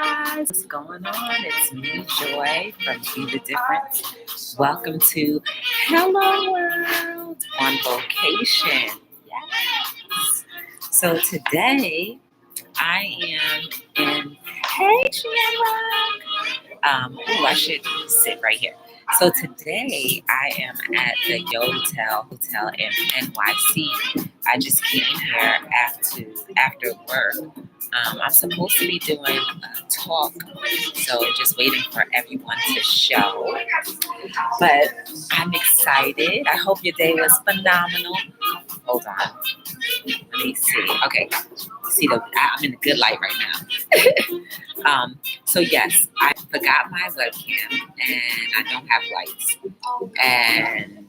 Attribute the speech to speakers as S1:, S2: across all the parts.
S1: guys, what's going on? It's me, Joy from Be the Difference. Welcome to Hello World on Vocation. Yes. So today I am in I should sit right here. So today I am at the Hotel in NYC. I just came here after work. I'm supposed to be doing a talk, so just waiting for everyone to show. But I'm excited. I hope your day was phenomenal. Hold on. Let me see. Okay. See, I'm in a good light right now. So yes, I forgot my webcam and I don't have lights. And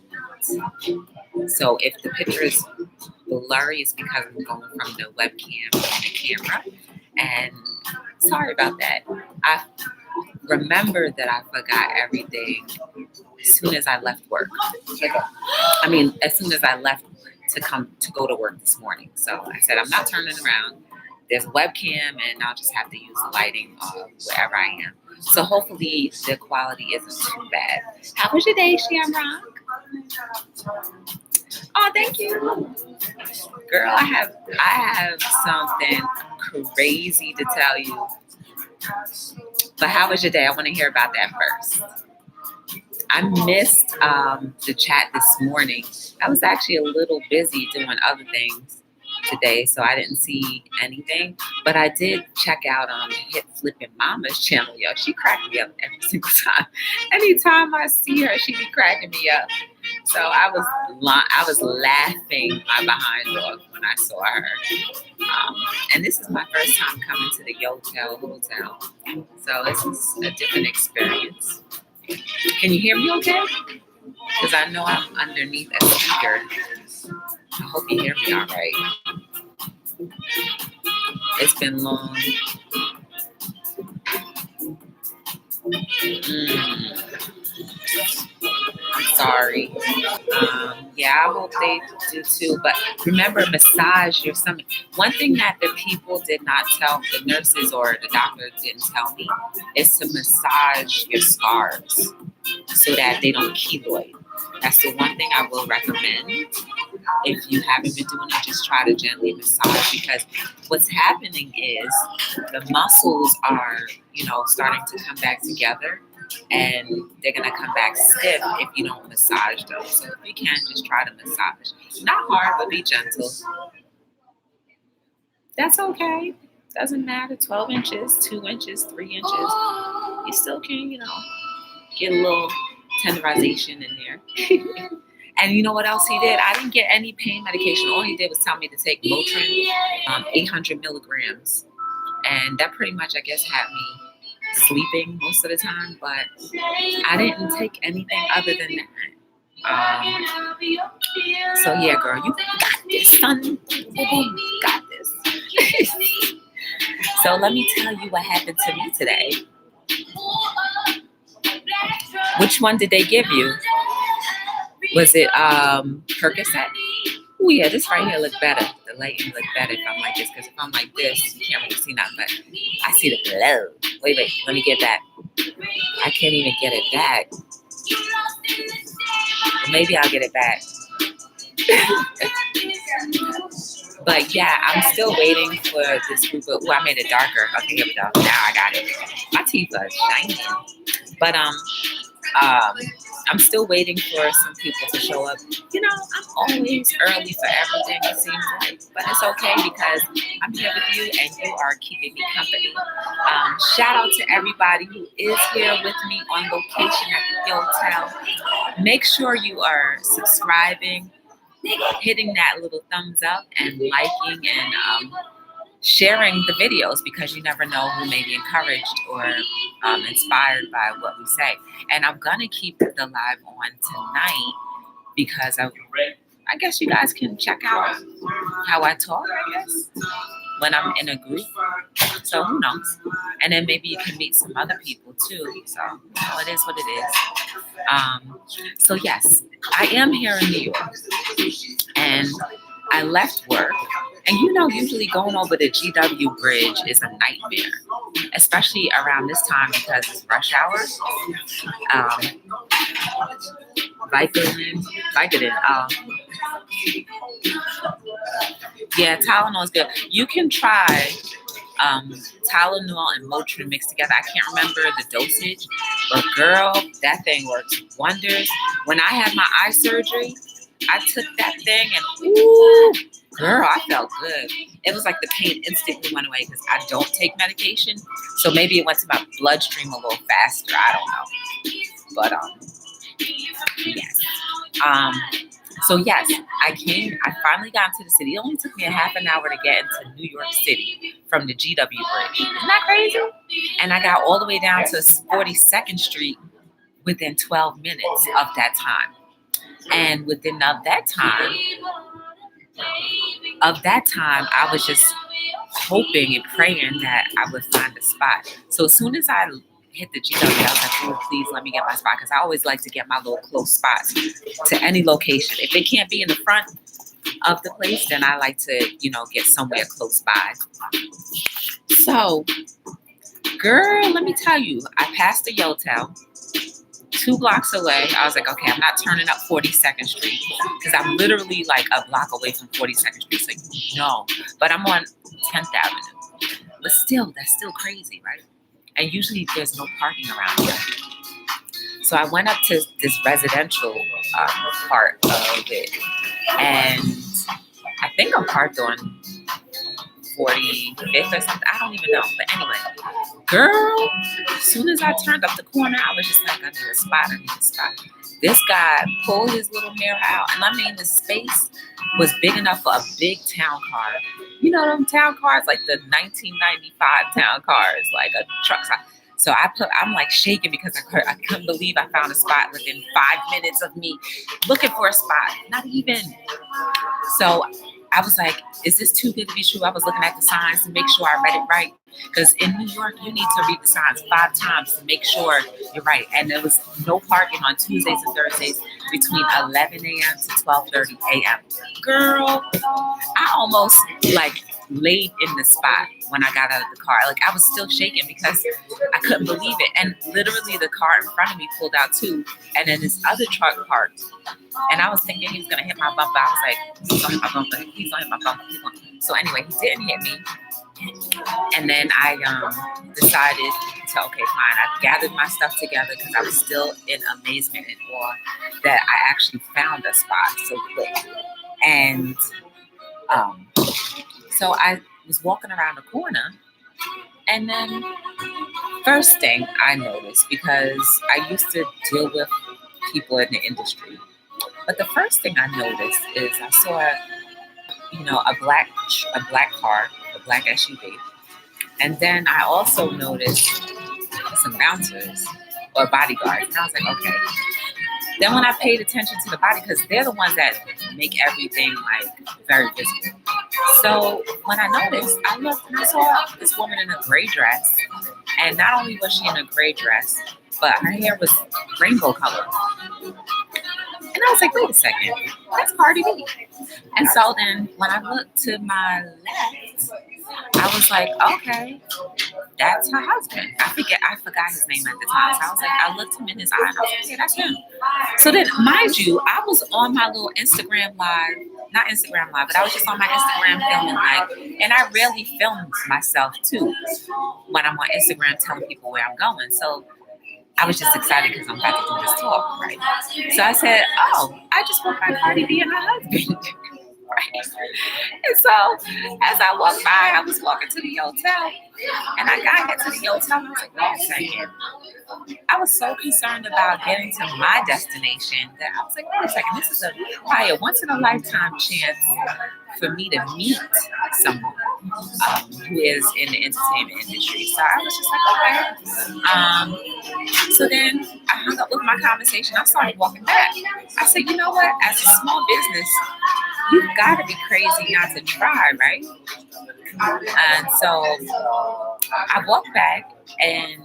S1: so if the picture is blurry, it's because I'm going from the webcam to the camera. And sorry about that. I remember that I forgot everything as soon as I left work. As soon as I left to go to work this morning. So I said, I'm not turning around. There's a webcam and I'll just have to use the lighting wherever I am. So hopefully the quality isn't too bad. How was your day, Shamrock? Oh, thank you. Girl, I have something crazy to tell you. But how was your day? I want to hear about that first. I missed the chat this morning. I was actually a little busy doing other things today, so I didn't see anything. But I did check out Hit Flippin' Mama's channel. Yo, she cracked me up every single time. Anytime I see her, she be cracking me up. So I was laughing my behind off when I saw her. And this is my first time coming to the Hotel. So this is a different experience. Can you hear me okay? Because I know I'm underneath a speaker. I hope you hear me all right. It's been long. I'm sorry. I hope they do too. But remember, massage your stomach. One thing that the people did not tell, the nurses or the doctor didn't tell me, is to massage your scars so that they don't keloid. That's the one thing I will recommend. If you haven't been doing it, just try to gently massage, because what's happening is the muscles are, starting to come back together, and they're going to come back stiff if you don't massage them. So if you can, just try to massage. Not hard, but be gentle. That's okay. Doesn't matter. 12 inches, 2 inches, 3 inches. You still can, get a little tenderization in there. And you know what else he did? I didn't get any pain medication. All he did was tell me to take Motrin, 800 milligrams. And that pretty much, I guess, had me sleeping most of the time. But I didn't take anything other than that. So yeah, girl, you got this, son. You got this. So let me tell you what happened to me today. Which one did they give you? Was it Percocet? Oh yeah, this right here look better. The lighting look better if I'm like this, because if I'm like this, you can't really see nothing, but I see the glow. Wait, let me get back. I can't even get it back. Well, maybe I'll get it back. But yeah, I'm still waiting for this group of, I made it darker. Okay, here we go. Now I got it. My teeth are shining. But I'm still waiting for some people to show up. I'm always early for everything, it seems like. But it's okay, because I'm here with you and you are keeping me company. Shout out to everybody who is here with me on location at the Hotel. Make sure you are subscribing, hitting that little thumbs up, and liking and sharing the videos, because you never know who may be encouraged or inspired by what we say. And I'm gonna keep the live on tonight, because I guess you guys can check out how I talk, I guess, when I'm in a group. So who knows? And then maybe you can meet some other people too. So it is what it is. So yes, I am here in New York, and I left work And usually going over the GW bridge is a nightmare, especially around this time because it's rush hour. Um, Vicodin. Yeah, Tylenol is good. You can try Tylenol and Motrin mixed together. I can't remember the dosage, but girl, that thing works wonders. When I had my eye surgery, I took that thing and ooh, girl, I felt good. It was like the pain instantly went away because I don't take medication, so maybe it went to my bloodstream a little faster. I don't know, but yes. So yes, I finally got into the city. It only took me a half an hour to get into New York City from the GW Bridge. Isn't that crazy? And I got all the way down to 42nd Street within 12 minutes of that time. And within that time, I was just hoping and praying that I would find a spot. So as soon as I hit the GW, I was like, oh, please let me get my spot, because I always like to get my little close spots to any location. If it can't be in the front of the place, then I like to, get somewhere close by. So, girl, let me tell you, I passed the Yotel 2 blocks away. I was like, okay, I'm not turning up 42nd Street because I'm literally like a block away from 42nd Street. So, no, but I'm on 10th Avenue. But still, that's still crazy, right? And usually there's no parking around here. So I went up to this residential part of it. And I think I'm parked on 45th or something. I don't even know. But anyway, girl, as soon as I turned up the corner, I was just like, I need a spot. This guy pulled his little mirror out. And I mean, the space was big enough for a big town car. You know them town cars, like the 1995 town cars, like a truck. So I'm like shaking because I couldn't believe I found a spot within 5 minutes of me looking for a spot. Not even. So I was like, is this too good to be true? I was looking at the signs to make sure I read it right. Because in New York, you need to read the signs 5 times to make sure you're right. And there was no parking on Tuesdays and Thursdays between 11 a.m. to 12:30 a.m. Girl, I almost laid in the spot when I got out of the car. Like, I was still shaking because I couldn't believe it. And literally the car in front of me pulled out too. And then this other truck parked. And I was thinking he was going to hit my bumper. I was like, he's going to hit my bumper. He's going to hit my bumper. So anyway, he didn't hit me. And then I decided to, okay, fine. I gathered my stuff together because I was still in amazement and awe that I actually found a spot so quick. And so I was walking around the corner, and then first thing I noticed, because I used to deal with people in the industry, but the first thing I noticed is I saw, a black car, a black SUV, and then I also noticed some bouncers or bodyguards, and I was like, okay. Then when I paid attention to the body, because they're the ones that make everything very visible. So when I noticed, I looked and I saw this woman in a gray dress. And not only was she in a gray dress, but her hair was rainbow colored. And I was like, wait a second, that's Cardi B. And so then when I looked to my left, I was like, okay, that's her husband. I forgot his name at the time. So I was like, I looked him in his eye and I was like, yeah, that's him. So then, mind you, I was on my little Instagram live, not Instagram live, but I was just on my Instagram filming and I rarely film myself too when I'm on Instagram telling people where I'm going. So I was just excited because I'm about to do this talk, right? So I said, oh, I just walked by Cardi B and her husband. Right. And so as I walked by, I was walking to the hotel, and I got here to the hotel, and I was like, wait a second. I was so concerned about getting to my destination that I was like, wait a second, this is probably a once-in-a-lifetime chance for me to meet someone who is in the entertainment industry. So I was just like, okay. So then I hung up with my conversation. I started walking back. I said, you know what? As a small business, you've got to be crazy not to try, right? And so I walked back, and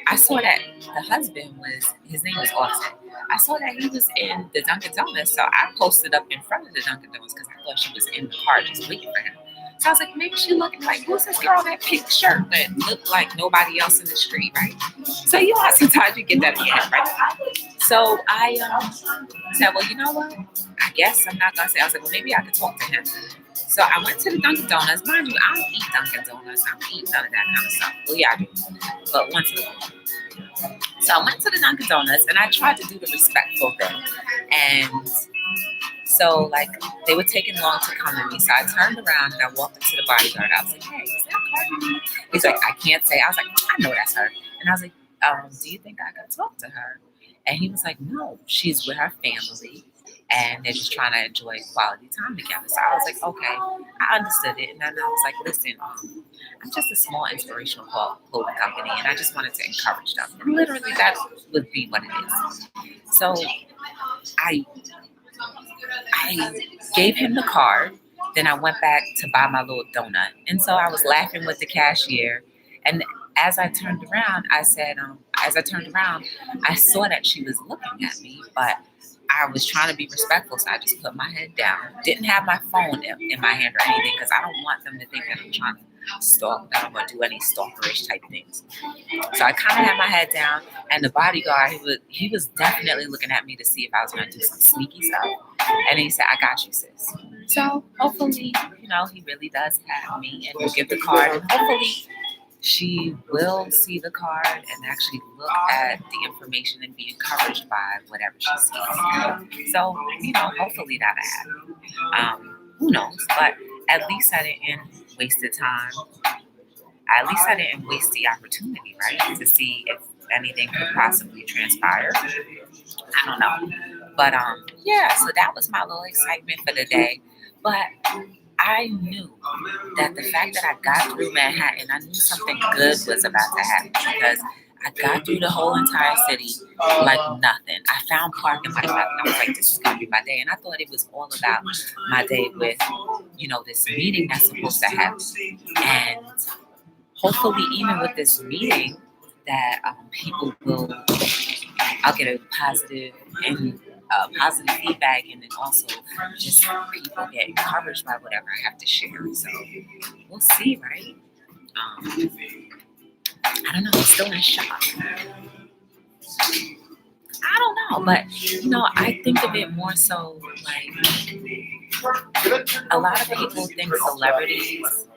S1: I saw that the husband his name was Austin. I saw that he was in the Dunkin' Donuts, so I posted up in front of the Dunkin' Donuts because I thought she was in the car just waiting for him. So I was like, maybe she looking like, who's this girl in that pink shirt that looked like nobody else in the street, right? So you know, sometimes you get that in your head, right? So I said, well, you know what? I guess I'm not gonna say. I was like, well, maybe I could talk to him. So I went to the Dunkin' Donuts. Mind you, I don't eat Dunkin' Donuts. I don't eat none of that kind of stuff. Well, yeah, I do, but once in a while. So I went to the Dunkin' Donuts and I tried to do the respectful thing. And so, like, they were taking long to come to me. So I turned around and I walked up to the bodyguard. I was like, hey, is that Cardi? He's like, I can't say. I was like, I know that's her. And I was like, do you think I could talk to her? And he was like, no, she's with her family and they're just trying to enjoy quality time together. So I was like, okay, I understood it. And then I was like, listen, I'm just a small inspirational clothing company and I just wanted to encourage them. And literally that would be what it is. So I gave him the card. Then I went back to buy my little donut. And so I was laughing with the cashier. And as I turned around, I said, I saw that she was looking at me, but I was trying to be respectful. So I just put my head down. Didn't have my phone in my hand or anything because I don't want them to think that I'm trying to stalk them or do any stalkerish type things. So I kind of had my head down, and the bodyguard, he was definitely looking at me to see if I was going to do some sneaky stuff. And he said, I got you, sis. So hopefully, you know, he really does have me and he'll give the card. And hopefully she will see the card and actually look at the information and be encouraged by whatever she sees. So, you know, hopefully that'll happen. Who knows? But at least I didn't waste the time. At least I didn't waste the opportunity, right? To see if anything could possibly transpire. I don't know. But yeah, so that was my little excitement for the day. But I knew that the fact that I got through Manhattan, I knew something good was about to happen because I got through the whole entire city like nothing. I found parking like nothing. I was like, this is going to be my day. And I thought it was all about my day with, you know, this meeting that's supposed to happen. And hopefully, even with this meeting, that I'll get a positive feedback, and then also just people get encouraged by whatever I have to share. So we'll see, right? I don't know. I'm still in shock. I don't know, but you know, I think of it more so like a lot of people think celebrities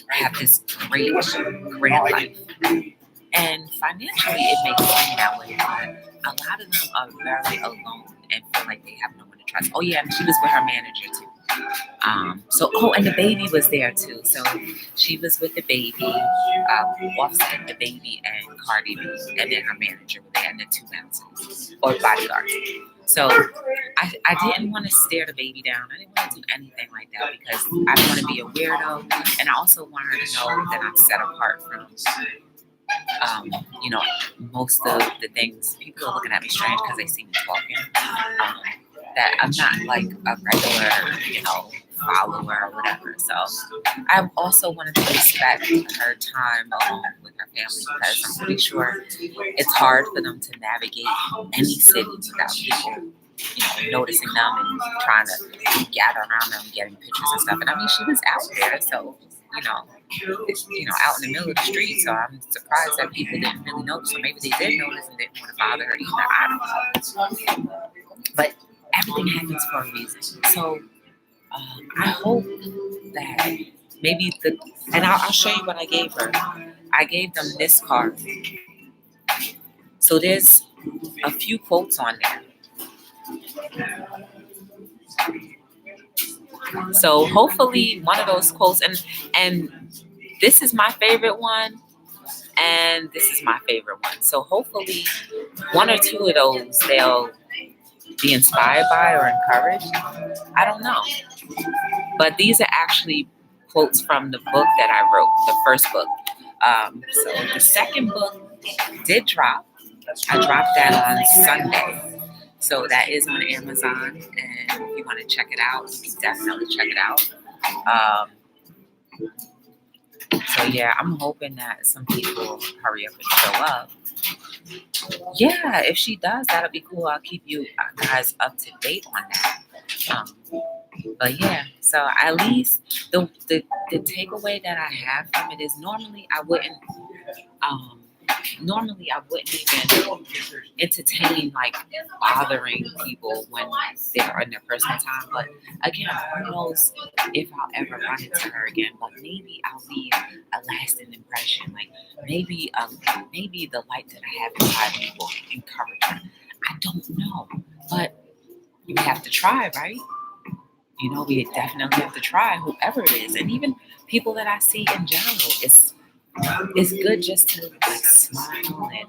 S1: have this great life. And financially, it makes sense that way. But a lot of them are very alone and feel like they have no one to trust. Oh yeah, and she was with her manager too. And the baby was there too. So she was with the baby, Offset, the baby, and Cardi B, and then her manager were there, and the two bouncers or bodyguards. So I didn't want to stare the baby down. I didn't want to do anything like that because I don't want to be a weirdo, and I also want her to know that I'm set apart from. You know, most of the things, people are looking at me strange because they see me talking. That I'm not like a regular, you know, follower or whatever. So I also wanted to respect her time alone with her family because I'm pretty sure it's hard for them to navigate any city without people, you know, noticing them and trying to gather around them, getting pictures and stuff. And I mean, she was out there, so out in the middle of the street. So I'm surprised that people didn't really notice, or maybe they did notice and didn't want to bother her either. I don't know. But everything happens for a reason. So I hope that maybe and I'll show you what I gave her. I gave them this card. So there's a few quotes on there. So hopefully one of those quotes, and this is my favorite one, and this is my favorite one. So hopefully one or two of those they'll be inspired by or encouraged. I don't know. But these are actually quotes from the book that I wrote, the first book. So the second book did drop. I dropped that on Sunday. So that is on Amazon, and if you want to check it out, you can definitely check it out. So yeah, I'm hoping that some people hurry up and show up. Yeah, if she does, that'll be cool. I'll keep you guys up to date on that. But yeah, so at least the takeaway that I have from it is normally I wouldn't even entertain like bothering people when they're in their personal time. But again, who knows if I'll ever run into her again? But maybe I'll leave a lasting impression. Like maybe the light that I have inside me will encourage her. I don't know, but we have to try, right? You know, we definitely have to try, whoever it is, and even people that I see in general. It's good just to like smile and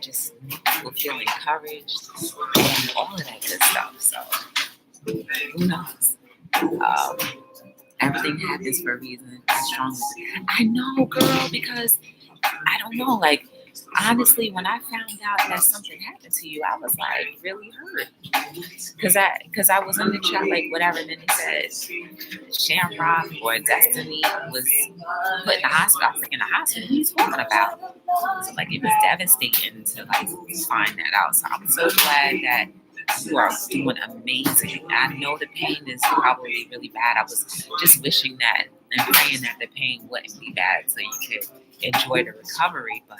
S1: just make people feel encouraged and all of that good stuff. So who knows? Everything happens for a reason. I know, girl, because I don't know, like. Honestly, when I found out that something happened to you, I was like really hurt. Cause I was in the chat like whatever, and then he said Shamrock or Destiny was put in the hospital. I was like, in the hospital? What are you talking about? So like it was devastating to like find that out. So I'm so glad that you are doing amazing. I know the pain is probably really bad. I was just wishing that and praying that the pain wouldn't be bad so you could enjoy the recovery, but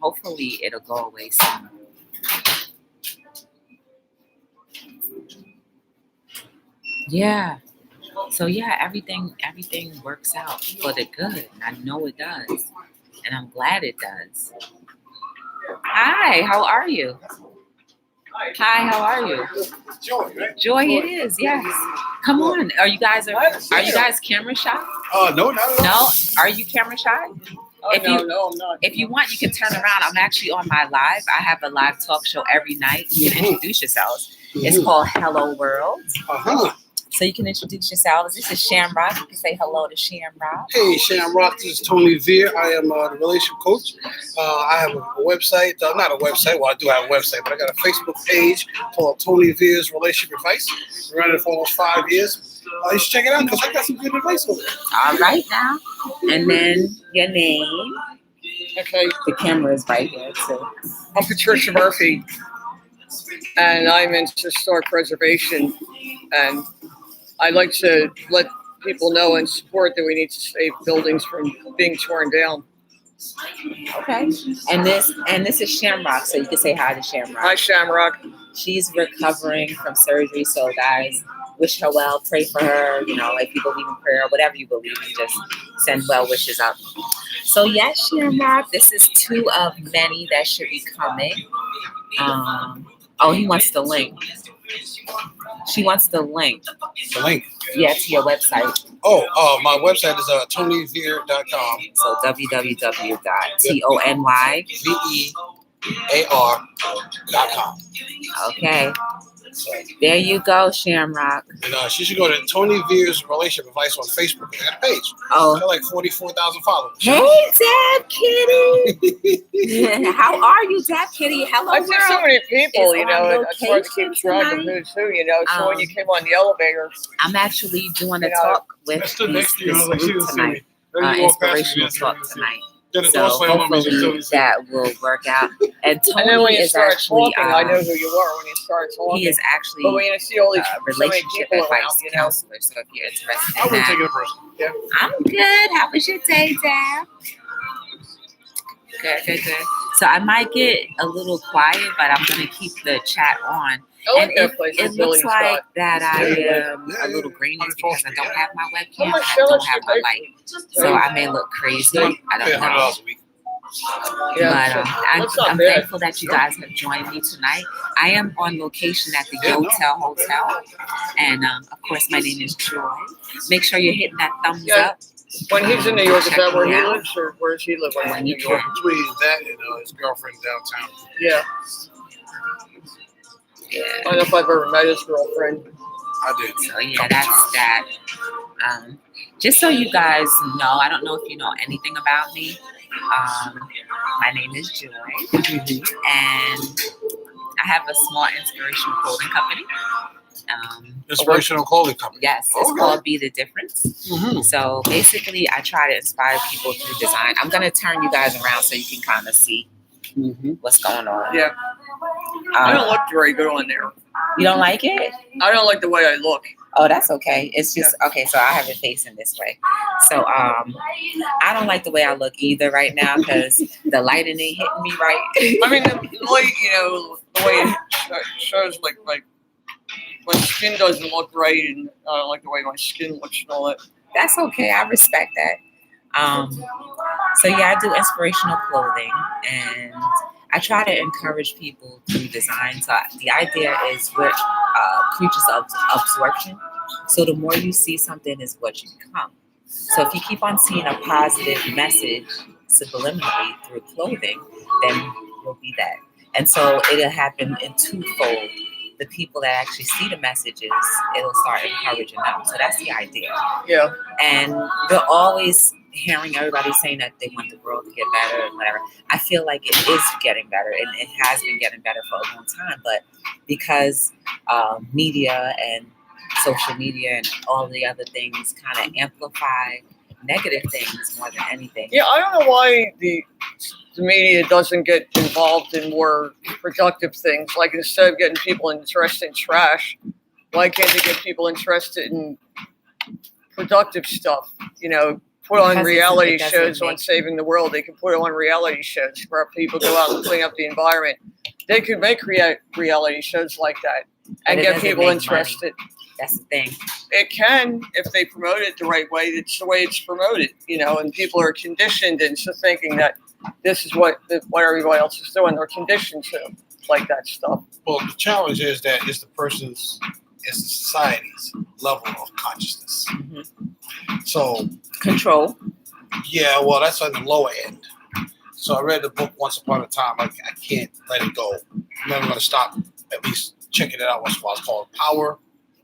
S1: hopefully it'll go away soon. Yeah. So yeah, everything works out for the good. And I know it does. And I'm glad it does. Hi, how are you? Hi, how are you?
S2: Joy, right?
S1: Joy it is, yes. Come on. Are you guys camera shy?
S2: No, not at all.
S1: No? Are you camera shy?
S2: No, I'm not.
S1: If you want, you can turn around. I'm actually on my live. I have a live talk show every night. You can introduce yourselves. It's called Hello World. So you can introduce yourselves. This is Shamrock. You can say hello to Shamrock.
S2: Hey, Shamrock. This is Tony Veer. I am the relationship coach. I have a website. Not a website. Well, I do have a website, but I got a Facebook page called Tony Veer's Relationship Advice. Been running it for almost 5 years. You should check it out because I got some good advice over there.
S1: All right now. And then your name.
S3: Okay.
S1: The camera is right here too.
S3: I'm Patricia Murphy, and I'm into historic preservation, and I like to let people know and support that we need to save buildings from being torn down.
S1: Okay. And this is Shamrock, so you can say hi to Shamrock.
S3: Hi, Shamrock.
S1: She's recovering from surgery, so guys, wish her well, pray for her, if you believe in prayer, whatever you believe in, just send well wishes up. So yes, Shamrock, this is 2 of many that should be coming. He wants the link. She wants the link.
S2: The link?
S1: Yeah, to your website.
S2: My website is tonyveer.com.
S1: So www.tonyvear.com. Okay. There you go, Shamrock.
S2: And she should go to Tony Veer's Relationship Advice on Facebook. I got a page.
S1: Oh.
S2: Got like 44,000 followers.
S1: Hey, Dab Kitty. How are you, Dab Kitty? Hello,
S3: I see so many people,
S1: It's
S3: it's hard to keep track of who's who, So when you came on the elevator.
S1: I'm actually doing a talk with this group tonight. Inspirational talk tonight. So hopefully that will work out. And Tony is actually
S3: talking, I know who you are when you start talking.
S1: He is actually
S3: but when you see all these
S1: relationship advice counselor. So if you're interested in that,
S2: Yeah.
S1: I'm good. How was your day, Dad? Good. So I might get a little quiet, but I'm gonna keep the chat on. And it looks like that I am a little green because I don't have my webcam and I don't have my light. So I may look crazy. I don't know. But I'm thankful that you guys have joined me tonight. I am on location at the Yotel Hotel. And of course, my name is Joy. Make sure you're hitting that thumbs up.
S3: When he's in New York, is that where he lives, or where does he live?
S1: When you
S2: Between that and his girlfriend downtown.
S3: Yeah.
S1: Yeah.
S3: I don't know if I've ever met his girlfriend.
S2: I did.
S1: So yeah, that's that. Just so you guys know, I don't know if you know anything about me. My name is Joy, and I have a small inspirational clothing company.
S2: Inspirational clothing company.
S1: Yes, it's called Be the Difference. So basically, I try to inspire people through design. I'm going to turn you guys around so you can kind of see what's going on.
S3: Yeah. I don't look very good on there.
S1: You don't like it?
S3: I don't like the way I look.
S1: Oh, that's okay. It's just okay. So I have it facing this way. So I don't like the way I look either right now because the lighting ain't hitting me right.
S3: I mean, the light, the way it shows, like my skin doesn't look right, and I don't like the way my skin looks and all that.
S1: That's okay. I respect that. So yeah, I do inspirational clothing, and I try to encourage people through design. So the idea is we're creatures of absorption. So the more you see something is what you become. So if you keep on seeing a positive message subliminally through clothing, then you'll be that. And so it'll happen in twofold. The people that actually see the messages, it'll start encouraging them. So that's the idea.
S3: Yeah.
S1: And they're always hearing everybody saying that they want the world to get better and whatever. I feel like it is getting better, and it has been getting better for a long time. But because media and social media and all the other things kind of amplify negative things more than anything.
S3: Yeah, I don't know why the media doesn't get involved in more productive things. Like instead of getting people interested in trash, why can't they get people interested in productive stuff? Put on reality shows on saving the world. They can put on reality shows where people go out and clean up the environment. They could make reality shows like that and get people interested.
S1: Money. That's the thing.
S3: It can if they promote it the right way. It's the way it's promoted, and people are conditioned into thinking that this is what everybody else is doing. They're conditioned to like that stuff.
S2: Well, the challenge is that it's the society's level of consciousness.
S1: Mm-hmm.
S2: So
S1: control.
S2: Yeah, well, that's on the lower end. So I read the book Once Upon a Time. I can't let it go. I'm never going to stop at least checking it out once in a while. It's called Power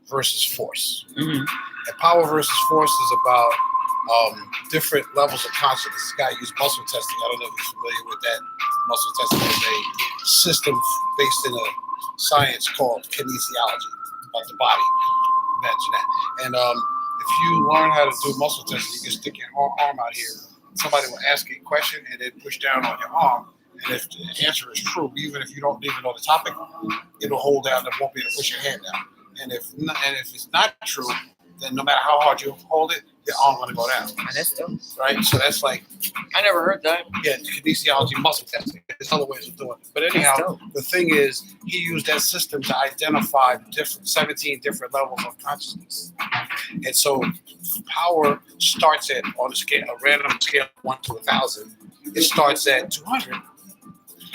S2: versus Force.
S1: Mm-hmm.
S2: And Power versus Force is about different levels of consciousness. This guy used muscle testing. I don't know if you're familiar with that. Muscle testing is a system based in a science called kinesiology, about the body. Imagine that. And if you learn how to do muscle testing, you can stick your arm out here. Somebody will ask a question and then push down on your arm. And if the answer is true, even if you don't even know the topic, it'll hold down. It won't be able to push your hand down. And if it's not true, then no matter how hard you hold it, your arm going to go down.
S1: That's true.
S2: Right? So that's like...
S3: I never heard that.
S2: Yeah, kinesiology, muscle testing. There's other ways of doing it. But anyhow, the thing is, he used that system to identify 17 different levels of consciousness. And so power starts on a random scale of 1 to 1,000. It starts at 200.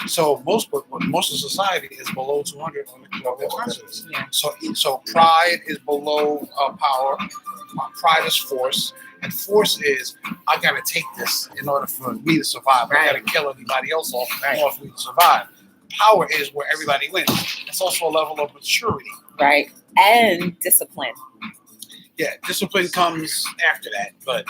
S2: So most of society is below 200 on the level of consciousness.
S1: Yeah.
S2: So pride is below power. Pride is force. And force is, I got to take this in order for me to survive.
S1: Right.
S2: I got to kill everybody else off in order for me to survive. Power is where everybody wins. It's also a level of maturity.
S1: Right. And discipline.
S2: Yeah, discipline comes after that. But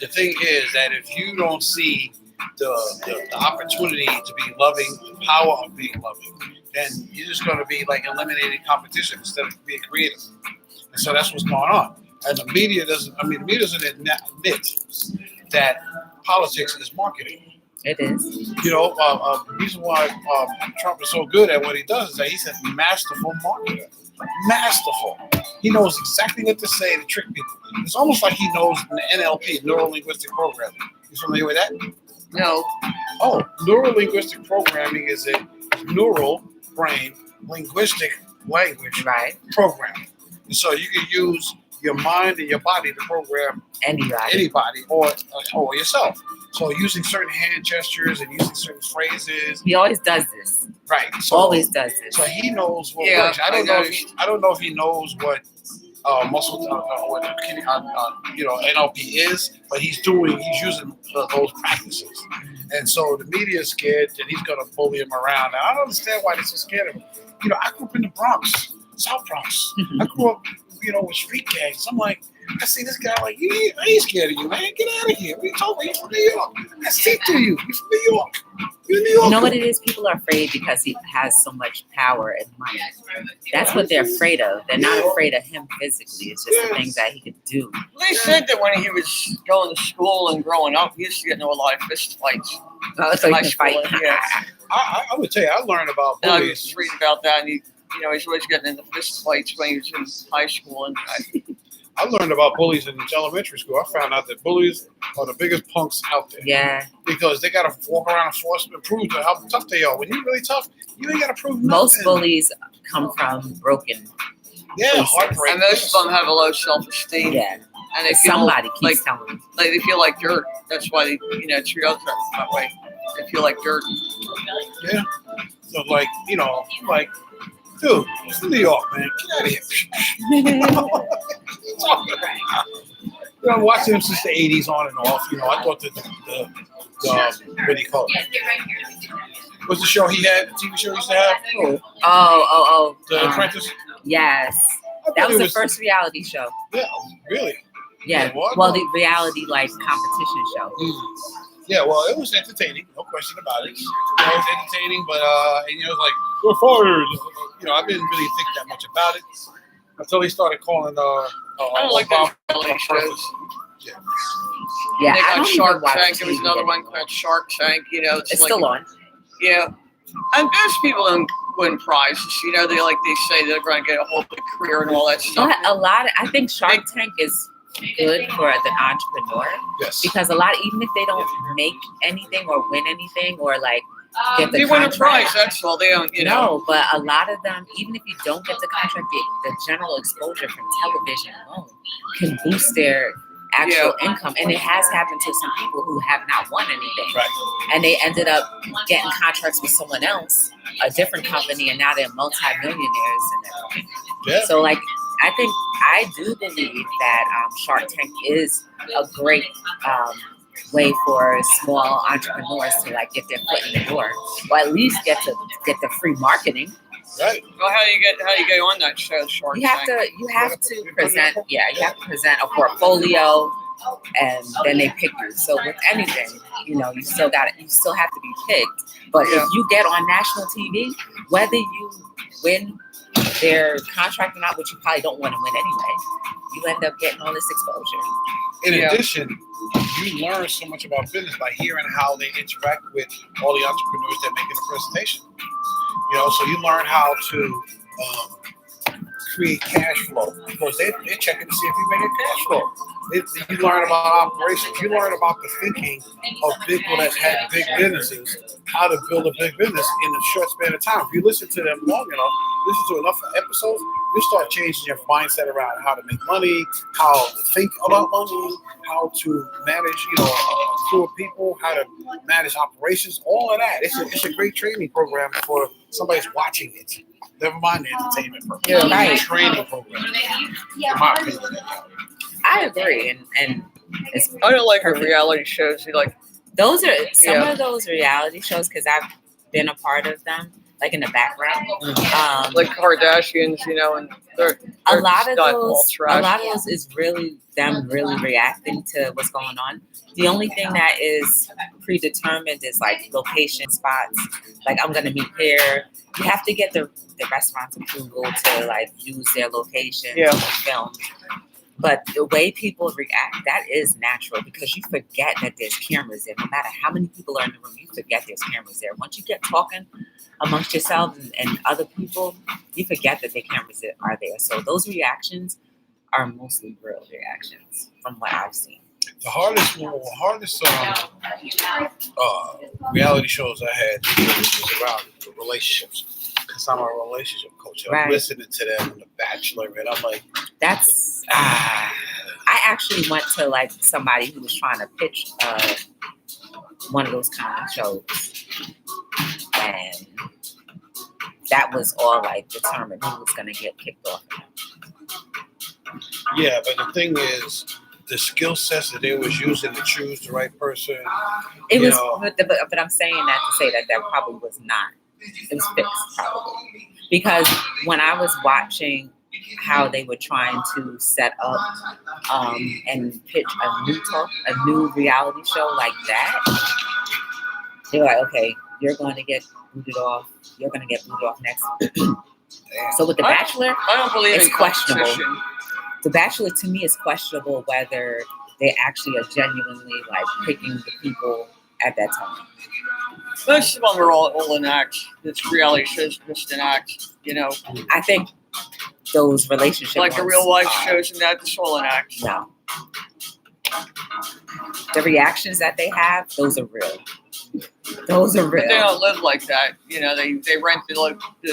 S2: the thing is that if you don't see the opportunity to be loving, the power of being loving, then you're just going to be like eliminating competition instead of being creative. And so that's what's going on. And the media doesn't admit that politics is marketing.
S1: It is.
S2: The reason why Trump is so good at what he does is that he's a masterful marketer. Masterful. He knows exactly what to say to trick people. It's almost like he knows the NLP, neuro-linguistic programming. You familiar with that?
S3: No.
S2: Oh, neuro-linguistic programming is a neural brain linguistic language programming. And so you can use your mind and your body to program anybody or yourself. So using certain hand gestures and using certain phrases.
S1: He always does this.
S2: Right. So,
S1: always does this.
S2: So he knows what works. I don't know if he knows what NLP is, but he's using those practices. And so the media is scared that he's going to bully him around. And I don't understand why they're so scared of him. I grew up in the Bronx, South Bronx. I grew up, with street gangs. I'm like, I see this guy like, I ain't scared of you, man. Get out of here. What are you talking about? You're from New York. I see through you. You're from New York. You're New York.
S1: You know what it is? People are afraid because he has so much power and money. That's what they're afraid of. They're not afraid of him physically. It's just the things that he could do.
S3: They said that when he was going to school and growing up, he used to get into a lot of fist fights.
S1: Oh, so he can fight.
S3: Yeah.
S2: I would tell you, I learned about
S3: bullies. I
S2: bullies.
S3: was reading about that, and he's always getting into fist fights when he was in high school. And
S2: I learned about bullies in elementary school. I found out that bullies are the biggest punks out there.
S1: Yeah.
S2: Because they got to walk around and force and prove how tough they are. When you're really tough, you ain't got to prove nothing.
S1: Most bullies come from broken.
S2: Yeah, heartbreak.
S3: And most of them have a low self-esteem.
S1: Yeah.
S3: And they feel
S1: Somebody keeps
S3: like,
S1: telling them.
S3: like they feel like dirt. That's why they, treat others that way. They feel like dirt.
S2: Yeah. So, dude, it's New York, man. Get out of here. I've watched him since the 80s on and off. I thought the what do you call it? What's the show he had? The TV show he used to have?
S1: Oh.
S2: The Apprentice?
S1: Yes. That was the first reality show.
S2: Yeah, really?
S1: Yeah. Well, the reality competition show.
S2: Yeah, well, it was entertaining, no question about it. It was entertaining, but we're fired. I didn't really think that much about it until they started calling.
S3: I don't like those reality shows.
S2: Yeah.
S1: Yeah,
S3: they got
S1: I
S3: Shark Tank. There was another one called Shark Tank.
S1: It's still on.
S3: Yeah, and those people don't win prizes. They say they're going to get a whole big career and all that stuff.
S1: But I think Shark Tank is good for the entrepreneur.
S2: Yes.
S1: Because even if they don't make anything or win anything or get the
S3: they win a
S1: contract,
S3: prize. That's all. They don't.
S1: No, but a lot of them, even if you don't get the contract, the general exposure from television alone can boost their actual income. And it has happened to some people who have not won anything.
S2: Right.
S1: And they ended up getting contracts with someone else, a different company, and now they're multi-millionaires.
S2: Yeah.
S1: So, I do believe that Shark Tank is a great way for small entrepreneurs to get their foot in the door, or at least get the free marketing.
S2: Right.
S3: Well, how do you get on that show, Shark Tank?
S1: You have to present. Yeah, you have to present a portfolio, and then they pick you. So with anything, you still have to be picked. But if you get on national TV, whether you win their contract or not, which you probably don't want to win anyway, you end up getting all this exposure.
S2: In addition, you learn so much about business by hearing how they interact with all the entrepreneurs that make the presentation. So you learn how to create cash flow because they're checking to see if you're making cash flow. You learn about operations. You learn about the thinking of people that had big businesses, how to build a big business in a short span of time. If you listen to them long enough, listen to enough episodes, you start changing your mindset around how to make money, how to think about money, how to manage, a crew of people, how to manage operations, all of that. It's a great training program for somebody who's watching it. Never mind the entertainment program.
S1: Yeah, right.
S2: It's a training program. In my opinion.
S1: I agree, and
S3: I don't like her reality shows.
S1: Those are some of those reality shows because I've been a part of them, in the background.
S3: Like Kardashians, and they're
S1: a lot of
S3: trash.
S1: those is really them really reacting to what's going on. The only thing that is predetermined is location spots. I'm gonna meet here. You have to get the restaurant's approval to use their location to film. But the way people react, that is natural because you forget that there's cameras there. No matter how many people are in the room, you forget there's cameras there. Once you get talking amongst yourself and other people, you forget that the cameras are there. So those reactions are mostly real reactions from what I've seen.
S2: The hardest reality shows I had was around relationships because I'm a relationship coach. I'm listening to them on The Bachelor, and I'm like,
S1: that's. I actually went to somebody who was trying to pitch one of those kind of shows, and that was all determined who was going to get kicked off.
S2: Yeah, but the thing is, the skill sets that they was using to choose the right person.
S1: It was, but I'm saying that to say that probably was not. It was fixed probably because when I was watching how they were trying to set up and pitch a new reality show like that, they were like, okay, you're going to get booted off. You're going to get booted off next. So with The Bachelor,
S3: I don't believe
S1: it's
S3: in
S1: questionable.
S3: competition.
S1: The Bachelor to me is questionable whether they actually are genuinely picking the people at that time.
S3: Most of them are all an act. It's reality shows, just an act. You know,
S1: I think those relationships,
S3: like a real life shows and that the all an act.
S1: No. The reactions that they have, those are real. Those are real.
S3: But they don't live like that. You know, they rent the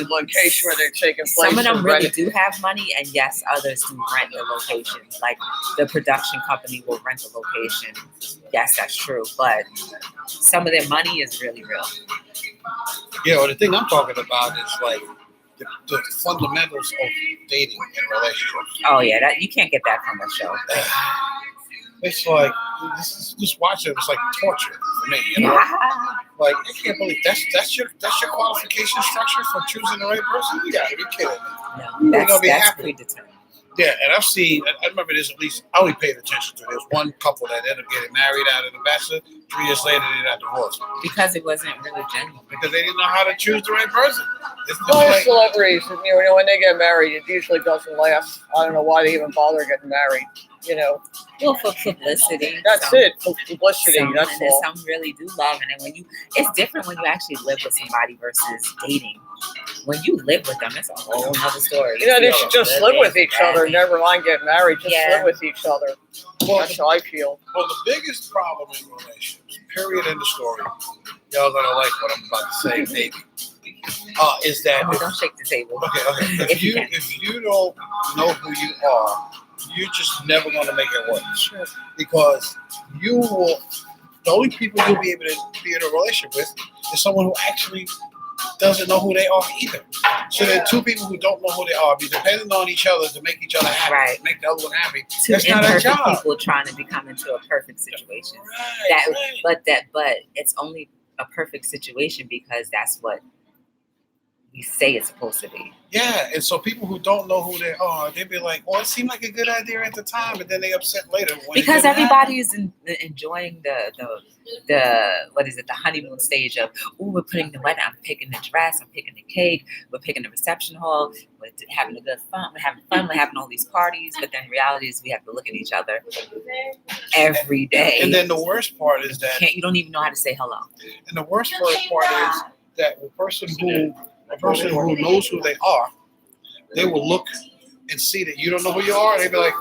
S3: location where they're taking place.
S1: Some of them really do have money, and yes, others do rent the location. Like the production company will rent the location. Yes, that's true. But some of their money is really real.
S2: Yeah, well, the thing I'm talking about is like the fundamentals of dating and relationships.
S1: Oh yeah, that you can't get that from a show.
S2: It's like just watching it. It's like torture for me. You know, like I can't believe that's your qualification structure for choosing the right person. You gotta be kidding me.
S1: No,
S2: You're
S1: that's
S2: happy.
S1: predetermined.
S2: Yeah, and I've seen. I remember there's at least I only paid attention to. There's one couple that ended up getting married out of the Bachelor. 3 years later, they got divorced
S1: because it wasn't really genuine.
S2: Because they didn't know how to choose the right person.
S3: Most celebrities, you know, when they get married, it usually doesn't last. I don't know why they even bother getting married. You know,
S1: well, for publicity.
S3: That's it. For publicity. That's all.
S1: Some really do love, and then it's different when you actually live with somebody versus dating. When you live with them, it's a whole other story.
S3: You know, they should just live with each other. Never mind get married. Just live with each other. Well, that's how I feel.
S2: Well, the biggest problem in relationships, period, end of story. Y'all gonna like what I'm about to say, maybe. Is that
S1: don't shake the table.
S2: Okay. If you don't know who you are, you're just never going to make it work. Sure. Because you will, the only people you'll be able to be in a relationship with is someone who actually doesn't know who they are either. So there are two people who don't know who they are, be dependent on each other to make each other happy,
S1: right.
S2: make the other one happy.
S1: Two
S2: That's not a job.
S1: People trying to become into a perfect situation.
S2: Right,
S1: But it's only a perfect situation because that's what we say it's supposed to be.
S2: Yeah, and so people who don't know who they are, they be like, "Oh, it seemed like a good idea at the time," but then they upset later.
S1: Because everybody is enjoying the what is it, the honeymoon stage of, oh, we're putting the wedding, I'm picking the dress, I'm picking the cake, we're picking the reception hall, we're having we're having all these parties, but then reality is we have to look at each other every day.
S2: And then the worst part is that
S1: you don't even know how to say hello.
S2: And the worst part is that the person who knows who they are, they will look and see that you don't know who you are, and they be like,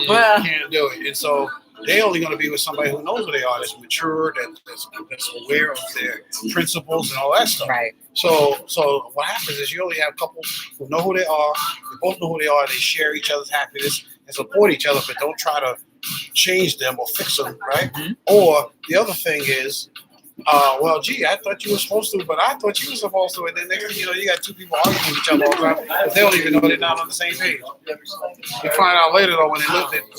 S2: well, you can't do it. And so they're only going to be with somebody who knows who they are, that's mature, that's aware of their principles and all that stuff.
S1: Right.
S2: So what happens is you only have couples who know who they are, they both know who they are, they share each other's happiness and support each other, but don't try to change them or fix them, right? Mm-hmm. Or the other thing is, well, gee, I thought you were supposed to, but I thought you were supposed to. And then next thing you know, you got two people arguing with each other all the time because they don't even know they're not on the same page. You find out later, though, when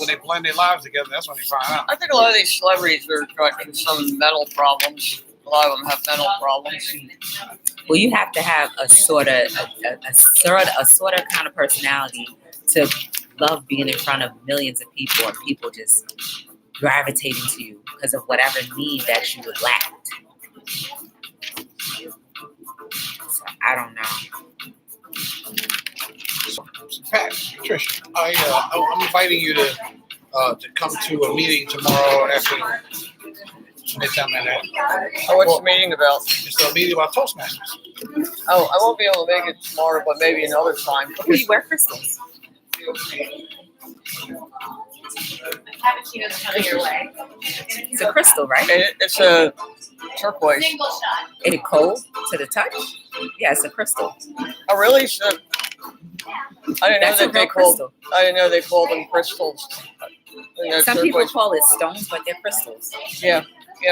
S2: they blend their lives together, that's when they find out.
S3: I think a lot of these celebrities are got some mental problems. A lot of them have mental problems.
S1: Well, you have to have a sort of kind of personality to love being in front of millions of people and people just gravitating to you because of whatever need that you would lack. So I don't know.
S2: Pat, Trish, I'm inviting you to come to a meeting tomorrow after midtime Manhattan.
S3: What's the meeting about?
S2: It's a meeting about Toastmasters.
S3: Oh, I won't be able to make it tomorrow, but maybe another time.
S1: We wear crystals. It's a crystal, right?
S3: It's a turquoise.
S1: Is it cold to the touch? Yeah, it's a crystal.
S3: Oh, really? So, I didn't know they called them crystals.
S1: Some people call it stones, but they're crystals.
S3: Yeah,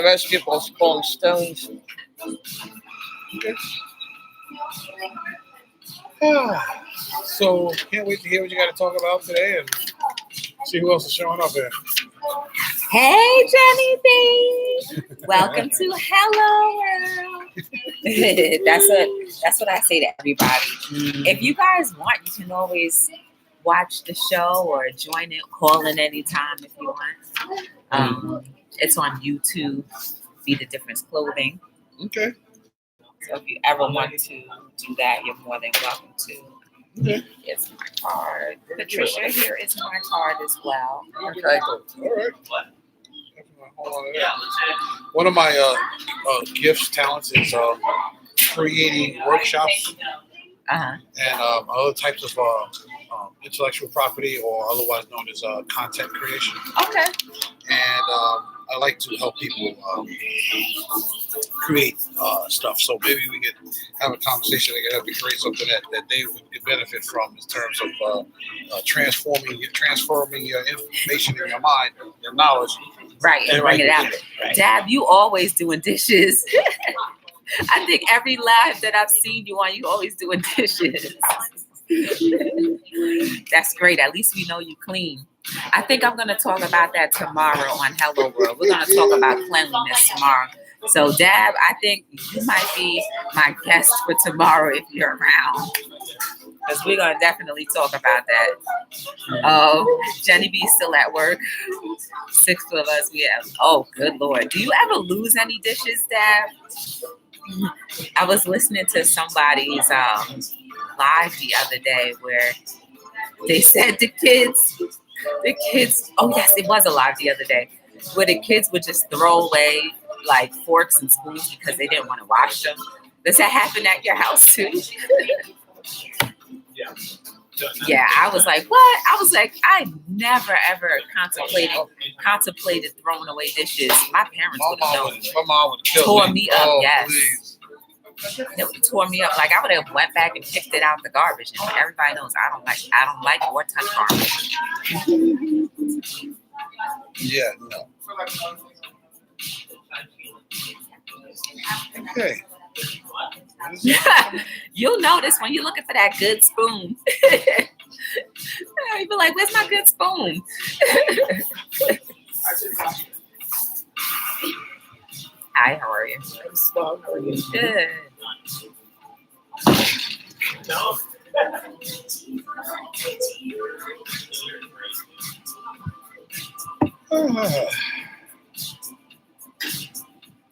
S3: most people call them stones.
S2: Okay. So, can't wait to hear what you got to talk about today and see who else is showing up here.
S1: Hey, Jenny B. Welcome to Hello World. That's what I say to everybody. Mm-hmm. If you guys want, you can always watch the show or join it, call in anytime if you want. It's on YouTube, Be the Difference Clothing.
S2: Okay.
S1: So if you ever want to do that, you're more than welcome to.
S2: Okay.
S1: It's my card. Patricia, here is my card as well.
S2: Okay. All right. One of my gifts, talents is creating workshops and other types of intellectual property, or otherwise known as content creation.
S1: Okay.
S2: And I like to help people create stuff. So maybe we could have a conversation that can help you create something that they could benefit from in terms of transforming your information in your mind, your knowledge.
S1: Right, and bring it out.
S2: Right.
S1: Dab, you always doing dishes. I think every live that I've seen you on, you always doing dishes. That's great. At least we know you clean. I think I'm going to talk about that tomorrow on Hello World. We're going to talk about cleanliness tomorrow. So, Dab, I think you might be my guest for tomorrow if you're around. Because we're going to definitely talk about that. Oh, Jenny B's still at work. 6 of us we have. Oh, good Lord. Do you ever lose any dishes, Dab? I was listening to somebody's live the other day where they said the kids, oh yes, it was a live the other day, where the kids would just throw away like forks and spoons because they didn't want to wash them. Does that happen at your house too? Yeah, I was like, what? I was like, I never ever contemplated throwing away dishes. My parents would have known.
S2: My mom would have
S1: tore me up.
S2: Oh,
S1: yes.
S2: Please.
S1: It would have tore me up. Like I would have went back and picked it out the garbage. And everybody knows I don't like or touch garbage.
S2: Yeah, no. Okay.
S1: You'll notice when you're looking for that good spoon. You'll be like, where's my good spoon? Hi, how are you? Good.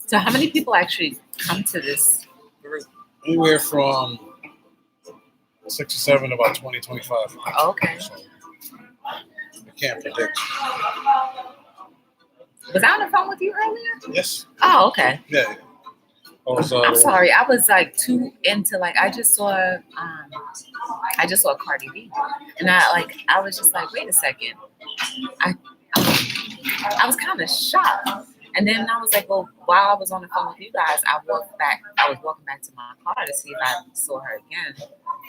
S1: So how many people actually come to this group?
S2: Anywhere from 6 or 7 to about 20, 25.
S1: Okay.
S2: So, I can't predict.
S1: Was I on the phone with you earlier?
S2: Yes.
S1: Oh, okay.
S2: Yeah.
S1: I'm sorry. I was like too into I just saw Cardi B, and I was just like, wait a second. I was kind of shocked, and then I was like, well, while I was on the phone with you guys, I was walking back to my car to see if I saw her again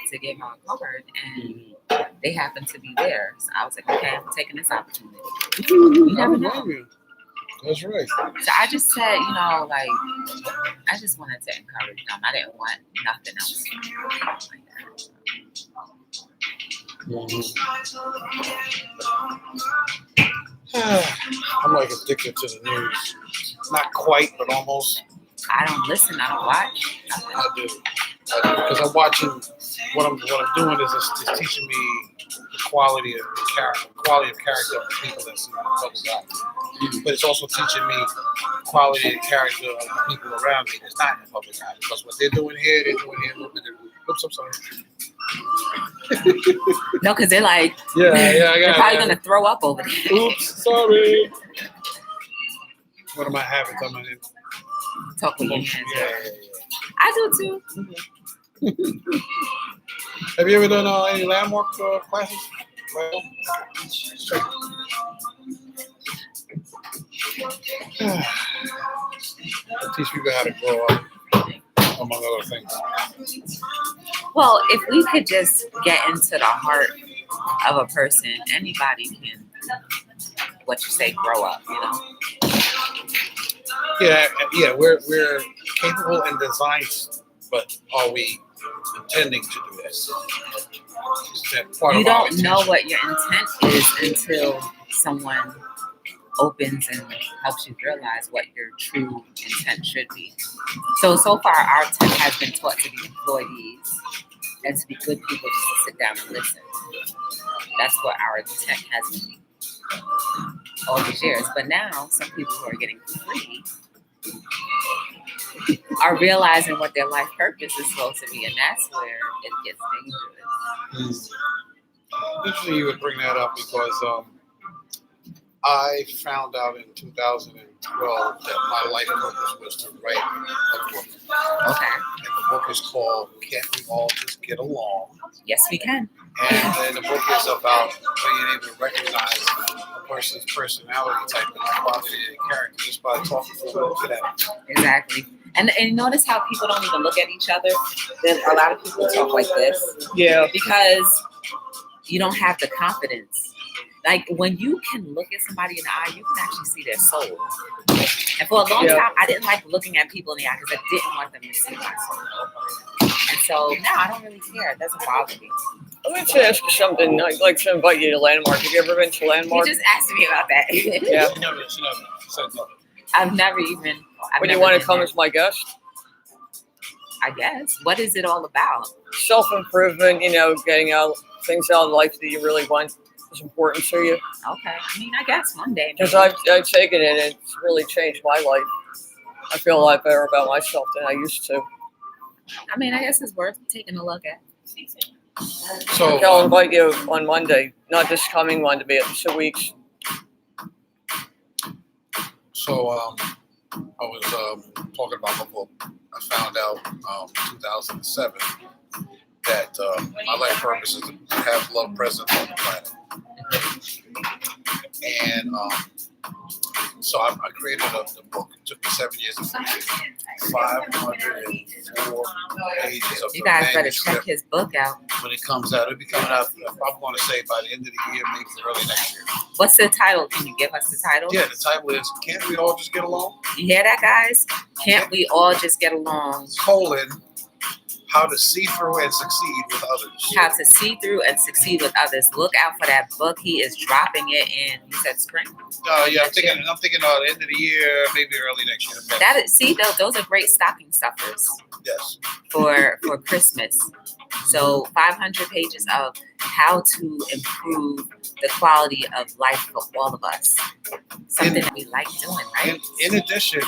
S1: to get my card, and they happened to be there. So I was like, okay, I'm taking this opportunity. You never know.
S2: That's right.
S1: So I just said, I just wanted to encourage them. I didn't want nothing else like that.
S2: I'm like addicted to the news. Not quite, but almost.
S1: I don't listen. I don't watch.
S2: I do. Because I'm watching. What I'm doing is it's teaching me the quality of character of the people that's in the public eye. But it's also teaching me quality and character of the people around me that's not in the public eye. Because what they're doing here a little bit different. Oops, I'm sorry.
S1: No, because they're like,
S2: they're
S1: probably going to throw up over there.
S2: Oops, sorry. What am I having coming in?
S1: Talk with your hands.
S2: Yeah.
S1: I do too.
S2: Have you ever done any landmark classes? Well, teach people how to grow up, among other things.
S1: Well, if we could just get into the heart of a person, anybody can, grow up,
S2: Yeah, we're capable and designed, but are we intending to do this?
S1: You don't know what your intent is until someone opens and helps you realize what your true intent should be. So far, our intent has been taught to be employees and to be good people just to sit down and listen. That's what our intent has been all these years. But now, some people who are getting free are realizing what their life purpose is supposed to be, and that's where it gets dangerous.
S2: Interesting you would bring that up because I found out in 2012 that my life purpose was to write a book.
S1: Okay.
S2: And the book is called Can't We All Just get along.
S1: Yes, we can.
S2: And then the book is about being able to recognize a person's personality type and quality and character just by talking to them. Look at that.
S1: Exactly. And notice how people don't even look at each other. Then a lot of people talk like this.
S3: Yeah.
S1: Because you don't have the confidence. Like when you can look at somebody in the eye, you can actually see their soul. And for a long time, I didn't like looking at people in the eye because I didn't want them to see my soul. And so now I don't really care. It doesn't bother me.
S3: Let me ask you something. I'd like to invite you to Landmark. Have you ever been to Landmark?
S1: You just asked me about that.
S3: Yeah.
S2: She never said no.
S1: I've never even.
S3: Would you want to come as my guest?
S1: I guess. What is it all about?
S3: Self-improvement, getting out things out of life that you really want is important to you.
S1: Okay. I mean, I guess one day.
S3: Because I've taken it and it's really changed my life. I feel a lot better about myself than I used to.
S1: I mean, I guess it's worth taking a look at.
S2: So
S3: I'll invite you on Monday, not this coming Monday, but in 2 weeks.
S2: So I was talking about my book. I found out 2007 that my life purpose is to have love present on the planet. And so I created the book. It took me 7 years to finish it. 504 pages of
S1: You guys better
S2: manuscript.
S1: check his book out.
S2: When it comes out, it'll be coming out, I'm going to say by the end of the year, maybe early next year.
S1: What's the title? Can you give us the title?
S2: Yeah, the title is Can't We All Just Get Along?
S1: You hear that, guys? Can't we all just get along?
S2: How to see through and succeed with others.
S1: How to see through and succeed with others. Look out for that book. He is dropping it in, you said spring?
S2: Yeah, I'm thinking the end of the year, maybe early next year.
S1: That is, see, those are great stocking stuffers
S2: Yes.
S1: for Christmas. So 500 pages of how to improve the quality of life for all of us. Something that we like doing, right?
S2: In addition,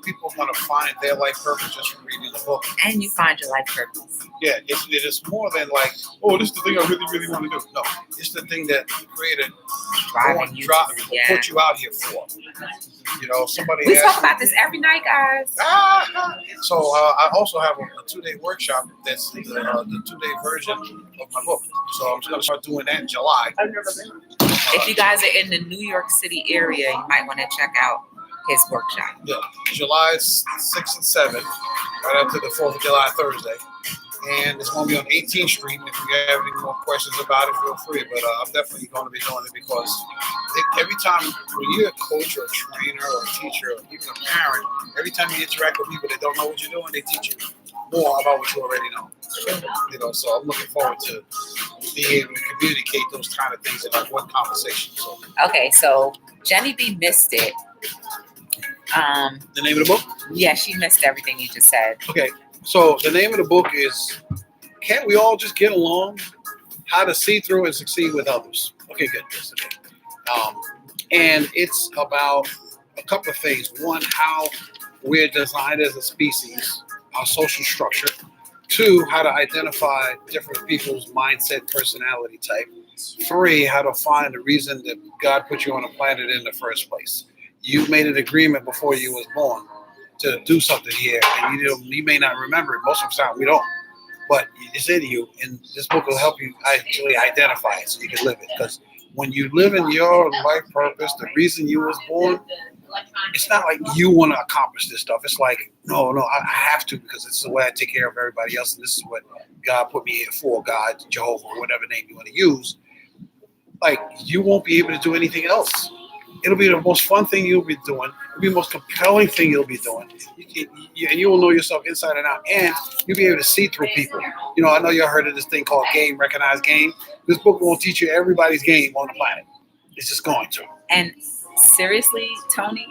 S2: people are going to find their life purpose just from reading the book.
S1: And you find your life purpose.
S2: Yeah, it's more than like, oh, this is the thing I really, really want to do. No, it's the thing that the creator put you out here for. Somebody
S1: We
S2: asked
S1: talk about this every night, guys.
S2: So I also have a 2-day workshop that's the 2-day version of my book. So I'm just going to start doing that in July.
S3: I've never been.
S1: If you guys are in the New York City area, you might want to check out his workshop.
S2: Yeah, July 6th and 7th, right after the 4th of July, Thursday. And it's going to be on 18th Street. If you have any more questions about it, feel free. But I'm definitely going to be doing it because every time when you're a coach or a trainer or a teacher or even a parent, every time you interact with people that don't know what you're doing, they teach you more about what you already know. So I'm looking forward to being able to communicate those kind of things in like one conversation. So.
S1: Okay, so Jenny B missed it.
S2: The name of the book?
S1: Yeah, she missed everything you just said.
S2: Okay. So the name of the book is Can't We All Just Get Along? How to See Through and Succeed with Others. Okay, good. Yes, okay. And it's about a couple of things. One, how we're designed as a species, our social structure. 2, how to identify different people's mindset, personality type. 3, how to find the reason that God put you on a planet in the first place. You made an agreement before you was born to do something here, and you may not remember it. Most of the time we don't, but it's in you, and this book will help you actually identify it so you can live it. Because when you live in your life purpose, the reason you was born, it's not like you want to accomplish this stuff. It's like, no, I have to, because it's the way I take care of everybody else, and this is what God put me here for, God, Jehovah, whatever name you want to use. Like, you won't be able to do anything else. It'll be the most fun thing you'll be doing. It'll be the most compelling thing you'll be doing. And you will know yourself inside and out. And you'll be able to see through people. I know y'all heard of this thing called game, recognize game. This book won't teach you everybody's game on the planet. It's just going to.
S1: And seriously, Tony,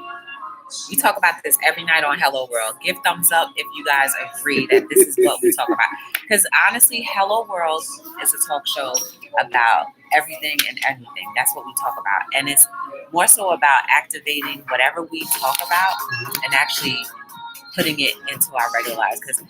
S1: we talk about this every night on Hello World. Give thumbs up if you guys agree that this is what we talk about. Because honestly, Hello World is a talk show about everything and anything. That's what we talk about. And it's more so about activating whatever we talk about and actually putting it into our regular lives. Because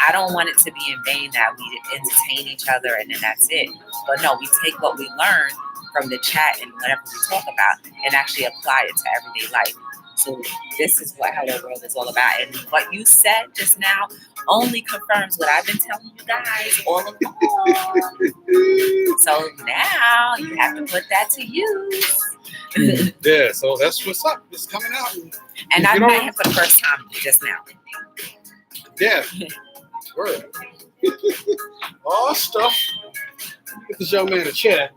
S1: I don't want it to be in vain that we entertain each other and then that's it. But no, we take what we learn from the chat and whatever we talk about and actually apply it to everyday life. So this is what Hello World is all about. And what you said just now only confirms what I've been telling you guys all along. So now you have to put that to use.
S2: Yeah, so that's what's up. It's coming out.
S1: And I met him for the first time just now.
S2: Yeah. Word. All stuff. Get this young man a chair.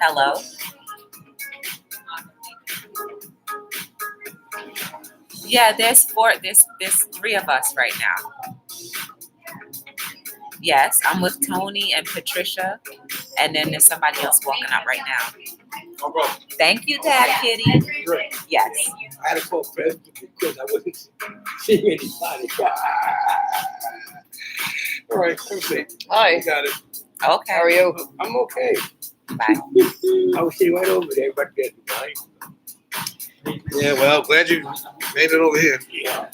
S1: Hello. Yeah, there's three of us right now. Yes, I'm with Tony and Patricia, and then there's somebody else walking out right now.
S2: Oh, bro.
S1: Thank you, Dad Kitty.
S4: Right.
S1: Yes.
S4: I had to call Fred because I wasn't seeing anybody.
S2: All right, come see.
S3: Hi.
S2: You got it.
S1: Okay.
S3: How are you?
S4: I'm okay.
S1: Bye.
S4: I was sitting right over there, but getting right.
S2: Yeah, well, glad you made it over here.
S4: Yeah.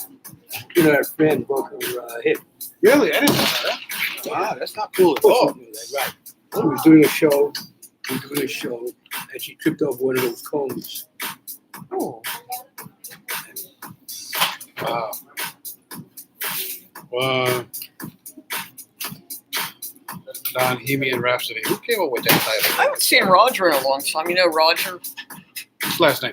S4: You know, that friend broke her hip.
S2: Really? I didn't know that. Wow, that's not cool at all.
S4: Right. We was doing a show, and she tripped over one of those cones.
S2: Oh. Wow. Wow. Bohemian Rhapsody. Who came up with that
S3: I
S2: title?
S3: haven't seen Roger in a long time. You know Roger?
S2: What's his last name?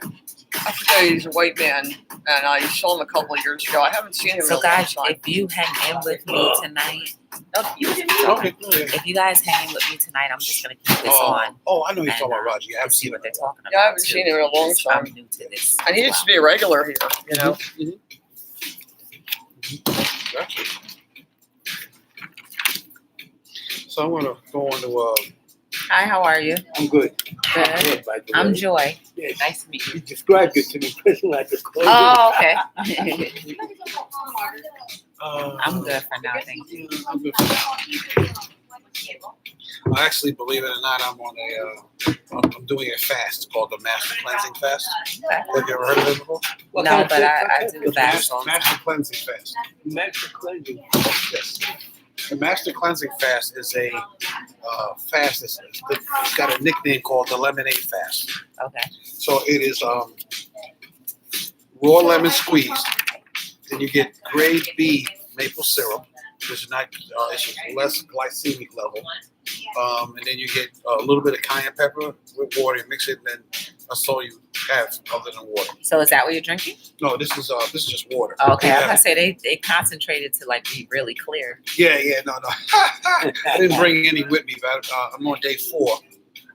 S3: I forget, he's a white man, and I saw him a couple of years ago. I haven't seen him in a
S1: So
S3: long
S1: guys,
S3: time.
S1: if you hang in with me tonight,
S2: Okay.
S1: if you guys hang in with me tonight, I'm just gonna keep this on.
S2: Oh, I know you're talking
S1: And,
S2: about Roger. Yeah, I
S1: to
S2: haven't
S1: see
S2: seen
S1: what
S2: him.
S1: they're talking about.
S3: Yeah, I haven't
S1: too,
S3: seen him in a long
S1: because
S3: time.
S1: I'm new to this.
S3: And he needs to be a regular here, you know?
S2: Gotcha. So I want to go on to.
S1: Hi, how are you?
S4: I'm good.
S1: Good.
S4: Good, by the
S1: I'm
S4: way.
S1: Joy.
S4: Yes.
S1: Nice to meet you.
S4: You described it to me personally like a clone.
S1: Oh, okay. I'm
S2: I'm
S1: good for now, thank you.
S2: I'm good for now. I actually, believe it or not, I'm on I'm doing a fast called the Master Cleansing Fast.
S1: Okay.
S2: Have you ever heard of it before?
S4: What
S1: No,
S4: kind of
S1: but I
S4: fast?
S1: do fast all the
S2: Master
S1: time.
S2: Cleansing Fast.
S4: Master cleansing.
S2: Yes. The Master Cleansing Fast is a fast. It's got a nickname called the Lemonade Fast.
S1: Okay.
S2: So it is raw lemon squeezed. Then you get grade B maple syrup, which is not it's less glycemic level. And then you get a little bit of cayenne pepper with water. You mix it, and then that's all you have other than water.
S1: So is that what you're drinking?
S2: No, this is just water.
S1: Oh, okay. I was
S2: Yeah,
S1: gonna say they concentrated to like be really clear.
S2: yeah, no. I didn't bring any with me, but I'm on day 4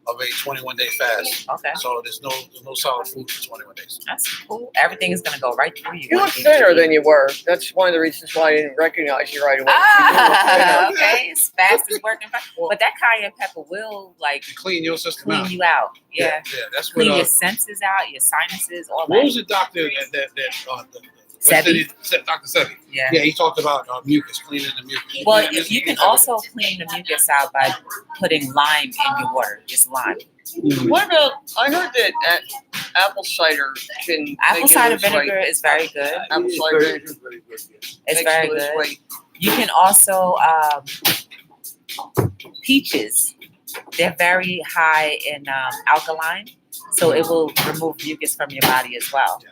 S2: of a 21-day fast.
S1: Okay.
S2: So there's no solid food for 21 days.
S1: That's cool. Everything is gonna go right through you.
S3: You look thinner than you were. That's one of the reasons why I didn't recognize you right away. You do look
S1: Ah,
S3: thinner.
S1: okay. It's fast is working fine. But that cayenne pepper will like
S2: To clean your system
S1: clean
S2: out.
S1: you out. Yeah.
S2: Yeah, that's what.
S1: Clean your senses out, your sinuses, all
S2: What was
S1: that.
S2: the doctor
S1: Sebi.
S2: Dr. Sebi.
S1: Yeah.
S2: Yeah, he talked about mucus, cleaning the mucus.
S1: Well, if you can also clean the mucus out by putting lime in your water, just lime.
S3: What about, I heard that apple cider can
S1: Apple
S3: make you
S1: cider
S3: lose weight.
S1: vinegar is very good.
S3: Apple cider vinegar
S4: very good. Yeah.
S1: It's
S3: makes
S1: very
S3: you lose
S1: good.
S3: weight.
S1: You can also peaches. They're very high in alkaline, so it will remove mucus from your body as well.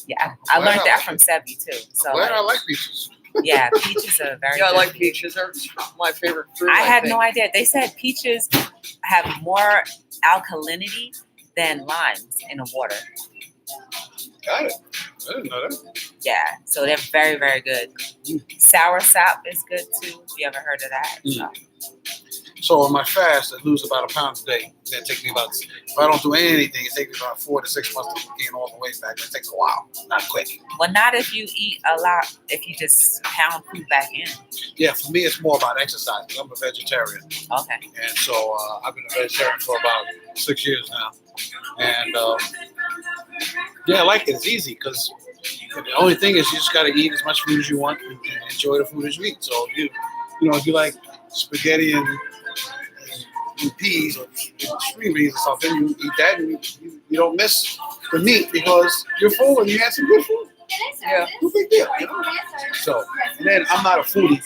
S1: Yeah, I learned that from Sebi too. So
S2: Glad I like peaches.
S1: yeah, peaches are very.
S3: Yeah, I
S1: good.
S3: like peaches. They're my favorite fruit.
S1: I had
S3: think.
S1: no idea. They said peaches have more alkalinity than limes in the water.
S2: Got it. I didn't know that.
S1: Yeah, so they're very, very good. Sour sap is good too. If you ever heard of that. So.
S2: So on my fast, I lose about 1 pound a day. That takes me about, if I don't do anything, it takes me about 4 to 6 months to gain all the way back. It takes a while, not quick.
S1: Well, not if you eat a lot. If you just pound food back in.
S2: Yeah, for me, it's more about exercise. I'm a vegetarian.
S1: Okay.
S2: And so I've been a vegetarian for about 6 years now. And yeah, I like it. It's easy because the only thing is you just got to eat as much food as you want and enjoy the food as you eat. So if you like spaghetti and peas or string beans or something, you eat that and you don't miss the meat because you're full and you had some good food.
S3: Yeah.
S2: No big deal. So, and then I'm not a foodie.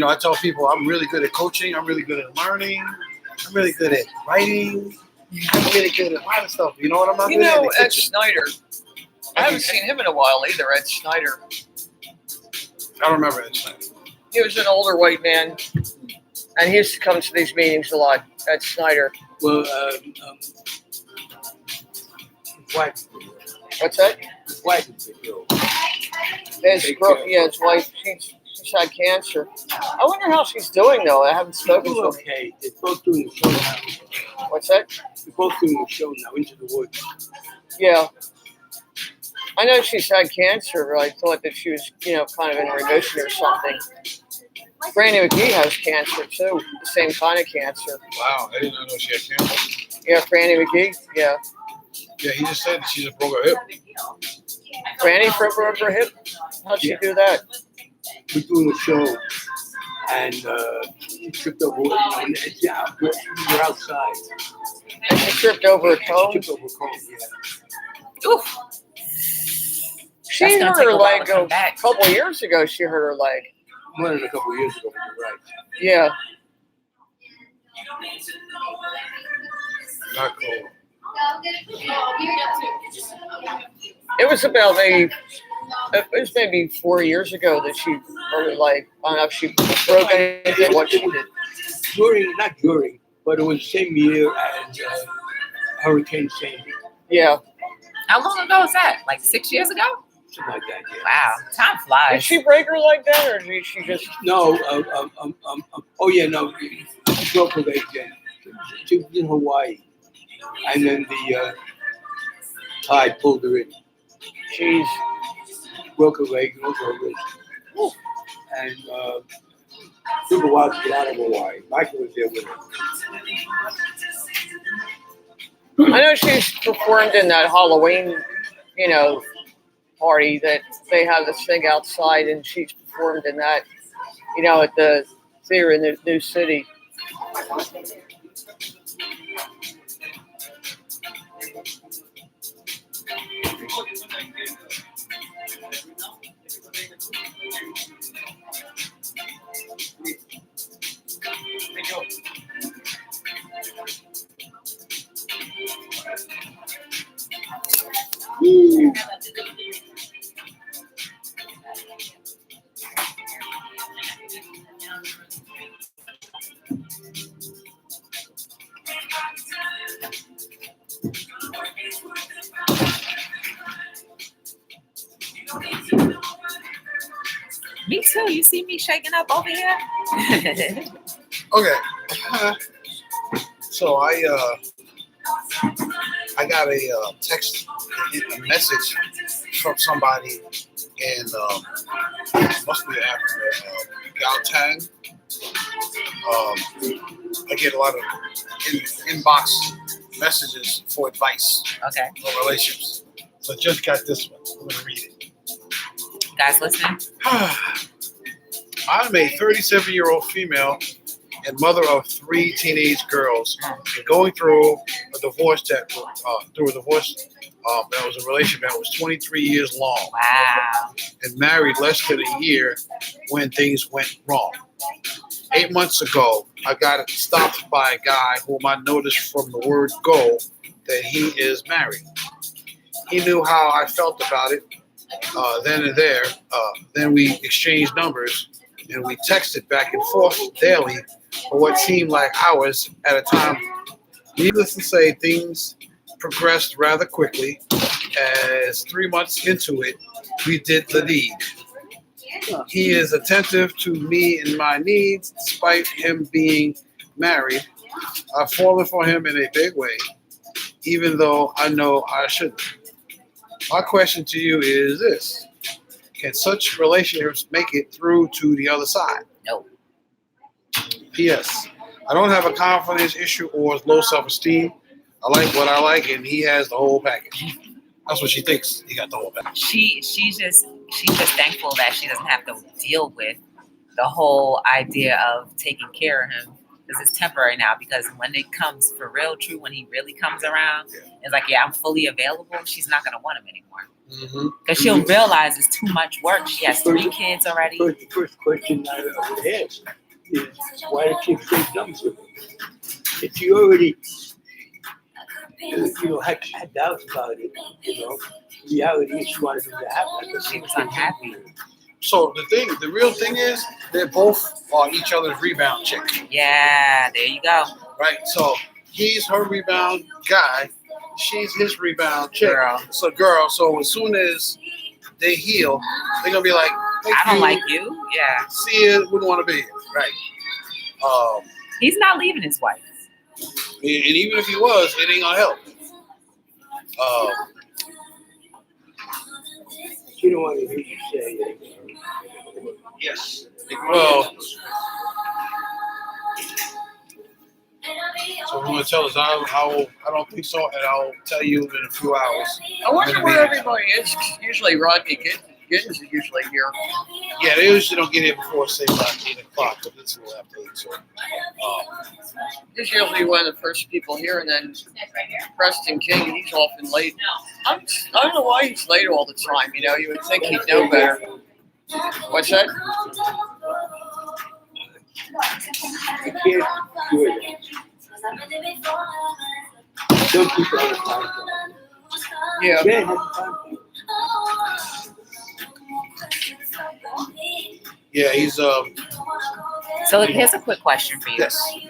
S2: I tell people I'm really good at coaching. I'm really good at learning. I'm really good at writing. I'm really good at a lot of stuff. You know what I'm not
S3: You
S2: good at?
S3: know,
S2: In the
S3: Ed
S2: kitchen.
S3: Snyder, I haven't seen him in a while either, Ed Snyder.
S2: I don't remember that.
S3: He was an older white man, and he used to come to these meetings a lot, Ed Snyder.
S4: Well, wife,
S3: What's that?
S4: his wife is ill.
S3: His wife, she's had cancer. I wonder how she's doing, though. I haven't spoken to her.
S4: Okay, they're both doing the show now.
S3: What's that?
S4: They're both doing the show now, Into the Woods.
S3: Yeah. I know she's had cancer, but I thought that she was, kind of in remission or something. Brandy McGee has cancer, too. The same kind of cancer.
S2: Wow, I did not know she had cancer.
S3: Yeah, Brandy McGee, yeah.
S2: Yeah, he just said that she just broke her hip.
S3: Brandy broke her hip? How'd she do that?
S4: We're doing a show, and she tripped over, and we're outside.
S3: And she tripped over a cone?
S4: She tripped over a cone, yeah.
S3: Oof. She hurt her leg a couple years ago. She hurt her leg.
S4: More than a couple of years ago, you're right.
S3: Yeah.
S2: Not cool.
S3: It was maybe 4 years ago that she hurt her leg. I don't know if she broke anything, what she did.
S4: Not during, but it was the same year as Hurricane Sandy.
S3: Yeah.
S1: How long ago was that? Like 6 years ago?
S4: Something like that, yeah.
S1: Wow, time flies.
S3: Did she break her leg then, or did she just...
S4: No, oh yeah, no, she broke her leg then. She was in Hawaii. And then the tide pulled her in.
S3: Jeez.
S4: Broke her leg and also her wrist. And took a while to get out of Hawaii. Michael was there with her.
S3: I know she's performed in that Halloween, party that they have this thing outside, and she's performed in that, at the theater in the new city.
S1: Me too. You see me shaking up over here?
S2: Okay. So I got a text, a message from somebody in must be after Gauteng. I get a lot of inbox messages for advice
S1: Okay.
S2: on relationships. So I just got this one. I'm gonna read it.
S1: Guys, listen.
S2: I'm a 37-year-old female and mother of 3 teenage girls, and going through a divorce that was a relationship that was 23 years long.
S1: Wow.
S2: And married less than a year when things went wrong. 8 months ago, I got stopped by a guy whom I noticed from the word go that he is married. He knew how I felt about it then and there. Then we exchanged numbers and we texted back and forth daily for what seemed like hours at a time. Needless to say, things progressed rather quickly. As 3 months into it, we did the deed. He is attentive to me and my needs, despite him being married. I've fallen for him in a big way, even though I know I shouldn't. My question to you is this: can such relationships make it through to the other side?
S1: No.
S2: P.S. I don't have a confidence issue or low self-esteem. I like what I like, and he has the whole package. That's what she thinks. He got the whole package.
S1: She's just thankful that she doesn't have to deal with the whole idea of taking care of him, because it's temporary now. Because when it comes for real, true, when he really comes around, it's like, yeah, I'm fully available. She's not gonna want him anymore because she'll realize it's too much work. She has 3 kids already.
S4: The first question I would ask is, why did she exchange numbers with him? If she already had doubts about it. Reality is she wanted him to happen.
S1: She was unhappy.
S2: So the real thing is, they both are each other's rebound chick.
S1: Yeah, there you go.
S2: Right? So he's her rebound guy. She's his rebound chick.
S1: Girl.
S2: So as soon as they heal, they're going to be like,
S1: I don't like you. Yeah.
S2: See you, wouldn't want to be here. Right.
S1: He's not leaving his wife.
S2: And even if he was, it ain't going to help.
S4: She don't want to hear you say it.
S2: Yes. Well, so we're going to tell us, I don't think so, and I'll tell you in a few hours.
S3: I wonder where everybody is. Usually Rodney Giddens is usually here.
S2: Yeah, they usually don't get here before, say, about 8 o'clock, but it's a little after 8, so.
S3: He's usually one of the first people here, and then Preston King, he's often late. I don't know why he's late all the time. You would think he'd know better. What's that?
S4: I can't do it. Some people have time for it.
S3: Yeah.
S4: Man has time for it.
S2: Yeah, he's,
S1: So here's a quick question for you.
S2: yes. Okay.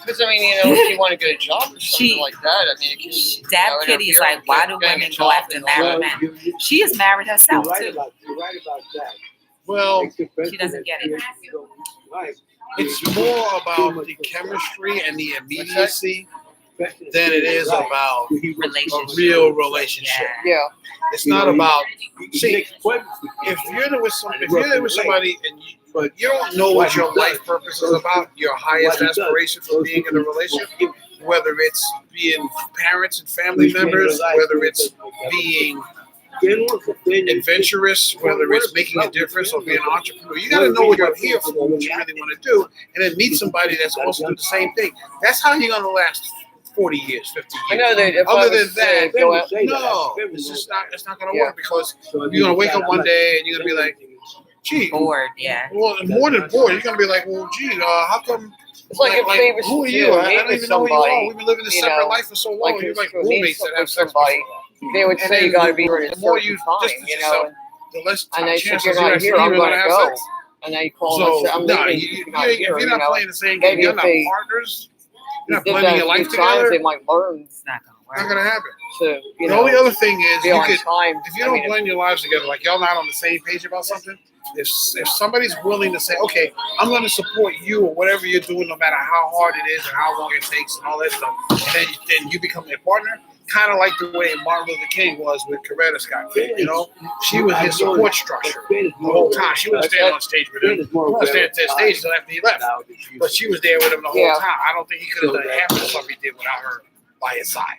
S3: Because, if you want to get a job or something like that, it can...
S1: Dab Kitty is like, why do women go after married men? She is married
S4: You're
S1: herself,
S4: right
S1: too.
S4: about that.
S2: Well,
S1: She doesn't get it.
S4: Right.
S2: it's more about the chemistry and the immediacy than it is about a
S1: Relationship.
S2: real relationship.
S3: Yeah.
S2: It's not about,
S4: See,
S2: see, if you're there with somebody and you don't know what your life purpose is about, your highest aspiration for being in a relationship, whether it's being parents and family members, whether it's being adventurous, whether it's making a difference or being an entrepreneur, you got to know what you're here for, what you really want to do, and then meet somebody that's also doing the same thing. That's how you're going to last 40 years, 50 years.
S3: I know that if
S2: Other
S3: I
S2: than
S3: was
S2: that,
S3: to go out...
S2: no, it's just not. It's not going to work because you're going to wake up one day and you're going to be like, "Gee,
S1: Bored, yeah.
S2: well, more than bored, you're going to be like, well, gee, how come?
S3: It's like if they was
S2: who are
S3: to
S2: you? I
S3: meet
S2: don't
S3: with
S2: even know who you are.
S3: somebody,
S2: We've been living this separate life for so long.
S3: like
S2: You're
S3: if
S2: like
S3: you meet
S2: roommates that have sex
S3: somebody, they would
S2: And
S3: say
S2: then
S3: you got to be here at a
S2: the more
S3: certain
S2: you
S3: time,
S2: distance yourself, the less
S3: And they said,
S2: chances
S3: you're
S2: you
S3: not
S2: actually
S3: here, I'm
S2: even
S3: going
S2: gonna
S3: to
S2: have
S3: go.
S2: sex.
S3: And they call
S2: So,
S3: and say, I'm
S2: no,
S3: leaving.
S2: if
S3: You're
S2: you're not playing the same
S3: Maybe
S2: game, you're
S3: if
S2: not
S3: they-
S2: partners. You're not
S3: did
S2: blending
S3: that
S2: your
S3: a few
S2: life
S3: times,
S2: together.
S3: they might learn
S1: It's not going to
S2: Not
S1: work.
S2: gonna happen.
S3: to,
S2: The only other thing is
S3: be
S2: you
S3: on
S2: could,
S3: time.
S2: if you don't blend your lives together, like y'all not on the same page about something, if somebody's willing to say, okay, I'm going to support you or whatever you're doing, no matter how hard it is and how long it takes and all that stuff, and then you become a partner, kind of like the way Martin Luther King was with Coretta Scott King, she was his support structure the whole time. She wouldn't stand on stage with him. She wouldn't stand on stage until after he left, but she was there with him the whole time. I don't think he could have done half the stuff he did without her by his side.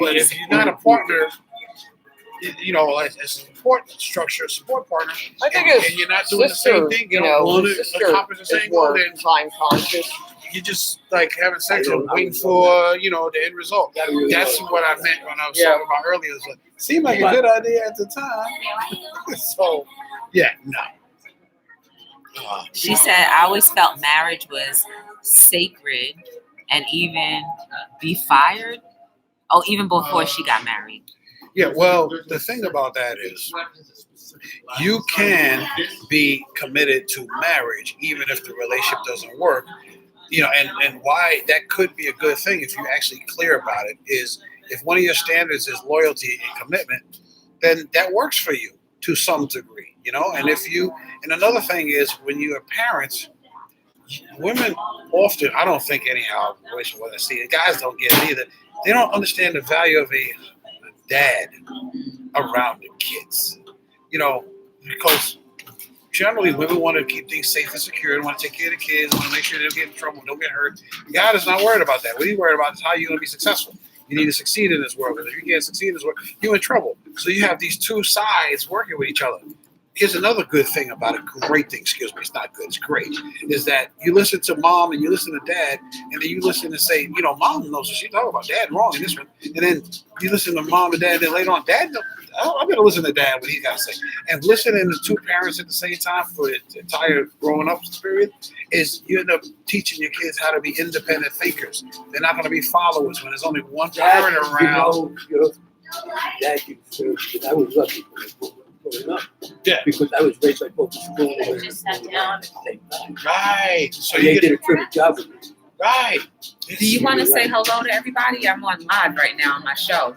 S2: But if you're not a partner, as a support structure, support partner,
S3: I think
S2: and you're not doing the same thing, you don't want to accomplish the same goal, then
S3: time conscious.
S2: you're just like having sex and waiting for, the end result. That's what I meant when I was talking about earlier. It seemed like a good idea at the time. So, yeah, no.
S1: She said, I always felt marriage was sacred and even be fired. Oh, even before she got married.
S2: Yeah, well, the thing about that is you can be committed to marriage even if the relationship doesn't work. And why that could be a good thing if you're actually clear about it is if one of your standards is loyalty and commitment, then that works for you to some degree, and another thing is when you're parents, women often, I don't think anyhow, what I see, guys don't get it either. They don't understand the value of a dad around the kids, because generally women want to keep things safe and secure and want to take care of the kids, want to make sure they don't get in trouble, don't get hurt. God is not worried about that. What he's worried about is how you're going to be successful. You need to succeed in this world, because if you can't succeed in this world, you're in trouble. So you have these two sides working with each other. here's another good thing about it. Great thing, excuse me. It's not good. It's great. Is that you listen to mom and you listen to dad, and then you listen and say, you know, mom knows what she's talking about. Dad wrong in this one, and then you listen to mom and dad. And then later on, dad, I'm gonna listen to dad what he got to say. And listening to two parents at the same time for the entire growing up period is you end up teaching your kids how to be independent thinkers. They're not gonna be followers when there's only one parent around.
S4: That I was lucky growing up.
S2: Yeah.
S4: Because I was raised by both school and at the same time.
S2: Right. So
S4: And they
S2: you
S4: did
S2: get
S4: a terrific job with me.
S2: right.
S1: Do you want to say hello to everybody? I'm on live right now on my show.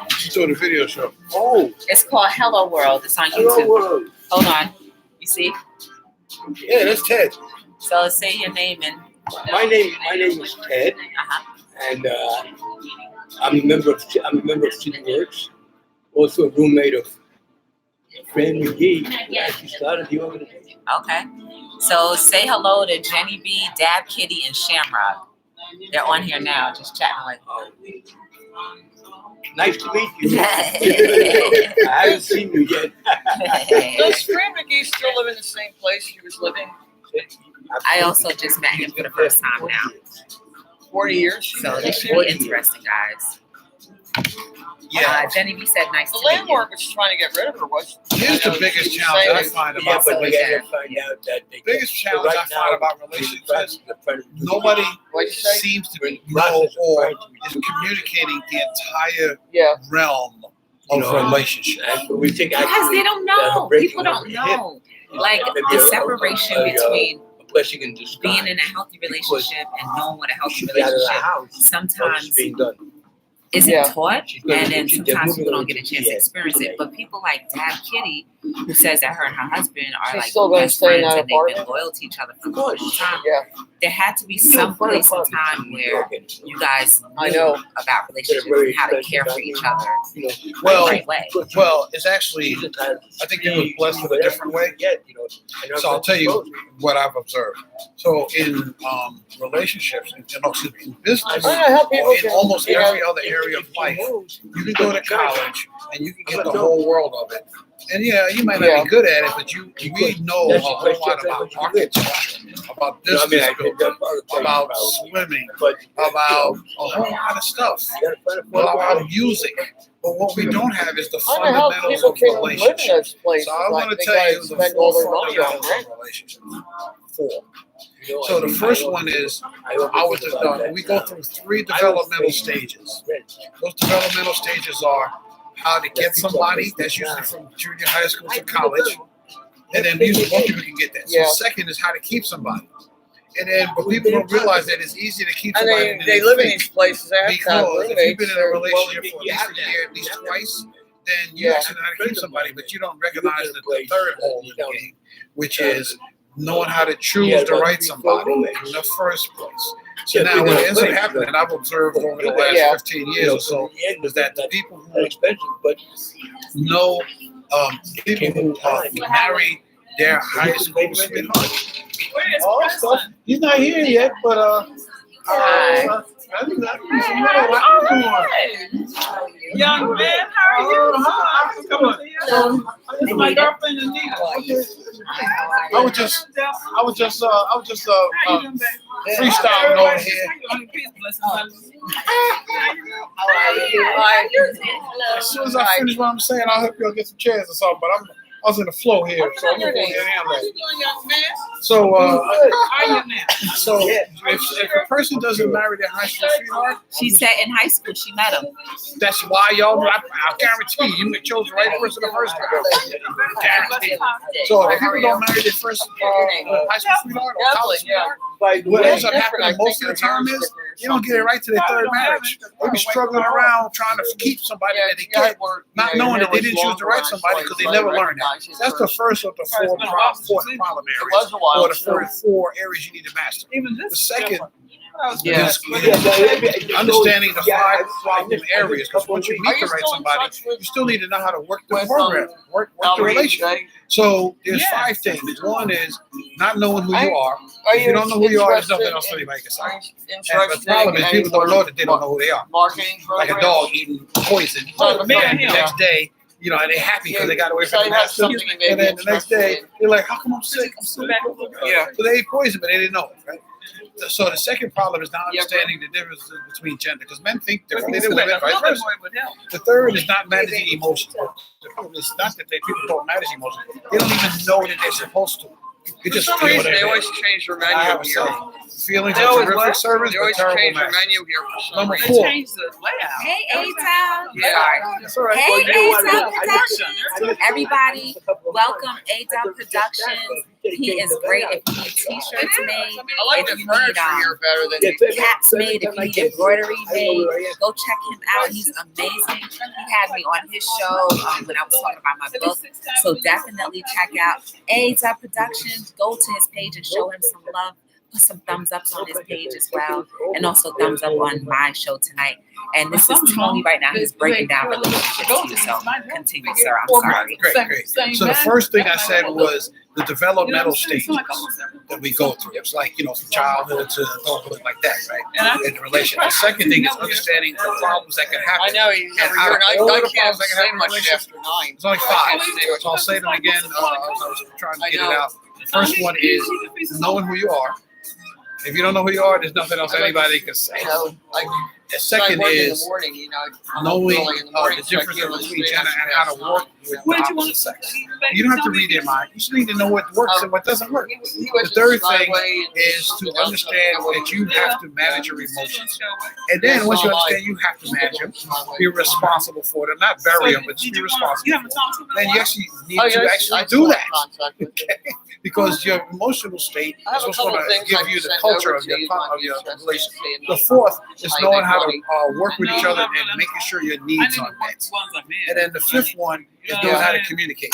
S2: She's doing a video show.
S4: Oh,
S1: It's called Hello World. It's on
S4: hello
S1: YouTube.
S4: world.
S1: Hold on. You see?
S2: Yeah, that's Ted.
S1: So say your name and.
S4: My name is Ted, and I'm a member of City Works. Also a roommate of Fran McGee, who actually started the organization.
S1: Okay. So say hello to Jenny B, Dab Kitty, and Shamrock. They're on here now, just chatting away.
S4: Nice to meet you. I haven't seen you yet.
S3: Does Fran McGee still live in the same place he was living?
S1: I also just met him for the first time now.
S3: 40 years?
S1: So this should be interesting, guys.
S2: Yeah.
S1: Jenny B said nice
S3: The
S1: to meet you.
S3: landlord was trying to get rid of her, was
S2: Here's the biggest challenge I find
S4: Yeah,
S2: about
S4: but we had to
S2: relationships.
S4: find out that they
S2: Biggest challenge I find about relationships, nobody
S3: What'd you say?
S2: seems to
S4: We're
S2: know or
S4: process
S2: is communicating the entire
S3: Yeah.
S2: realm of relationship.
S4: And we think
S1: Because they don't know.
S4: breaking
S1: People don't
S4: of the
S1: know. Like
S4: Maybe
S1: the
S4: a-
S1: separation
S4: a-
S1: between
S4: a blessing in disguise.
S1: being in a healthy relationship and knowing what a healthy
S4: She's out of the
S1: relationship
S4: house. What's
S1: sometimes
S4: being done?
S1: isn't
S3: Yeah.
S1: taught,
S4: She's gonna-
S1: and then
S4: they're
S1: sometimes
S4: moving
S1: people
S4: on
S1: don't get a
S4: to
S1: chance to
S4: GA.
S1: experience it. But people like Dab Kitty, who says that her and her husband are
S3: She's
S1: like
S3: still gonna
S1: best
S3: stay in
S1: friends
S3: that
S1: and they've been
S3: apartment?
S1: loyal to each other for a
S4: Of
S1: long
S4: course.
S1: time.
S3: Yeah.
S1: There had to be some place and time where you guys
S3: I
S1: knew
S3: know.
S1: about relationships and how to care for each other
S4: You know,
S2: Well,
S1: the right way.
S2: Well, it's actually,
S4: she's entitled to
S2: I think you were blessed with a different way.
S4: Yet, you know, and her
S2: So I'll tell you
S4: husband's
S2: what I've observed. So in relationships, in business,
S3: I don't know how people
S2: or in
S3: can,
S2: almost
S3: you know,
S2: every other area of life, you can go to college and you can get the whole world of it. And yeah, you might not
S3: Yeah.
S2: be good at it, but we know a whole lot about architecture, about
S4: You know, I mean,
S2: business
S4: I think
S2: building,
S4: that's part of the thing
S2: about swimming,
S4: but
S2: about a whole lot of stuff,
S4: you gotta find a
S2: about music. But what we don't have is the
S3: I don't know how
S2: fundamentals
S3: people
S2: of
S3: can live in
S2: relationships.
S3: those places.
S2: So I
S3: Like,
S2: want
S3: they
S2: to tell you
S3: gotta
S2: the
S3: spend all
S2: four
S3: their money on
S2: fundamentals
S3: rent.
S2: of relationships. Four.
S4: You know,
S2: So
S4: I
S2: the
S4: mean,
S2: first one is
S4: I always
S2: I was
S4: think
S2: just
S4: about that
S2: we go
S4: now.
S2: through three
S4: I was
S2: developmental
S4: thinking-
S2: stages. Those developmental stages are how to get somebody, that's usually from junior high school to college, and then usually most people can get that. So
S3: Yeah.
S2: second is how to keep somebody. And then, but people don't realize that it's easier to keep
S3: And
S2: somebody
S3: they,
S2: than
S3: they live in
S2: think.
S3: these places. They have to have
S2: Because if you've
S3: roommates.
S2: been in a
S3: or-
S2: relationship for at
S4: you
S2: least
S4: have
S2: a
S4: that.
S2: year, at least
S4: You have
S2: twice, then you
S3: Yeah.
S2: actually know how to keep somebody, but you don't recognize the third hole in the game, which is knowing how to choose the right somebody in the first place. So now what ends up happening, and I've observed over the last
S3: Yeah.
S2: 15 years or so, is that the people who
S4: expensive, but
S2: know, people who marry their high school sweetheart. Oh, stuff. He's not here yet, but
S1: Hi.
S5: Young man, how are you? Come on. This is my girlfriend Anita.
S2: I was just freestyling over here. As soon as I finish what I'm saying, I'll help y'all get some chairs or something. But I was in the flow here, so I'm gonna go ahead and handle
S5: How you
S2: it.
S5: doing, young man?
S2: So,
S5: How are you now?
S2: so if a person doesn't marry their high school sweetheart,
S1: She said in high school she met him.
S2: that's why y'all. I guarantee you chose the right person the first time. Guaranteed. So if people don't marry their first high school sweetheart or college sweetheart, what ends up happening most of the time is you don't get it right to their third marriage. They be struggling around trying to keep somebody that they get, not knowing that they didn't choose the right somebody because they never learned that. That's the first of the fourth problem areas, or the first four areres you need to master.
S5: Even
S2: The
S5: this.
S2: second
S3: Yeah.
S2: is understanding the five problem areas. Because once you meet the right somebody, you still need to know how to work the program, work the relationship. So there's five things. One is not knowing who you are. If you don't know who you are, there's nothing else anybody can say. And the problem is people don't know that they don't know who they are.
S3: Marketing
S2: Like a dog eating poison.
S5: Oh,
S2: The next day, you know, and they're happy because they got away from
S3: So
S2: the
S3: you have
S2: master.
S3: something you may
S2: And
S3: be
S2: then the next day,
S3: interested in.
S2: they're like, how come I'm sick? I'm sick.
S3: Yeah.
S2: So they ate poison, but they didn't know it, right? So the second problem is not
S3: Yeah,
S2: understanding the difference between gender, because men think
S5: But
S2: differently
S5: you
S2: than
S5: said
S2: women,
S5: a
S2: vice
S5: little
S2: versa.
S5: more would help.
S2: The third is not managing emotions. It's not that people don't manage emotions. They don't even know that they're supposed to. They
S3: For
S2: just
S3: some
S2: feel
S3: reason,
S2: it.
S3: they always change their
S2: I have
S3: menu
S2: a
S3: here.
S2: saying, feelings
S5: They
S2: are
S5: always
S2: terrific
S5: what?
S2: servants,
S3: They
S2: but
S3: always
S2: terrible
S3: change their
S2: masters.
S3: menu here for some
S2: Number
S3: reason.
S5: They
S2: four.
S5: changed the layout.
S1: Hey,
S5: Every
S1: A-Town.
S5: time.
S3: Yeah.
S1: Sorry.
S2: That's all right.
S1: Hey,
S2: Well, you know what?
S1: A-Town
S2: I
S1: Production. Everybody, welcome A-Town Productions. He is great if you need t-shirts made.
S3: I like
S1: If
S3: the
S1: you
S3: furniture
S1: need,
S3: here better than the
S1: caps made, if you need embroidery made, go check him out. He's amazing. He had me on his show when I was talking about my book. So definitely check out A-Town Productions. Go to his page and show him some love. Put some thumbs ups on his page as well. And also thumbs up on my show tonight. And this is Tony right now. He's breaking down relationships too. So continue, sir. I'm sorry.
S2: Great. So the first thing I said was the developmental stages that we go through. It's like, you know, from childhood to adulthood, like that, right? In the relationship. The second thing is understanding the problems that can happen.
S3: I know he's
S2: And
S3: over
S2: out
S3: here,
S2: of
S3: and
S2: all
S3: I
S2: the
S3: can't
S2: problems that can
S3: say
S2: happen in
S3: much
S2: relationships,
S3: after 9.
S2: it's only
S3: I
S2: five.
S3: can't say much
S2: So I'll say them again. I was trying to get it out. The first one is knowing who you are. If you don't know who you are, there's nothing else anybody can say.
S3: You know, like,
S2: The second
S3: I work in the
S2: is
S3: morning, you know,
S2: knowing
S3: early in the morning,
S2: the
S3: so I
S2: difference
S3: can't really
S2: between
S3: stay
S2: gender
S3: after
S2: and how to
S3: past
S2: work
S3: 9.
S2: with the
S5: Where'd you want
S2: opposite sex. You don't have to read their mind. You just need to know what works and what doesn't work.
S3: He went
S2: The
S3: to
S2: third
S3: Skyway
S2: thing
S3: and
S2: is to
S3: something else
S2: understand
S3: up there.
S2: that you have to manage your emotions. And then once you understand you have to manage them, be responsible for them. Not bury them, but just be responsible
S5: You
S2: for
S5: haven't
S2: them.
S5: talked to him in a
S2: Then you
S5: while?
S2: actually need
S3: Oh,
S2: to
S3: yes,
S2: actually
S3: I
S2: do
S3: still
S2: that.
S3: have contact with him.
S2: Okay? Because your emotional state
S3: I have
S2: is
S3: a
S2: what's
S3: couple
S2: going
S3: of
S2: to
S3: things
S2: give
S3: I
S2: you
S3: can
S2: the
S3: send
S2: culture
S3: over
S2: of
S3: to
S2: your
S3: you, might be
S2: relationship.
S3: interested in
S2: The
S3: seeing
S2: fourth is
S3: I
S2: knowing
S3: make
S2: how to
S3: money.
S2: work with each other and making sure your needs are met. And then the fifth one is knowing how to communicate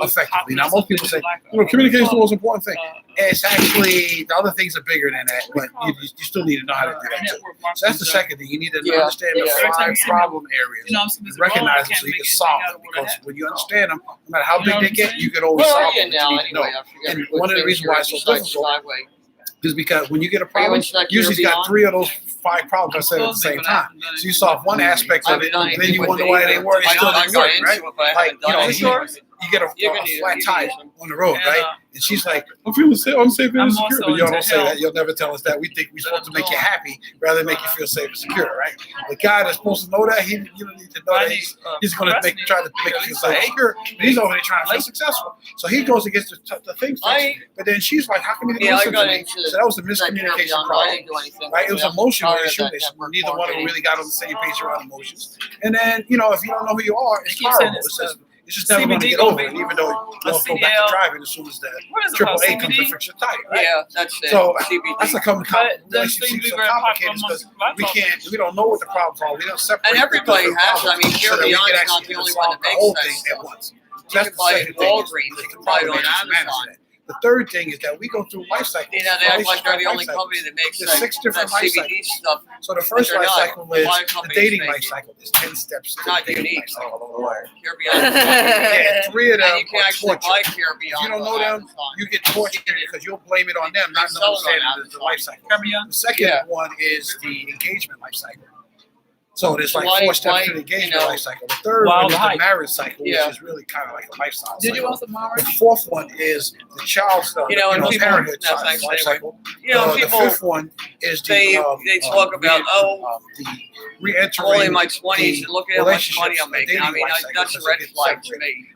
S2: effectively. Now, most people say, you know, communication is the most important thing. It's actually, the other things are bigger than that, but you still need to know how to do that too. So that's the second thing. You need to understand the five problem areas. Recognize them so you can solve them. Because when you understand them, no matter how big they get, you can always
S3: Where are
S2: solve
S3: you
S2: them.
S3: now,
S2: But you need to
S3: anyway?
S2: know.
S3: I forget
S2: And
S3: what
S2: one of the
S3: things
S2: reasons
S3: you're
S2: why it's so
S3: besides
S2: difficult
S3: Skyway.
S2: is because when you get a
S3: Are you
S2: problem,
S3: in Snack
S2: usually it's
S3: Here
S2: got
S3: Beyond?
S2: 3 of those 5 problems I said at the same time. So you solve one aspect of
S3: I've
S2: it,
S3: done
S2: and
S3: it
S2: then you
S3: with
S2: wonder
S3: the
S2: why they
S3: email.
S2: weren't
S3: I
S2: still
S3: got
S2: didn't work,
S3: into
S2: right?
S3: it, but I
S2: Like,
S3: haven't done it.
S2: you get a
S3: You can use
S2: flat
S3: it.
S2: tire on the road,
S5: And,
S2: right? And she's like, I'm feeling safe, I'm safe
S5: I'm
S2: and secure.
S5: also
S2: But y'all
S5: into
S2: don't say
S5: health.
S2: that. You'll never tell us that. We think we're supposed to make you happy rather than make you feel safe and secure, right? The guy that's supposed to know that, you don't need to know that. He's going to try to make you feel safe and secure. But he's over there trying to feel successful. So he goes against the thing fixed. But then she's like, how come you didn't
S3: Yeah, I
S2: listen to
S3: got
S2: me?
S3: into
S2: So that was a
S3: Snack Here
S2: miscommunication
S3: Beyond. I
S2: problem.
S3: didn't do anything.
S2: Right? It was an
S3: with them.
S2: emotional
S3: Sorry
S2: issue.
S3: that
S2: That
S3: network
S2: neither one of them
S3: marketing.
S2: really got on the same page around emotions. And then, you know, if you don't know who you are, it's
S5: Keep saying
S2: horrible.
S5: it's
S2: It's just never going to
S5: CBD
S2: get
S5: gonna
S2: over
S5: be
S2: it, even though you'll go back to driving as soon as the
S5: What is it
S2: triple
S5: called?
S2: A comes to
S5: CBD?
S2: fix your tire, right?
S3: Yeah, that's it.
S2: So
S3: CBD.
S2: that's a
S5: But doesn't seem to be
S2: relationship
S5: very popular
S2: complicated
S5: amongst
S2: because we don't know what the problems are. We don't separate.
S3: And everybody
S2: the
S3: has it. I mean,
S2: problems
S3: Here
S2: so that we
S3: Beyond
S2: can
S3: is not
S2: actually
S3: the only
S2: solve
S3: one that
S2: the
S3: makes
S2: whole
S3: that
S2: thing
S3: stuff.
S2: at once.
S3: You
S2: That's
S3: can
S2: the
S3: buy it
S2: second
S3: at
S2: thing.
S3: Walgreens. You can buy it on Amazon.
S2: The third thing is that we go through life cycles.
S3: You know, they act like they're the only
S2: Life cycles.
S3: company that makes
S2: There's
S3: that,
S2: 6 different
S3: that
S2: life
S3: CBD
S2: cycles.
S3: stuff.
S2: So the first
S3: They're
S2: life
S3: not.
S2: cycle is
S3: A lot of
S2: the
S3: companies
S2: dating
S3: make
S2: life
S3: it.
S2: cycle. There's 10 steps to
S3: They're not
S2: the dating
S3: unique.
S2: life cycle.
S3: Here Beyond.
S2: Yeah, 3 of them
S3: And you can
S2: are
S3: actually
S2: torture.
S3: buy Here
S2: If
S3: Beyond
S2: you don't know
S3: on
S2: them,
S3: Amazon.
S2: you get tortured because you'll blame it on them, not
S3: They sell it on
S2: understanding the life cycle.
S5: Carry-on.
S2: The second
S3: Yeah.
S2: one is the engagement life cycle. So there's like
S3: Why-
S2: 4 steps
S3: why,
S2: to the engagement
S3: you know,
S2: life cycle. The third
S5: Wild
S2: one is the
S5: hype.
S2: marriage cycle,
S3: Yeah.
S2: which is really kind of like a lifestyle
S5: Did you
S2: cycle.
S5: want some more?
S2: The fourth one is the child stuff,
S3: You know, and people-
S2: parenthood
S3: no, thanks,
S2: life
S3: anyway.
S2: cycle.
S3: You know,
S2: The
S3: people,
S2: fifth one is the
S3: they talk about,
S2: the re-entering
S3: I'm only in my 20s and look at how much money I'm
S2: relationships,
S3: making. I
S2: dating
S3: mean,
S2: life cycle,
S3: that's a
S2: because
S3: red
S2: it gets
S3: flag to
S2: separated.
S3: me.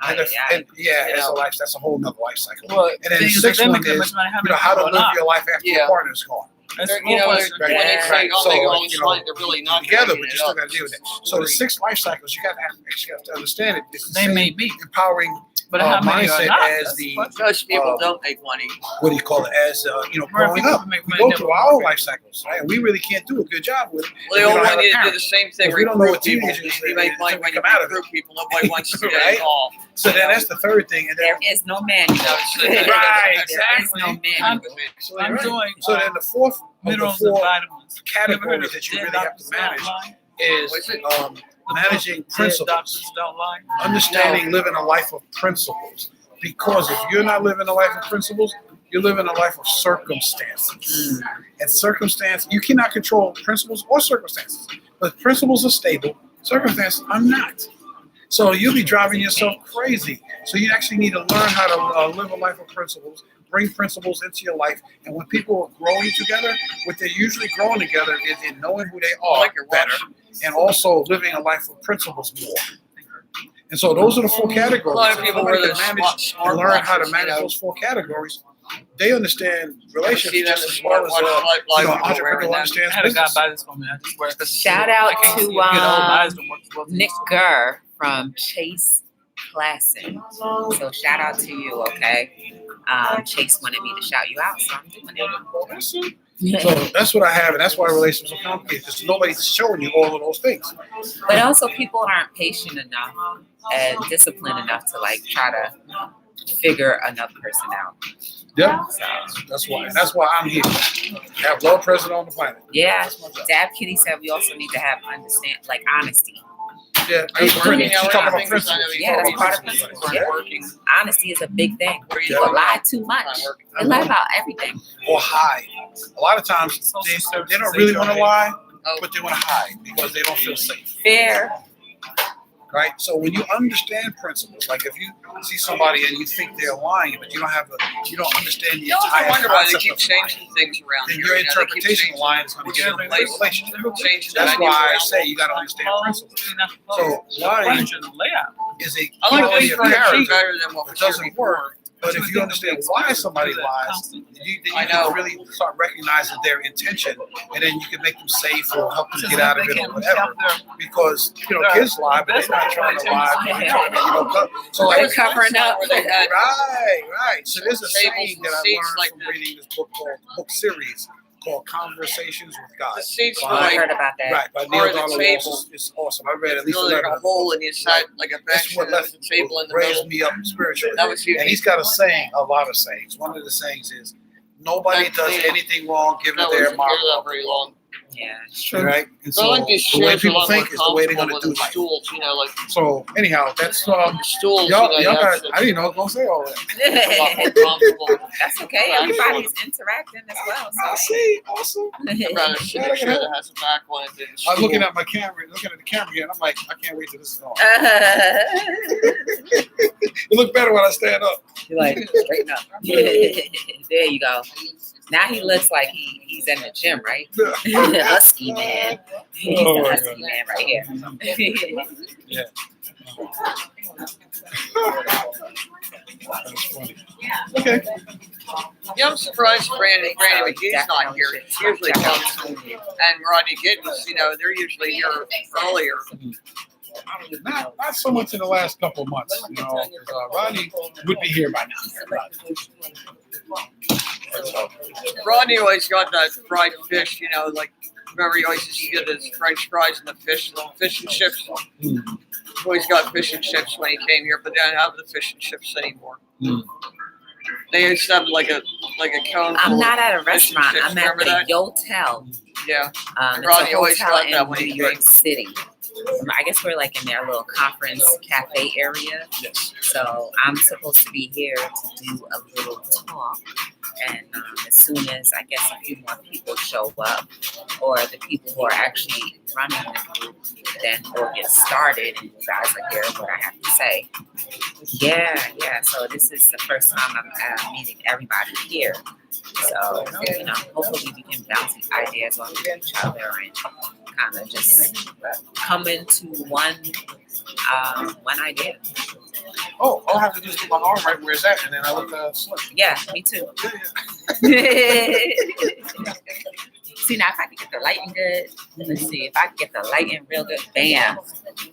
S2: And
S3: You
S2: as a
S3: know.
S2: life, that's a whole nother life cycle.
S5: Well,
S2: And then the
S5: things that
S2: sixth
S5: they
S2: one
S5: make that
S2: is
S5: much money, how
S2: how to
S5: many
S2: live
S5: people
S2: your life after your
S3: Yeah.
S2: partner's gone.
S5: That's
S3: They're,
S5: the
S3: you know,
S5: full
S3: when
S5: question.
S3: they say, oh,
S2: So,
S3: they go all
S2: you
S3: this
S2: know,
S3: money, they're really not
S2: together,
S3: doing
S2: but
S3: it
S2: you still
S3: up.
S2: got to deal with it. So the 6 life cycles, you got to actually understand it. It's the
S5: They
S2: same
S5: may be,
S2: empowering
S5: but how many are
S2: mindset
S5: not?
S2: as
S5: That's
S2: the
S5: the question.
S3: Most people don't make money.
S2: what do you call it? As
S5: Very
S2: growing
S5: few
S2: up,
S5: people make
S2: we
S5: money
S2: go
S5: that
S2: through
S5: way.
S2: our own life cycles, right? And we really can't do a good job with it.
S3: Well, they
S2: We
S3: all
S2: don't have
S3: want
S2: a
S3: you to do
S2: parent.
S3: the same thing.
S2: If we don't know
S3: Recruit
S2: what
S3: people.
S2: teenagers
S3: You make money
S2: until we
S3: when you
S2: come out of it.
S3: recruit people. Nobody wants to get
S2: Right?
S3: involved.
S2: So then that's the third thing, and then
S1: There is no manual.
S2: Right,
S1: There is no
S5: I'm,
S1: manual.
S5: I'm doing
S2: so then the fourth of the
S5: minerals and
S2: 4
S5: vitamins.
S2: categories that you really have to manage is managing
S5: Dead
S2: principles,
S5: doctors don't lie.
S2: understanding living a life of principles. Because if you're not living a life of principles, you're living a life of circumstances. And circumstance, you cannot control principles or circumstances. But principles are stable, circumstances are not. So you'll be driving yourself crazy. So you actually need to learn how to live a life of principles, bring principles into your life. And when people are growing together, what they're usually growing together is in knowing who they are better and also living a life of principles more. And so those are the 4 categories.
S3: A lot of people
S2: Somebody
S3: wear
S2: can
S3: the
S2: manage
S3: smart
S2: and learn how to
S3: watches,
S2: manage those 4 categories. They understand relationships
S3: See them
S2: just
S3: as
S2: as well as
S3: smart
S2: entrepreneur understands
S5: I had a guy
S2: business.
S5: buy this for me. I just wear it 'cause
S1: Shout out
S5: I can't
S1: to,
S5: see it. Get old, my eyes don't work as well.
S1: Nick Gurr from Chase Classic. So shout out to you, okay? Chase wanted me to shout you out, so I'm doing it.
S2: So that's what I have, and that's why relationships are complicated, because nobody's showing you all of those things.
S1: But also, people aren't patient enough and disciplined enough to like try to figure another person out.
S2: Yeah,
S1: So
S2: that's why I'm here. Have love present on the planet.
S1: yeah, Dab Kitty said we also need to have honesty.
S2: Yeah,
S3: Are you working
S2: she's
S3: out
S2: talking about
S3: anything? 'Cause I know
S2: principles.
S3: you
S1: Yeah, that's
S3: told me
S1: part of
S3: you
S1: principles.
S3: weren't
S1: Yeah.
S3: working.
S1: Honesty is a big thing.
S3: Where you
S2: Yeah.
S1: People
S3: going?
S1: lie too much. They lie about everything.
S2: Or hide. A lot of times they don't really want to lie, but they want to hide because they don't feel safe.
S1: Fair.
S2: Right? So when you understand principles, like if you see somebody and you think they're lying, but you don't understand the
S3: You also
S2: entire
S3: wonder why they
S2: concept
S3: keep
S2: of lying,
S3: changing things around
S2: then
S3: here.
S2: your
S3: You know, they keep
S2: interpretation of
S3: changing-
S2: lying is going to get in the relationship.
S3: changing the
S2: That's
S3: menu
S2: why I
S3: around.
S2: say you got to understand principles. So lying
S5: Furniture, the layout.
S2: is a
S3: I like
S2: quality
S3: these
S2: of
S3: furniture
S2: character.
S3: better than what
S2: It
S3: was here
S2: doesn't
S3: before.
S2: work. But if you understand why somebody lies, then you
S3: I
S2: can
S3: know.
S2: really start recognizing their intention, and then you can make them safe or help them get out of it or whatever. Because kids lie, but they're not trying to lie. So
S1: They're
S2: like,
S1: covering up.
S3: Where they had
S2: right. So there's a
S3: tables
S2: saying
S3: and
S2: that I
S3: seats
S2: learned
S3: like
S2: from
S3: this.
S2: reading this book series called Conversations with God.
S3: the seats were
S1: I
S3: like
S1: heard about that.
S2: Right, by
S3: Or
S2: Neil
S3: the
S2: Donald
S3: table.
S2: Walsh. It's awesome. I read at least
S3: really like
S2: 11
S3: a
S2: of them.
S3: hole and you sat like a
S2: That's
S3: bench
S2: what
S3: and there was a table in the
S2: raised
S3: middle.
S2: me up spiritually.
S3: That was huge.
S2: And he's got a saying, a lot of sayings. One of the sayings is, nobody does anything wrong given
S3: That
S2: their
S3: wasn't here that
S2: model.
S3: very long.
S1: Yeah.
S2: Right? And
S3: So I like these
S2: the way
S3: chairs are a
S2: people
S3: lot more
S2: think is the way they're going
S3: comfortable
S2: to
S3: than
S2: do
S3: the
S2: life.
S3: stools, like
S2: So anyhow, that's
S3: the stools,
S2: y'all
S3: you
S2: got.
S3: have to
S2: I didn't know I was gonna say all that.
S3: a lot more comfortable.
S1: That's okay. Everybody's interacting as well.
S2: I
S1: So.
S2: see, awesome.
S3: I'd rather sit in a chair that has a back on it than a stool.
S2: I'm looking at my camera, looking at the camera here, and I'm like, I can't wait till this is on. You look better when I stand up.
S1: You're like, straighten up. There you go. Now he looks like he's in the gym, right? Husky man. He's
S2: Oh
S1: the
S2: my
S1: husky man right here.
S2: That's funny. Okay.
S3: Yeah, I'm surprised Brandy McGee's not here. She usually comes. And Rodney Giddens, they're usually here earlier.
S2: Not so much in the last couple of months, 'cause, Rodney would be here by now.
S3: Rodney always got that fried fish, like, remember he always used to get his French fries and the fish and chips. He always got fish and chips when he came here, but they don't have the fish and chips anymore. They used to have like a cone.
S1: I'm not at a
S3: fish and
S1: restaurant.
S3: chips.
S1: I'm at
S3: Remember
S1: the
S3: that?
S1: Yotel.
S3: Yeah.
S1: It's
S3: Rodney
S1: a
S3: always
S1: hotel
S3: got that
S1: in
S3: when he
S1: New York
S3: came.
S1: City. I guess we're like in their little conference cafe area.
S2: Yes.
S1: So I'm supposed to be here to do a little talk. And as soon as I guess a few more people show up, or the people who are actually running the group, then we'll get started and you guys will hear what I have to say. Yeah. So this is the first time I'm meeting everybody here. So, hopefully we can bounce ideas off of each other and kind of just come into one idea.
S2: Oh, all I have to do is put my arm right where it's at, and then I look slim.
S1: Yeah, me too. See, now if I can get the lighting good, let's see. If I can get the lighting real good, bam. See,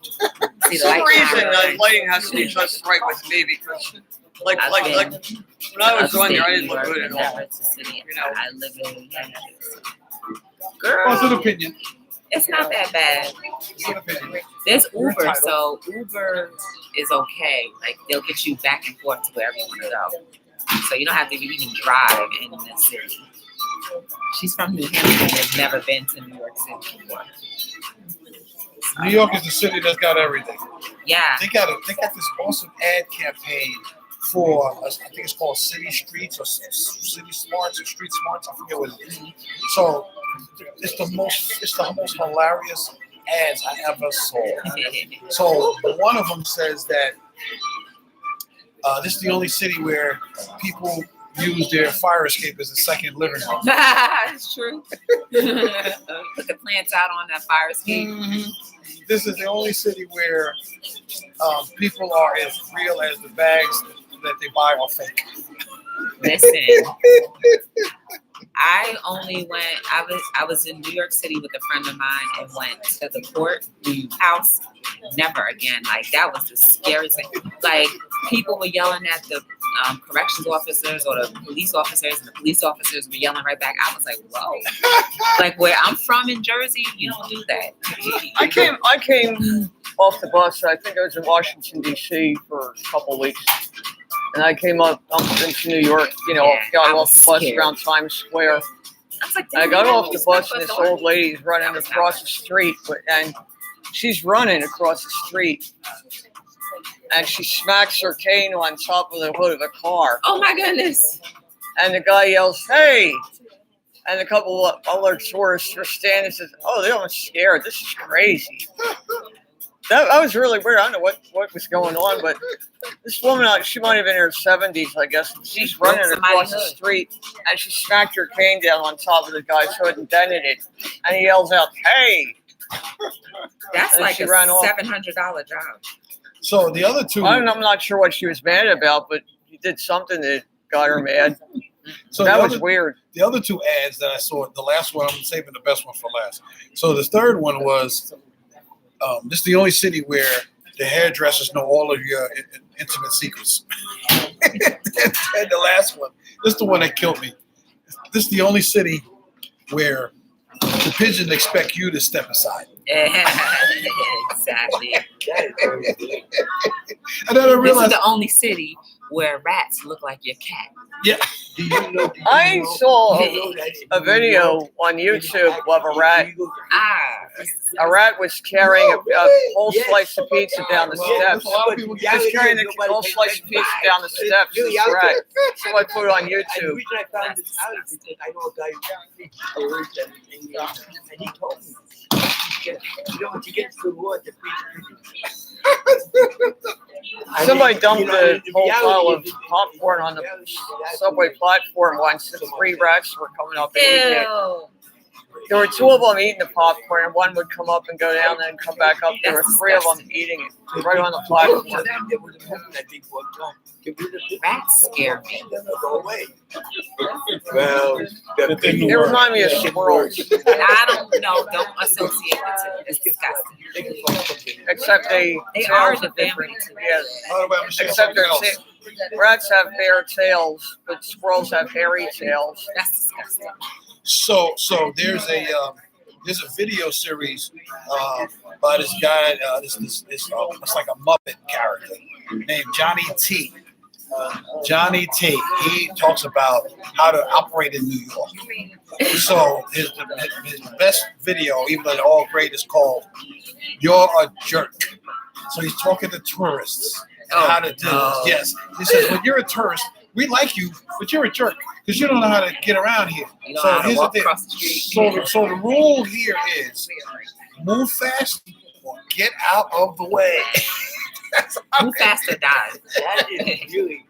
S3: For some reason,
S1: right.
S3: the lighting has to be just right with me because, like
S1: I've
S3: when
S1: been
S3: I was on there, I
S1: upstate
S3: didn't
S1: New
S3: look
S1: York
S3: good at
S1: and
S3: all.
S1: never to city.
S3: You know.
S1: I live in New York.
S2: Well, it's an
S1: Girl,
S2: opinion.
S1: it's not that bad.
S2: It's an opinion.
S1: There's
S2: You're
S1: Uber,
S2: entitled.
S1: so Uber is okay. Like they'll get you back and forth to wherever you want to go. So you don't have to even drive in the city. She's from New Hampshire and has never been to New York City before.
S2: New York is the city that's got everything.
S1: Yeah.
S2: They got this awesome ad campaign for I think it's called City Streets or City Smarts or Street Smarts. I forget what it is. So it's the most hilarious ads I ever saw. So one of them says that this is the only city where people use their fire escape as a second living room.
S1: It's true. Put the plants out on that fire escape.
S2: Mm-hmm. This is the only city where people are as real as the bags that they buy are fake.
S1: Listen, I only went. I was in New York City with a friend of mine and went to the courthouse. Never again. Like that was the scariest thing. Like people were yelling at the corrections officers or the police officers, and the police officers were yelling right back. I was like, whoa. Like where I'm from in Jersey, you don't do that.
S3: I came off the bus. I think I was in Washington D.C. for a couple of weeks, and I came up into New York. Got off the bus around Times Square. I got off the bus, and this old lady's running across the street, and she's running across the street. And she smacks her cane on top of the hood of a car.
S1: Oh my goodness.
S3: And the guy yells, "Hey!" And a couple of other tourists were standing and says, "Oh, they're almost scared. This is crazy." That was really weird. I don't know what was going on, but this woman, she might have been in her 70s, I guess. She's running across the street, and she smacked her cane down on top of the guy's hood and dented it. And he yells out, "Hey!"
S1: That's like a $700 job.
S2: So the other two,
S3: I'm not sure what she was mad about, but he did something that got her mad.
S2: So
S3: that was weird.
S2: The other two ads that I saw, the last one, I'm saving the best one for last. So the third one was, this is the only city where the hairdressers know all of your intimate secrets. And the last one, this is the one that killed me. This is the only city where the pigeons expect you to step aside.
S1: Exactly.
S2: And then I realized,
S1: this is the only city where rats look like your cat.
S2: Yeah.
S3: I saw a video on YouTube of a rat. A rat was carrying a whole slice of pizza down the steps. He was carrying a whole slice of pizza down the steps. This rat. So I put it on YouTube.
S4: And the reason I found this out is because I know a guy who speaks birds and he told me, when you get to the wood, the
S3: Somebody dumped a whole pile of popcorn on the subway platform once, and 3 rats were coming up and eating it. There were 2 of them eating the popcorn, and one would come up and go down and come back up. There were 3 of them eating it right on the platform.
S1: Rats scare me.
S4: Well,
S3: they remind me of squirrels.
S1: I don't know. Don't associate the two. It's disgusting.
S3: Except they
S1: are the family too.
S3: Yes. Except rats have bare tails, but squirrels have hairy tails.
S1: That's disgusting.
S2: So there's a video series by this guy. It's like a Muppet character named Johnny T. Johnny T. He talks about how to operate in New York. So his best video, even though they're all great, is called "You're a Jerk." So he's talking to tourists how to do this. Yes, he says when you're a tourist, we like you, but you're a jerk because you don't know how to get around here. So here's the thing. So the rule here is move fast or get out of the way.
S1: Move fast or die.
S4: That is really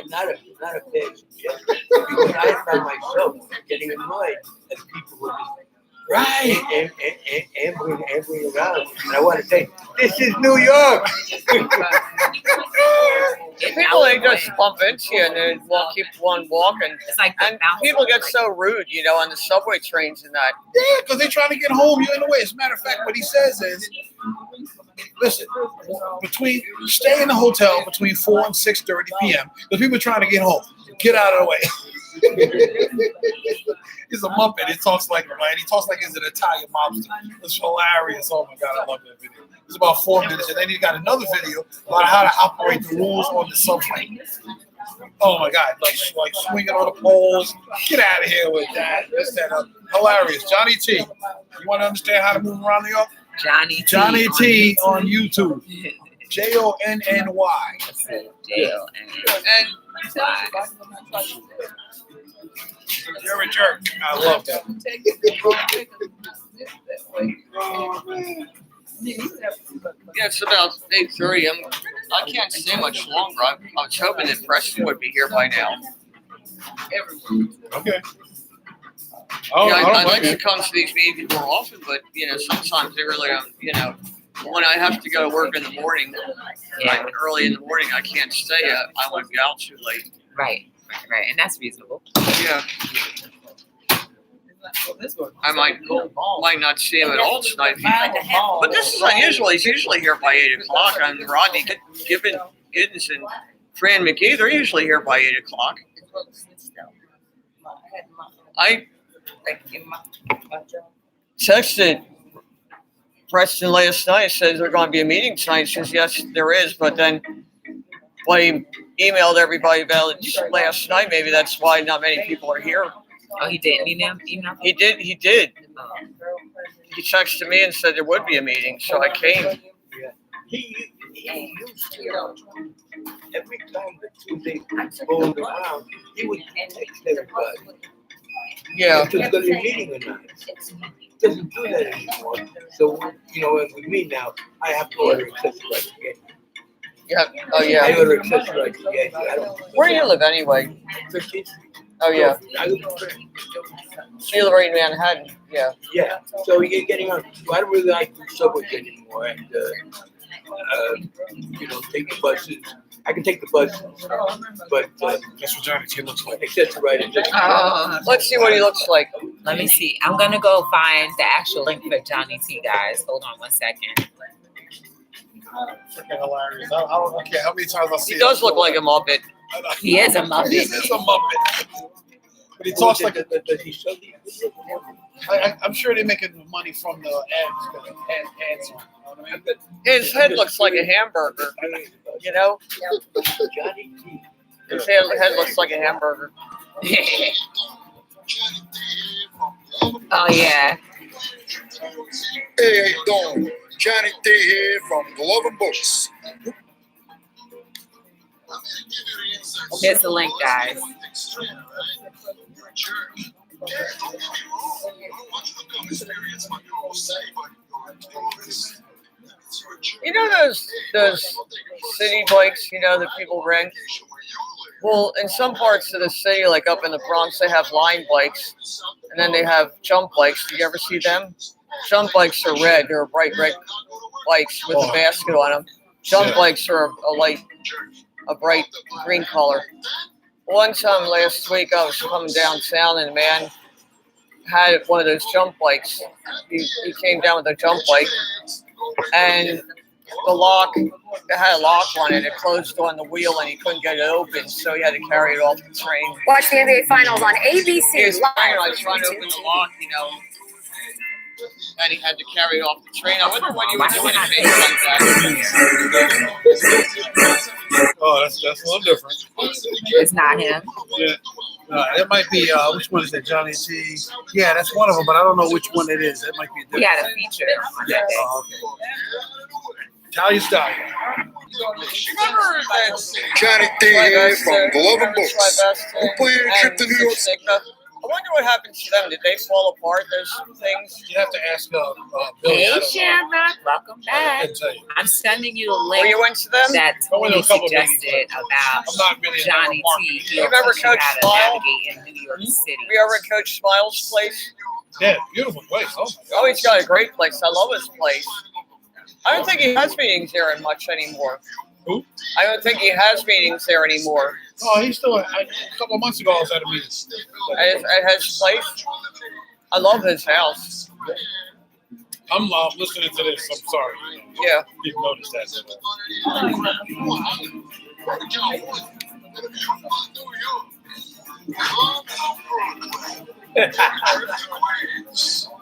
S4: not a bad suggestion, because I found myself getting annoyed at people who are just ambling around. And I want to say, this is New York.
S3: People, they just bump into you and they keep on walking.
S1: It's like
S3: and people get so rude, on the subway trains and that.
S2: Yeah, because they're trying to get home. You're in the way. As a matter of fact, what he says is, listen, stay in the hotel between 4 and 6:30 p.m. because people are trying to get home. Get out of the way. He's a Muppet. He talks like him, right? He talks like he's an Italian mobster. It's hilarious. Oh my God, I love that video. It's about 4 minutes, and then you got another video about how to operate the rules on the subway. Oh my God, like swinging on the poles. Get out of here with that. This, that, hilarious. Johnny T. You want to understand how to move around New York?
S1: Johnny
S2: T on YouTube. JONNY. You're a jerk. I love that. Oh, man.
S3: Yeah, it's about 8:30. I can't stay much longer. I was hoping that Preston would be here by now.
S2: Okay.
S3: I'd like to come to these meetings more often, but sometimes they really don't. When I have to go to work in the morning, like early in the morning, I can't stay. I want to be out too late.
S1: Right, and that's reasonable.
S3: Yeah. I might not see him at all tonight. But this is unusual. He's usually here by 8 o'clock. And Rodney Giddens and Fran McGee, they're usually here by 8 o'clock. I texted Preston last night. Says there's going to be a meeting tonight. He says, yes, there is. But then when he emailed everybody about it last night, maybe that's why not many people are here.
S1: Oh, he didn't email?
S3: He did. He texted me and said there would be a meeting, so I came.
S4: He used to, every time the Tuesday rolled around, he would text everybody.
S3: Yeah.
S4: If there's going to be a meeting or not. He doesn't do that anymore. So, with me now, I have to order accessory rights again.
S3: Yeah. Oh, yeah.
S4: I order accessory rights again.
S3: Where do you live anyway?
S4: 15th.
S3: Oh, yeah.
S4: I live
S3: So you live right in Manhattan. Yeah.
S4: Yeah. So you're getting on. I don't really like the subway anymore, and taking buses. I can take the bus, but
S2: That's what Johnny T looks like.
S4: accessory right is just.
S3: Let's see what he looks like.
S1: Let me see. I'm going to go find the actual link for Johnny T, guys. Hold on one second.
S2: Freaking hilarious. I don't care how many times I see
S3: He does look like a Muppet.
S1: He is a Muppet.
S2: He is a Muppet. But he talks like a.
S4: Does he show these?
S2: I'm sure they're making money from the ads. You know what I mean?
S3: His head looks like a hamburger.
S4: Johnny T.
S3: His head looks like a hamburger.
S1: Oh, yeah.
S6: Hey, how you doing? Johnny T here from Glove and Books.
S1: Here's the link, guys.
S3: Those city bikes, that people rent? Well, in some parts of the city, like up in the Bronx, they have line bikes, and then they have jump bikes. Do you ever see them? Jump bikes are red. They're bright red bikes with a basket on them. Jump bikes are a bright green color. One time last week, I was coming downtown, and a man had one of those jump bikes. He came down with a jump bike, and the lock, it had a lock on it. It closed on the wheel, and he couldn't get it open, so he had to carry it off the train.
S7: Watch the NBA Finals on ABC.
S3: He was trying to open the lock, and he had to carry it off the train. I wonder what you were doing in things like that.
S2: Oh, that's a little different.
S1: It's not him.
S2: Yeah. It might be, which one is it, Johnny T? Yeah, that's one of them, but I don't know which one it is. It might be different.
S1: We had a feature on that day.
S2: Oh, okay. Italian style.
S3: Remember that
S6: Johnny T here from Glove and Books. We'll play a trip to New York City.
S3: I wonder what happened to them. Did they fall apart, those things?
S2: You have to ask Billy.
S1: Hey, Shamrock, welcome
S2: I
S1: back.
S2: can tell you.
S1: I'm sending you a
S3: Or
S1: link
S3: you went to them?
S1: that
S2: I went to
S1: Tony
S2: a couple
S1: suggested
S2: meetings,
S1: about
S2: I'm not really
S1: Johnny T. He'll
S3: remember
S1: teach you
S3: Coach
S1: how to
S3: Smile?
S1: navigate in New York City.
S3: Have you ever at Coach Smile's place?
S2: Yeah, beautiful place. Oh,
S3: Oh, he's got a great place. I love his place. I don't think he has meetings there much anymore.
S2: Who?
S3: I don't think he has meetings there anymore.
S2: oh, he's still. A couple of months ago, I was at a meeting.
S3: At his place. I love his house.
S2: I'm listening to this. I'm sorry.
S3: Yeah.
S2: Didn't notice that.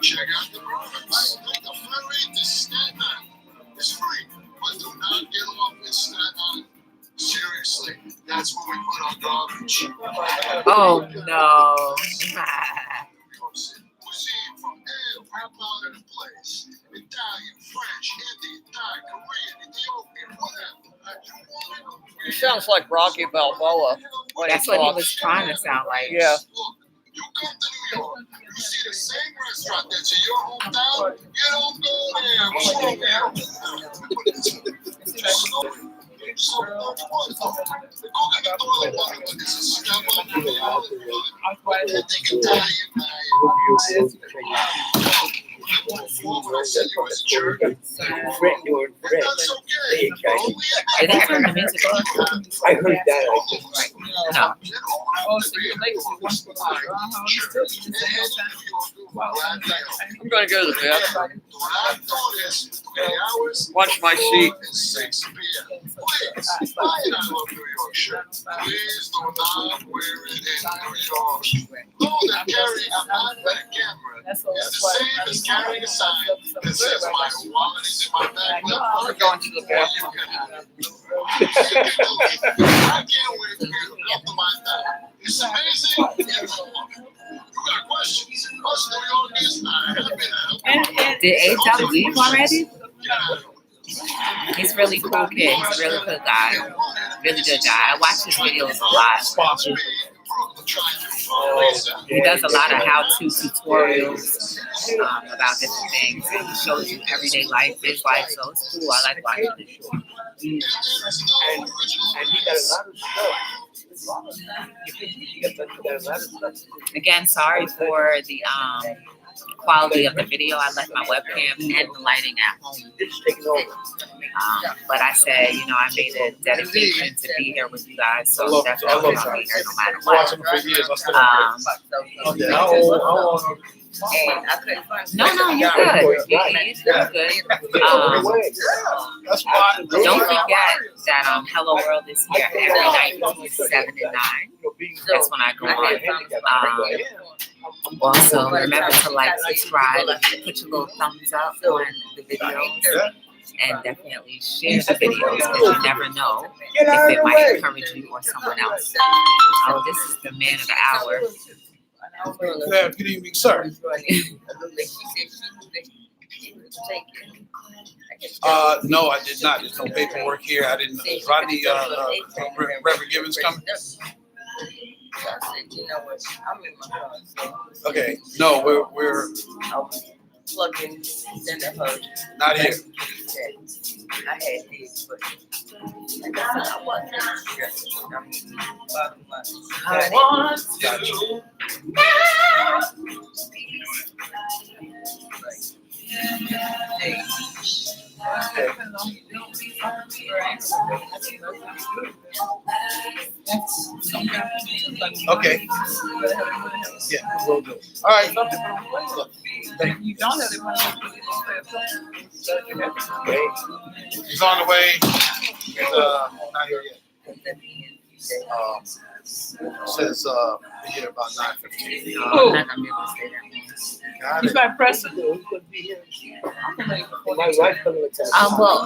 S6: Check out the products. The flat rate to Staten Island is free, but do not get off in Staten Island. Seriously, that's where we put our garbage.
S1: Oh, no.
S6: Cuisine from every part of the place. Italian, French, Indian, Thai, Korean, Ethiopian, whatever.
S3: He sounds like Rocky Balboa when
S1: That's
S3: he
S1: what he
S3: talks.
S1: was trying to sound like.
S3: Yeah.
S6: Look, you come to New York, you see the same restaurant drop that to your hometown, you don't go there. What's wrong, man? So, go get the toilet water, but this is stuff on the I think Italian, I said you was a jerk. That's okay.
S1: Did they turn the music on?
S4: I heard that.
S1: No.
S3: I'm going to go to the bathroom. Watch my seat.
S6: Please do not wear it in New York. Know that carrying a backpack camera is the same as carrying a sign that says my wallet is in my backpack.
S3: We're going to the bathroom.
S6: I can't wait for you to come to my town. It's amazing. You got questions? Us New Yorkers are happy to help.
S1: Did A-Dub leave already?
S6: Yeah.
S1: He's really cool kid. He's a really good guy. Really good guy. I watch his videos a lot.
S2: Sponsored.
S1: He does a lot of how-to tutorials about different things. And he shows you everyday life, his life. So it's cool. I like watching it.
S4: And he got a lot of stuff.
S1: Again, sorry for the quality of the video. I left my webcam and the lighting at home. But I said, you know, I made a dedication to be here with you guys. So definitely I'll be here no matter what.
S2: Watching for years. I still
S1: No, you're good. You're good.
S2: That's why.
S1: Don't forget that Hello World is here every night between 7 and 9. That's when I go on. Also, remember to like, subscribe, put your little thumbs up on the videos, and definitely share the videos because you never know if it might encourage you or someone else. So this is the man of the hour.
S2: Good evening, sir. No, I did not. There's no paperwork here. I didn't. Rodney, Reverend Gibbons coming? Okay. No, we're
S8: plugging in the hose.
S2: not here.
S8: I had these, but I wasn't
S5: I want
S2: Gotcha.
S5: to.
S2: Okay. Yeah, we'll do. All right. Thank you.
S5: You don't have the
S2: He's on the way. He's not here yet. Says be here about 9:15.
S1: No, I'm not gonna be able to stay that long.
S2: Got
S5: You
S2: it.
S5: by pressing?
S4: My wife coming to town.
S1: Well,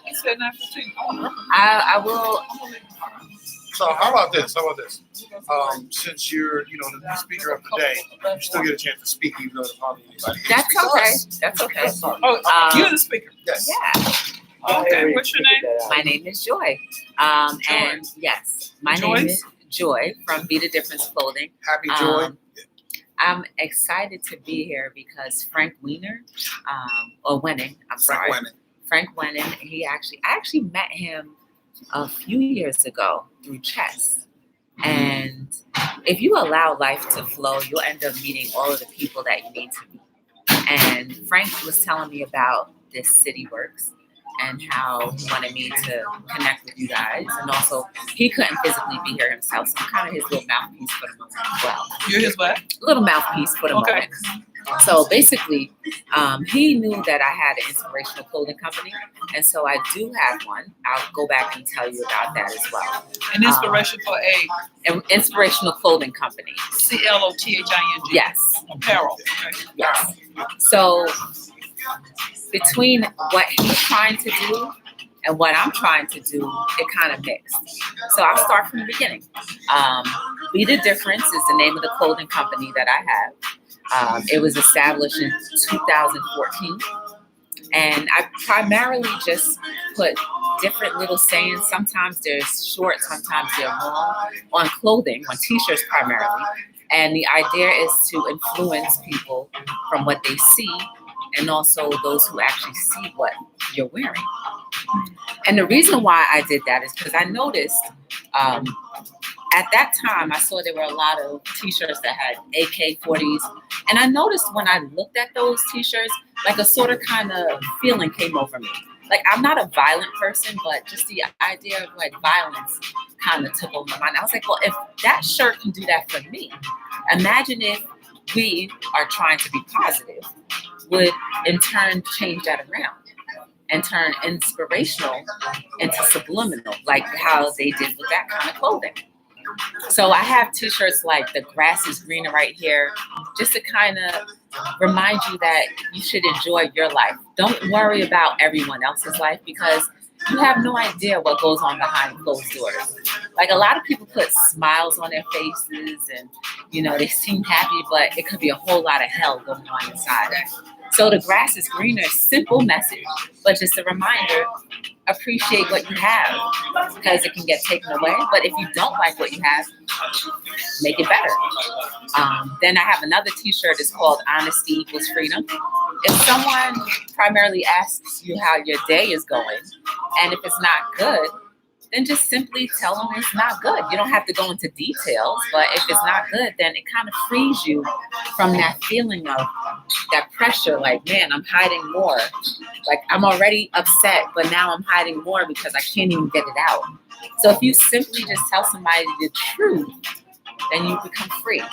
S5: He said 9:15.
S1: I will.
S2: So how about this? Since you're, the speaker of the day, you still get a chance to speak even though there's hardly anybody here.
S1: That's okay. That's okay.
S5: Oh, you're the speaker.
S2: Yes.
S1: Yeah.
S5: Okay. What's your name?
S1: My name is Joy. And yes, my name is Joy from Be the Difference Clothing.
S2: Happy Joy.
S1: I'm excited to be here because Frank Weiner, or Wenning, I'm sorry. Frank Wenning, I actually met him a few years ago through chess. And if you allow life to flow, you'll end up meeting all of the people that you need to meet. And Frank was telling me about this City Works and how he wanted me to connect with you guys. And also, he couldn't physically be here himself, so I'm kind of his little mouthpiece for the moment as well.
S5: You're his what?
S1: Little mouthpiece for the moment. So basically, he knew that I had an inspirational clothing company, and so I do have one. I'll go back and tell you about that as well.
S5: An inspiration for
S1: An inspirational clothing company.
S5: CLOTHING.
S1: Yes.
S5: Apparel. Okay.
S1: Yes. So between what he's trying to do and what I'm trying to do, it kind of mixed. So I'll start from the beginning. Be the Difference is the name of the clothing company that I have. It was established in 2014. And I primarily just put different little sayings. Sometimes they're short, sometimes they're long, on clothing, on t-shirts primarily. And the idea is to influence people from what they see and also those who actually see what you're wearing. And the reason why I did that is because I noticed at that time, I saw there were a lot of t-shirts that had AK-40s. And I noticed when I looked at those t-shirts, like a sort of kind of feeling came over me. Like, I'm not a violent person, but just the idea of like violence kind of took over my mind. I was like, well, if that shirt can do that for me, imagine if we are trying to be positive, would in turn change that around and turn inspirational into subliminal, like how they did with that kind of clothing. So I have t-shirts like "The grass is greener" right here, just to kind of remind you that you should enjoy your life. Don't worry about everyone else's life, because you have no idea what goes on behind closed doors. Like, a lot of people put smiles on their faces and, you know, they seem happy, but it could be a whole lot of hell going on inside. So the grass is greener, simple message, but just a reminder, appreciate what you have, because it can get taken away. But if you don't like what you have, make it better. Then I have another t-shirt. It's called "Honesty Equals Freedom." If someone primarily asks you how your day is going, and if it's not good, then just simply tell them it's not good. You don't have to go into details, but if it's not good, then it kind of frees you from that feeling of that pressure, like, man, I'm hiding more. Like, I'm already upset, but now I'm hiding more because I can't even get it out. So if you simply just tell somebody the truth, then you become free.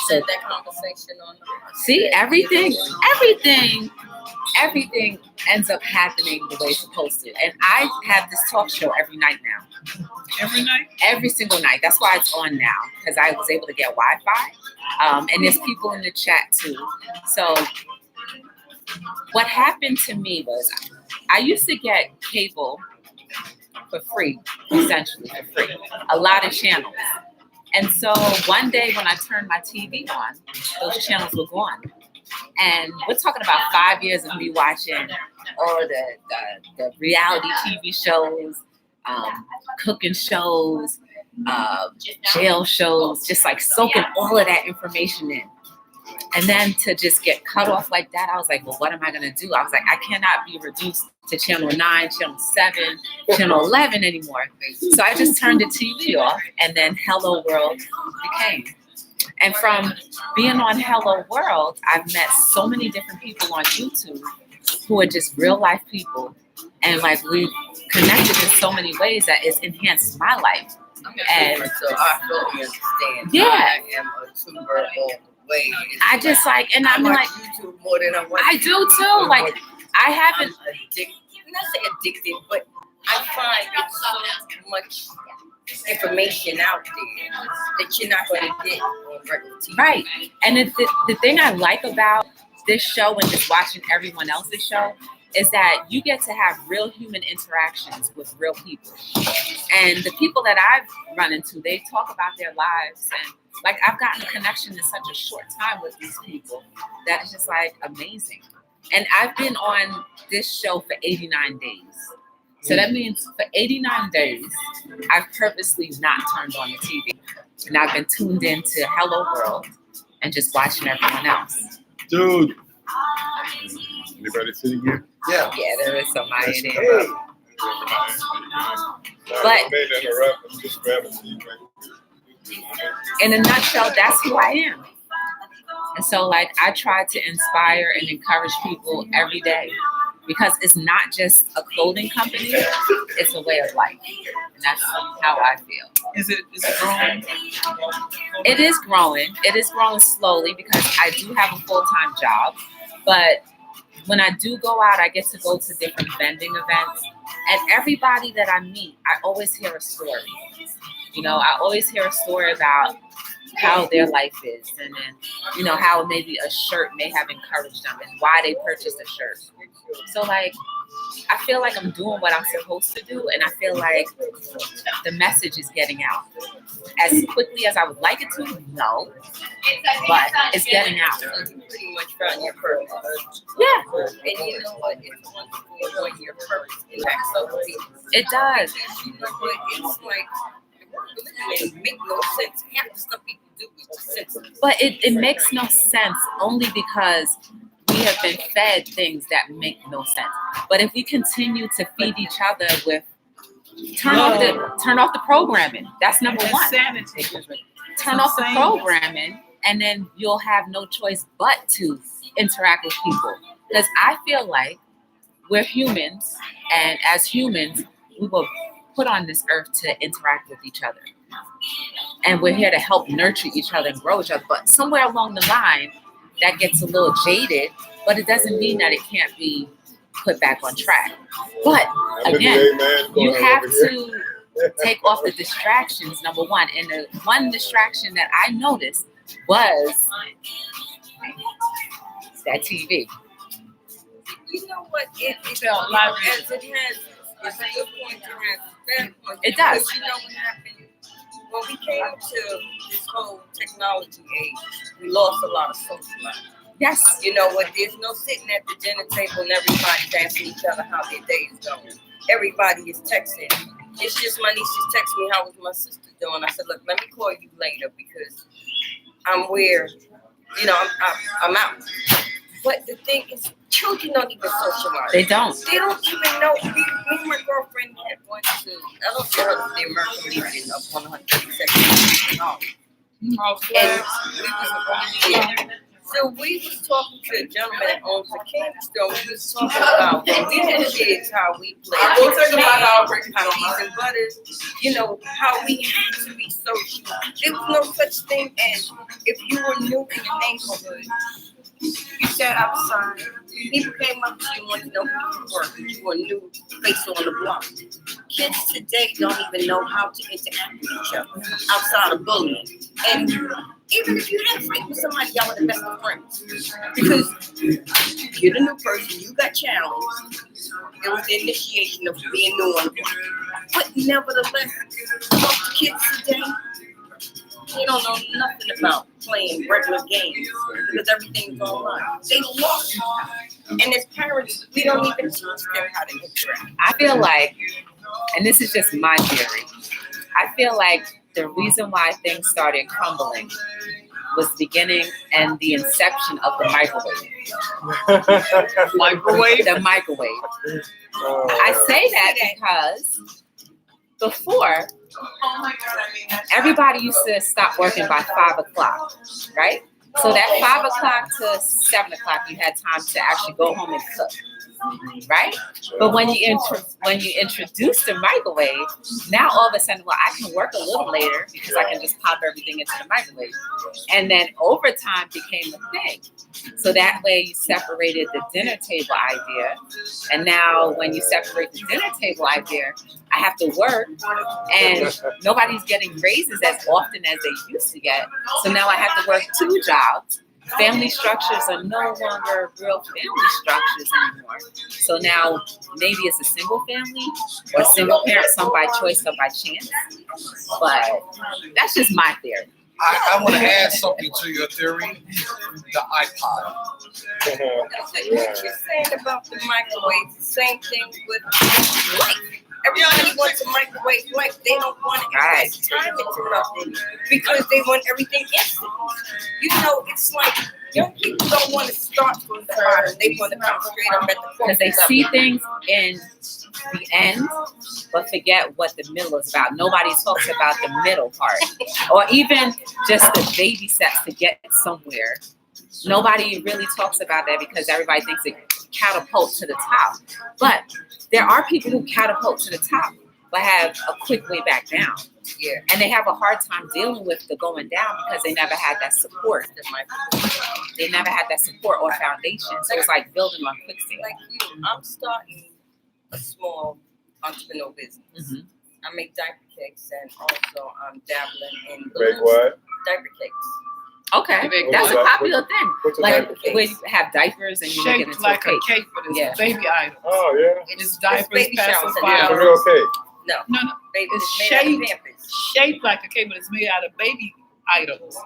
S8: So that conversation on
S1: see, everything ends up happening the way it's supposed to. And I have this talk show every night now.
S5: Every night?
S1: Every single night. That's why it's on now, because I was able to get Wi-Fi. And there's people in the chat too. So what happened to me was I used to get cable for free, essentially for free, a lot of channels. And so one day when I turned my TV on, those channels were gone. And we're talking about 5 years of me watching all the reality TV shows, cooking shows, jail shows, just like soaking all of that information in. And then to just get cut off like that, I was like, well, what am I going to do? I was like, I cannot be reduced to channel 9, channel 7, channel 11 anymore. So I just turned the TV off, and then Hello World became. And from being on Hello World, I've met so many different people on YouTube who are just real life people. And like, we've connected in so many ways that it's enhanced my life. And
S8: so I fully understand.
S1: Yeah.
S8: I am a tuber all the way.
S1: I just like, and I'm like,
S8: YouTube more than I watch.
S1: I do too. Like, I haven't.
S8: I'm addicted. Not say addicted, but I find it's so much information out there that you're not going to get on regular TV.
S1: Right. And the thing I like about this show and just watching everyone else's show is that you get to have real human interactions with real people. And the people that I've run into, they talk about their lives. And like, I've gotten a connection in such a short time with these people that is just like amazing. And I've been on this show for 89 days. So that means for 89 days, I've purposely not turned on the TV. And I've been tuned into Hello World and just watching everyone else.
S6: Dude. Anybody sitting here?
S2: Yeah.
S1: Yeah, there is somebody
S6: That's
S1: there.
S6: great.
S1: But
S6: I'm just grabbing you.
S1: in a nutshell, that's who I am. And so, like, I try to inspire and encourage people every day, because it's not just a clothing company, it's a way of life. And that's how I feel.
S5: Is it growing?
S1: It is growing. It is growing slowly because I do have a full-time job. But when I do go out, I get to go to different vending events. And everybody that I meet, I always hear a story. You know, I always hear a story about how their life is, and then, you know, how maybe a shirt may have encouraged them and why they purchased a shirt. So, like, I feel like I'm doing what I'm supposed to do, and I feel like the message is getting out. As quickly as I would like it to, no, but it's getting out.
S8: So you pretty much found your purpose.
S1: Yeah,
S8: And you know what? It's wonderful when your purpose impacts other people.
S1: it does.
S8: You know what? It's like, we're living in make no sense. Half the stuff people do is just senseless.
S1: But it makes no sense only because we have been fed things that make no sense. But if we continue to feed each other with turn off the programming. That's number one.
S5: Insanity.
S1: Turn off the programming, and then you'll have no choice but to interact with people. Because I feel like we're humans, and as humans, we were put on this earth to interact with each other. And we're here to help nurture each other and grow each other. But somewhere along the line, that gets a little jaded, but it doesn't mean that it can't be put back on track. But again, you have to take off the distractions, number one. And the one distraction that I noticed was that TV.
S8: You know what? It
S5: felt like
S8: as it has it's a good point, it has bad points.
S1: It does.
S8: Because you know what happened? When we came to this whole technology age, we lost a lot of social life.
S1: Yes.
S8: You know what? There's no sitting at the dinner table and everybody's asking each other how their day is going. Everybody is texting. It's just my niece just texted me, how was my sister doing? I said, look, let me call you later because I'm where, you know, I'm out. But the thing is, children don't even socialize.
S1: They don't.
S8: They don't even know. Me and my girlfriend had went to, I don't know, the American Legion of 132nd. And so we was talking to a gentleman that owns a candy store. We was talking about when we were kids, how we played. Peas and butters. You know, how we had to be social. There was no such thing as if you were new in the neighborhood. You sat outside. People came up to you and wanted to know who you were. You were a new face on the block. Kids today don't even know how to interact with each other outside of bullying. And even if you had a fight with somebody, y'all were the best of friends. Because you're the new person, you got challenged. It was the initiation of being new on the block. But nevertheless, most kids today, they don't know nothing about playing regular games because everything's online. They lost. And as parents, we don't even teach them how to interact.
S1: I feel like, and this is just my theory, I feel like the reason why things started crumbling was the beginning and the inception of the microwave. The microwave. I say that because before, everybody used to stop working by 5 o'clock, right? So that 5 o'clock to 7 o'clock, you had time to actually go home and cook, right? But when you introduce the microwave, now all of a sudden, well, I can work a little later because I can just pop everything into the microwave. And then overtime became a thing. So that way you separated the dinner table idea. And now when you separate the dinner table idea, I have to work and nobody's getting raises as often as they used to get. So now I have to work 2 jobs. Family structures are no longer real family structures anymore. So now maybe it's a single family or single parent, some by choice, some by chance. But that's just my theory.
S2: I want to add something to your theory, the iPod.
S8: What you're saying about the microwave, the same thing with life. Everybody wants a microwave life. They don't want to invest time into nothing because they want everything instant. You know, it's like young people don't want to start from the bottom. They want to come straight up at the
S1: because they see things in the end, but forget what the middle is about. Nobody talks about the middle part, or even just the baby steps to get somewhere. Nobody really talks about that because everybody thinks it catapults to the top. But there are people who catapult to the top, but have a quick way back down.
S8: Yeah.
S1: And they have a hard time dealing with the going down because they never had that support. They never had that support or foundation. So it's like building on quicksand.
S8: Like you, I'm starting a small entrepreneur business.
S1: Mm-hmm.
S8: I make diaper cakes and also I'm dabbling in
S9: Make what?
S8: diaper cakes.
S1: Okay, that's a popular thing.
S9: What's a
S1: Like
S9: diaper cake?
S1: where you have diapers and you make it
S5: Shaped
S1: into
S5: like
S1: a cake.
S5: a cake, but it's
S1: Yeah.
S5: baby items.
S9: Oh, yeah.
S5: It's diapers,
S8: baby showers and
S9: It's a
S5: pacifiers.
S9: real cake.
S8: No,
S5: No,
S8: baby,
S5: it's
S8: it's made out of
S5: shaped,
S8: Pampers.
S5: shaped like a cake, but it's made out of baby items.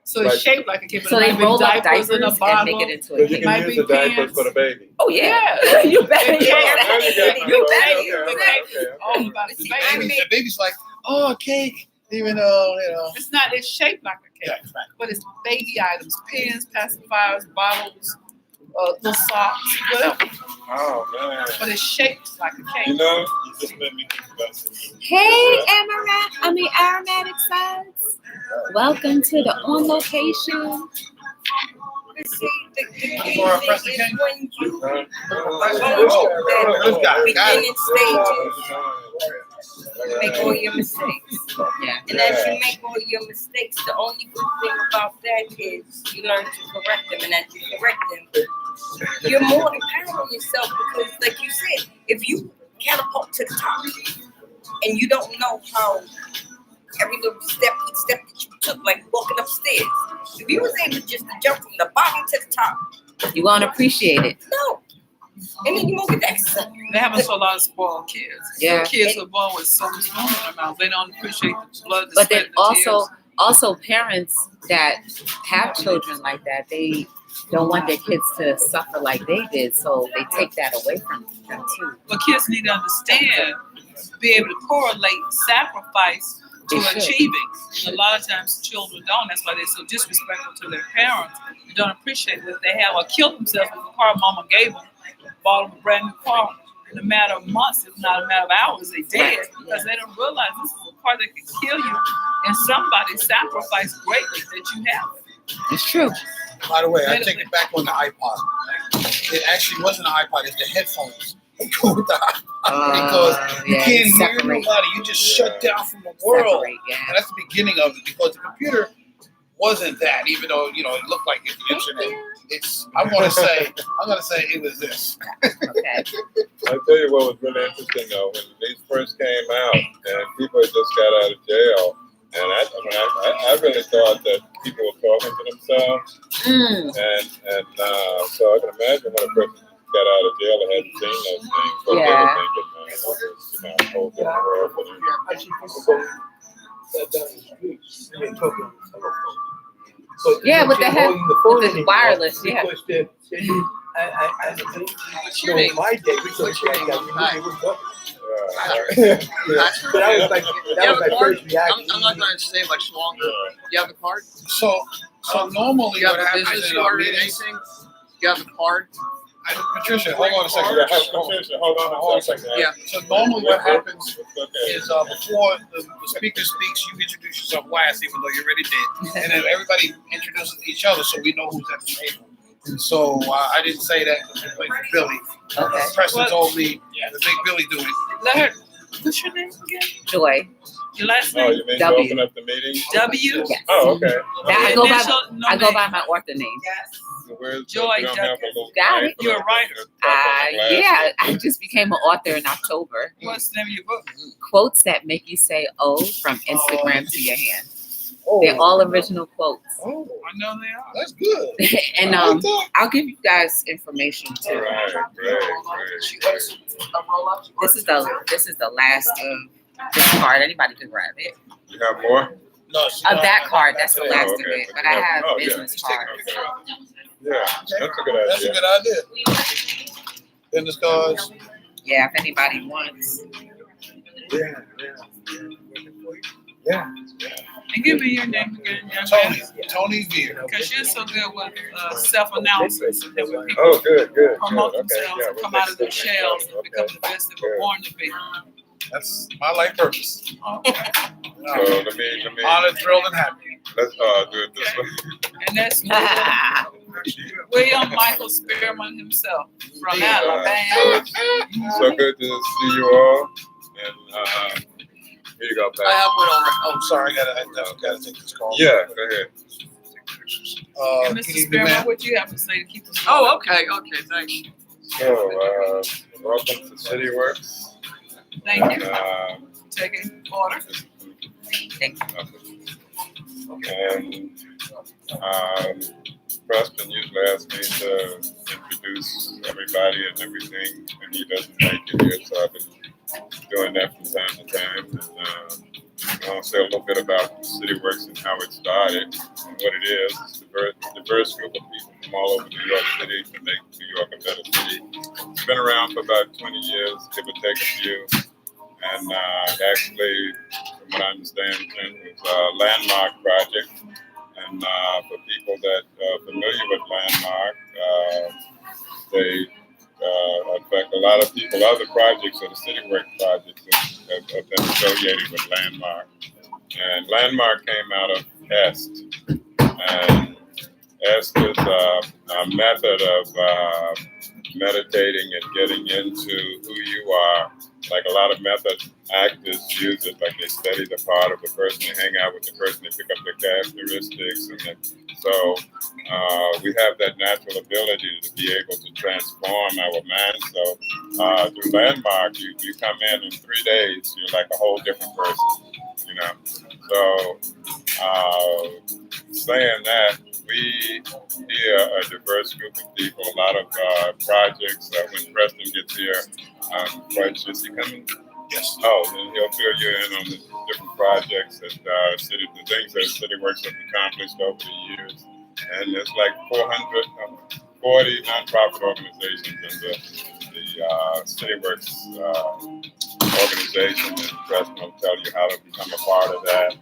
S5: So
S9: Like-
S5: it's shaped like a cake, but
S1: So
S5: it
S1: they
S5: might be
S1: roll up
S5: diapers in a
S1: diapers and
S5: bottle.
S1: make it into
S9: So
S1: a
S9: you
S1: cake.
S5: Might
S9: can use
S5: be
S9: the diapers
S5: pants.
S9: for the baby.
S1: Oh yeah,
S5: Yeah.
S1: you better.
S5: Yeah.
S1: Yeah.
S9: Oh, now you got my
S1: You
S9: thought.
S1: better.
S9: Okay, okay, okay.
S5: All about the
S8: See,
S5: baby.
S8: I
S2: The
S8: made
S2: baby's like, oh, a cake. Even though,
S5: It's shaped like a cake,
S2: yeah, right.
S5: but it's baby items, pens, pacifiers, bottles, little socks, whatever.
S9: Oh man.
S5: But it's shaped like a
S9: You
S5: cake.
S9: know, you just made me think about something.
S1: Hey, aromatic sides. Welcome to the On Location.
S8: You see, the key
S2: For a
S8: thing
S2: pressing
S8: is
S2: cake?
S8: when you
S2: Oh,
S8: that beginning stages,
S9: Right.
S8: make all your mistakes.
S1: Yeah.
S8: And as you make all your mistakes, the only good thing about that is you learn to correct them. And as you correct them, you're more empowered on yourself because, like you said, if you catapult to the top and you don't know how every little step, each step that you took, like walking upstairs, if you was able just to jump from the bottom to the top,
S1: You won't appreciate it.
S8: no. And then you won't get the exercise.
S5: They have us a lot of spoiled kids.
S1: Yeah.
S5: Some kids are born with so much food in their mouth. They don't appreciate the blood. The
S1: But
S5: sweat,
S1: then
S5: the tears.
S1: also parents that have children like that, they don't want their kids to suffer like they did, so they take that away from them too.
S5: But kids need to understand, be able to correlate sacrifice to
S1: They should.
S5: achieving. And a lot of times children don't. That's why they're so disrespectful to their parents. They don't appreciate what they have or kill themselves with the car mama gave them, bought them a brand new car. In a matter of months, if not a matter of hours, they dead because they don't realize this is a car that can kill you and somebody sacrificed greatly that you have it.
S1: It's true.
S2: by the way, I take it back on the iPod. It actually wasn't an iPod, it's the headphones. Go with the iPod because you
S1: yeah,
S2: can't hear
S1: separate.
S2: nobody. You just shut down from the world.
S1: Separate, yeah.
S2: And that's the beginning of it because the computer wasn't that, even though it looked like it's the internet. I'm gonna say it was this.
S1: Okay.
S9: I'll tell you what was really interesting though, when these first came out and people had just got out of jail, and I really thought that people were talking to themselves, and so I can imagine when a person got out of jail and hadn't seen those things, but they were thinking, man, this is a whole different world for them.
S1: Yeah, with the wireless, yeah.
S4: My day, we took that guy. That was my first reaction.
S3: I'm not going to stay much longer. You have a card?
S2: So normally
S3: You have
S2: what
S3: a
S2: happens
S3: business
S2: in our
S3: card or
S2: meetings,
S3: anything? You have a card?
S2: Patricia, hold on a second.
S9: Patricia, hold on a second.
S3: Yeah.
S2: So normally what happens
S9: Okay.
S2: is before the speaker speaks, you introduce yourself last, even though you already did, and then everybody introduces each other so we know who's at the table. And so I didn't say that because we played for Billy.
S1: Okay.
S2: Preston told me to make Billy do it.
S5: Let her. What's your name again?
S1: Joy.
S5: Your last
S9: Oh,
S5: name?
S9: you mean
S1: W.
S9: to open up the meeting?
S5: W.
S1: Yes.
S9: Oh, okay.
S1: That I go
S5: Initial,
S1: by my author name.
S9: Where's
S5: Joy,
S9: you don't have a little
S1: Got
S9: thing
S1: it.
S9: for
S5: You're
S9: the-
S5: right.
S1: Yeah, I just became an author in October.
S5: What's the name of your book?
S1: Quotes that make you say "oh" from Instagram to your hand.
S2: Oh,
S1: They're all original quotes.
S2: Oh,
S5: I know they are.
S2: that's good.
S1: And
S2: I like that.
S1: I'll give you guys information
S9: All
S1: too.
S9: right, great.
S1: This is the last of this card. Anybody can grab it.
S9: You have more?
S2: No,
S1: Of that card, that's the
S9: Oh,
S1: last
S9: okay.
S1: of it. But I have
S9: Oh, yeah.
S1: business cards.
S9: Okay. Yeah, that's a good
S2: That's a
S9: idea.
S2: good idea. Business cards.
S1: Yeah, if anybody wants.
S5: And give me your name again, young man.
S2: Tony Veer.
S5: Because you're so good with self-analysis and that when people
S9: Oh, good.
S5: promote
S9: Okay,
S5: themselves
S9: yeah,
S5: and
S9: we'll
S5: come
S9: take
S5: out of their
S9: that.
S5: shells and
S9: Okay.
S5: become the best they were born to be.
S2: That's my life purpose.
S5: Okay.
S9: So let me,
S2: Honored, thrilled, and happy.
S9: let's do it this way.
S5: And that's William Michael Spearman himself from Alabama.
S9: So good to see you all. And here you go, Pat.
S3: I have one already.
S2: Oh, sorry, I gotta take this call.
S9: Yeah, go ahead.
S5: And
S2: Good
S5: Mr.
S2: evening,
S5: Spearman,
S2: ma'am.
S5: what you have to say to keep us
S3: Oh, okay, thanks.
S9: So, welcome to CityWorks.
S5: Thank
S9: And,
S5: you. Taking order.
S9: And Preston usually asks me to introduce everybody and everything, and he doesn't make it here, so I've been doing that from time to time. And I'll say a little bit about CityWorks and how it started and what it is. It's a diverse group of people from all over New York City to make New York a better city. It's been around for about 20 years, give or take a few. And actually, from what I understand, it was a landmark project. And for people that are familiar with landmark, they, in fact, a lot of people, other projects or the city work projects have been affiliated with landmark. And landmark came out of EST. And EST is a method of meditating and getting into who you are. Like a lot of method actors use it, like they study the part of the person, they hang out with the person, they pick up their characteristics, and then, so we have that natural ability to be able to transform our mind. So through landmark, you come in 3 days, you're like a whole different person, you know. So saying that, we here are a diverse group of people, a lot of projects. When Preston gets here, Christ, is he coming?
S2: Yes.
S9: Oh, then he'll fill you in on the different projects that the things that City Works have accomplished over the years. And there's like 440 nonprofit organizations in the City Works organization, and Preston will tell you how to become a part of that,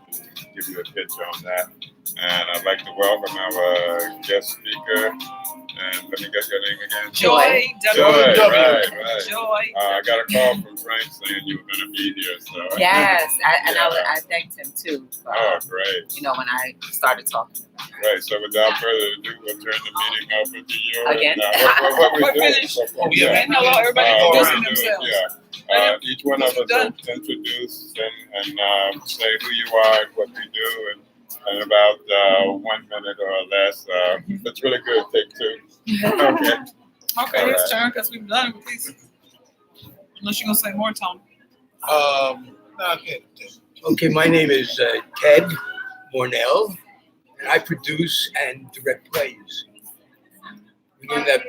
S9: give you a pitch on that. And I'd like to welcome our guest speaker. And let me get your name again.
S5: Joy.
S9: Joy,
S5: W.
S9: right.
S5: Joy.
S9: I got a call from Frank saying you were going to be here. So
S1: Yes, I thanked him too.
S9: Oh, great.
S1: You know, when I started talking about it.
S9: Right. So without further ado, we'll turn the meeting over to you.
S1: Again?
S9: And, what we
S5: We're
S9: do?
S5: finished.
S9: Yeah.
S5: Hello, everybody.
S9: What
S5: Introducing
S9: we do,
S5: themselves.
S9: yeah. Each one of us will introduce and say who you are and what we do, and about 1 minute or less. That's really good. Take 2. Okay.
S5: Okay, it's turn because we've done it. Please. Unless you're going to say more, Tom.
S2: Okay.
S4: Okay, my name is Ted Mornell, and I produce and direct plays. I'm doing that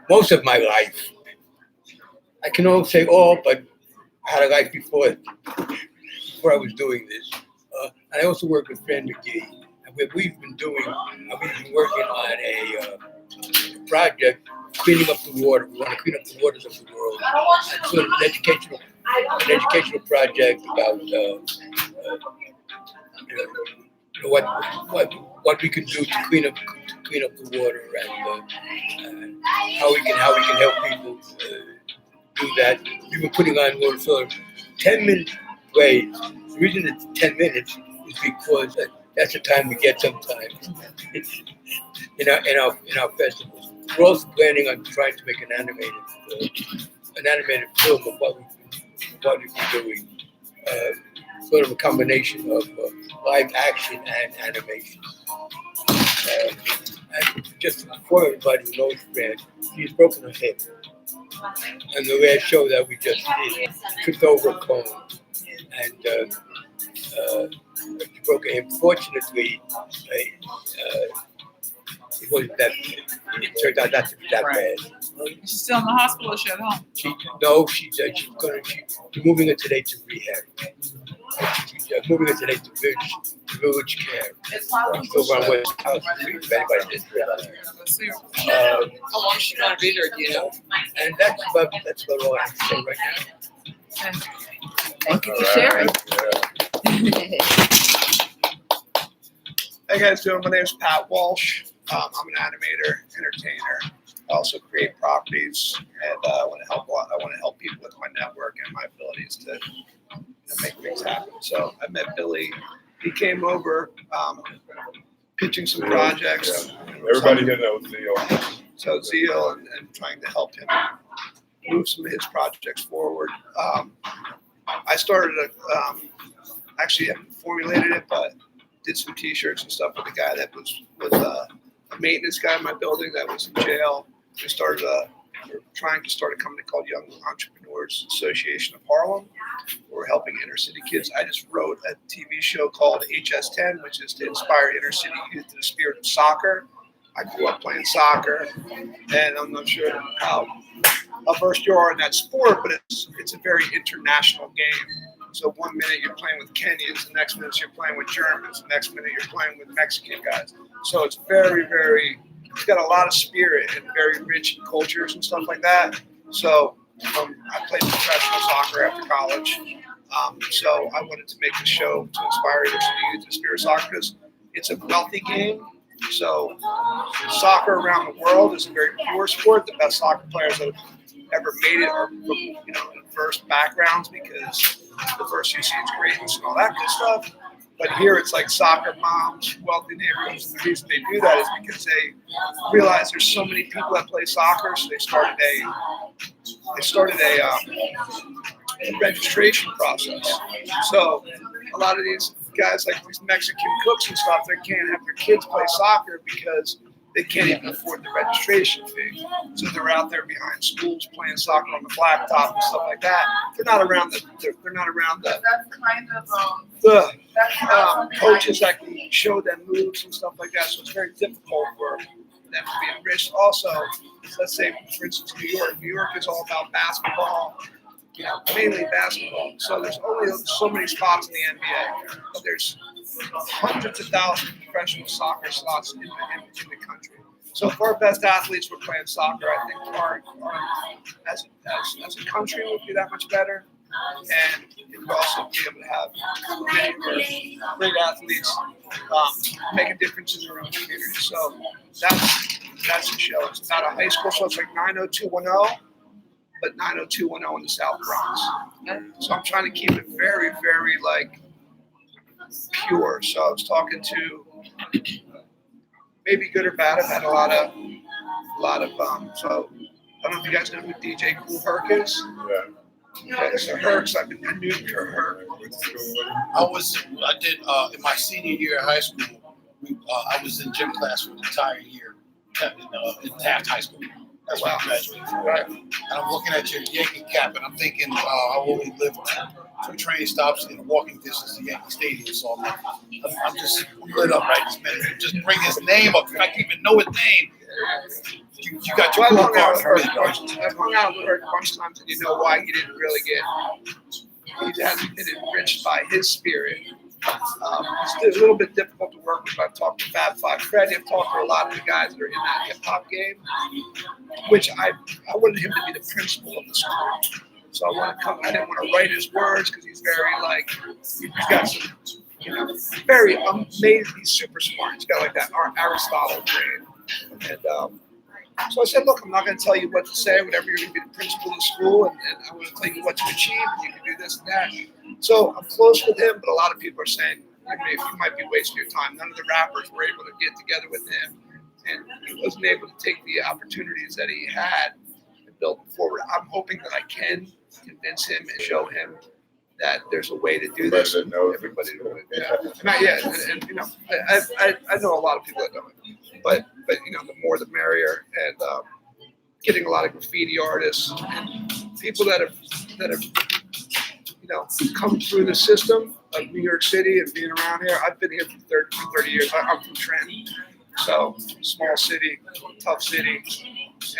S4: most of my life. I can only say all, but I had a life before I was doing this. I also work with Fran MahJ, and we've been working on a project cleaning up the water. We want to clean up the waters of the world. It's sort of an educational project about what we can do to clean up the water, and how we can help people do that. We were putting on what sort of 10-minute ways. The reason it's 10 minutes is because that's the time we get sometimes in our festivals. We're also planning on trying to make an animated film of what we've been doing, sort of a combination of live action and animation. And just for everybody who knows Fran, she's broken her hip. And the last show that we just did, tripped over a cone, and she broke her hip. Fortunately, it wasn't that. It turned out not to be that bad.
S5: She's still in the hospital or she at home?
S4: She's moving her today to rehab. She's moving her today to village care. She's over on West House Street, if anybody didn't realize.
S3: How long is she going to be there, do you know?
S4: And that's about all I have to say right now.
S1: Thank you for sharing.
S10: Hey guys, doing? My name is Pat Walsh. I'm an animator, entertainer. I also create properties, and I want to help people with my network and my abilities to make things happen. So I met Billy. He came over, pitching some projects.
S9: Everybody here knows Zeal.
S10: So Zeal and trying to help him move some of his projects forward. I started actually formulated it, but did some T-shirts and stuff with a guy that was a maintenance guy in my building that was in jail. We started we're trying to start a company called Young Entrepreneurs Association of Harlem. We're helping inner city kids. I just wrote a TV show called HS10, which is to inspire inner city youth to the spirit of soccer. I grew up playing soccer, and I'm not sure how versed you are in that sport, but it's a very international game. So 1 minute you're playing with Kenyans, the next minute you're playing with Germans, the next minute you're playing with Mexican guys. So it's very, very, it's got a lot of spirit and very rich cultures and stuff like that. So I played professional soccer after college. So I wanted to make a show to inspire the youth to spirit soccer because it's a wealthy game. So soccer around the world is a very poor sport. The best soccer players that have ever made it are from diverse backgrounds because diversity is great and all that good stuff. But here it's like soccer moms, wealthy neighborhoods. And the reason they do that is because they realize there's so many people that play soccer, so they started a registration process. So a lot of these guys, like these Mexican cooks and stuff, they can't have their kids play soccer because they can't even afford the registration fee. So they're out there behind schools playing soccer on the blacktop and stuff like that. They're not around the coaches that can show them moves and stuff like that. So it's very difficult for them to be enriched. Also, let's say, for instance, New York. New York is all about basketball. Mainly basketball. So there's only so many spots in the NBA, but there's hundreds of thousands of professional soccer slots in the country. So if our best athletes were playing soccer, I think our as a country would be that much better, and it would also be able to have many of our great athletes make a difference in their own community. So that's the show. It's not a high school show. It's like 90210. But 90210 in the South Bronx. So I'm trying to keep it very, very like pure. So I was talking to maybe good or bad. I've had a lot of so I don't know if you guys know who DJ Cool Herc is.
S9: Yeah.
S10: Okay, so Herc's I knew Herc.
S2: I did in my senior year of high school. I was in gym class for the entire year in Taft High School. That's why I graduated from. Right. And I'm looking at your Yankee cap, and I'm thinking, I only lived 2 train stops in walking distance to Yankee Stadium, so I'm just lit up right this minute. Just bring his name up. If I can even know his name, you got your cool card.
S10: I've hung out with her a bunch of times, and you know why he didn't really he hasn't been enriched by his spirit. It's a little bit difficult to work with. I've talked to Fab Five Freddy. I've talked to a lot of the guys that are in that hip hop game, which I wanted him to be the principal of the school. So I didn't want to write his words because he's very he's got some, very amazing. He's super smart. He's got like that Aristotle brain. And so I said, look, I'm not going to tell you what to say, whatever you're going to be the principal of the school, and I want to tell you what to achieve, and you can do this and that. So I'm close with him, but a lot of people are saying, you might be wasting your time. None of the rappers were able to get together with him, and he wasn't able to take the opportunities that he had and build forward. I'm hoping that I can convince him and show him that there's a way to do this. Everybody, not yet. And I know a lot of people that don't. But the more the merrier, and getting a lot of graffiti artists and people that have come through the system of New York City and being around here. I've been here for 30 years. I'm from Trenton, so small city, tough city,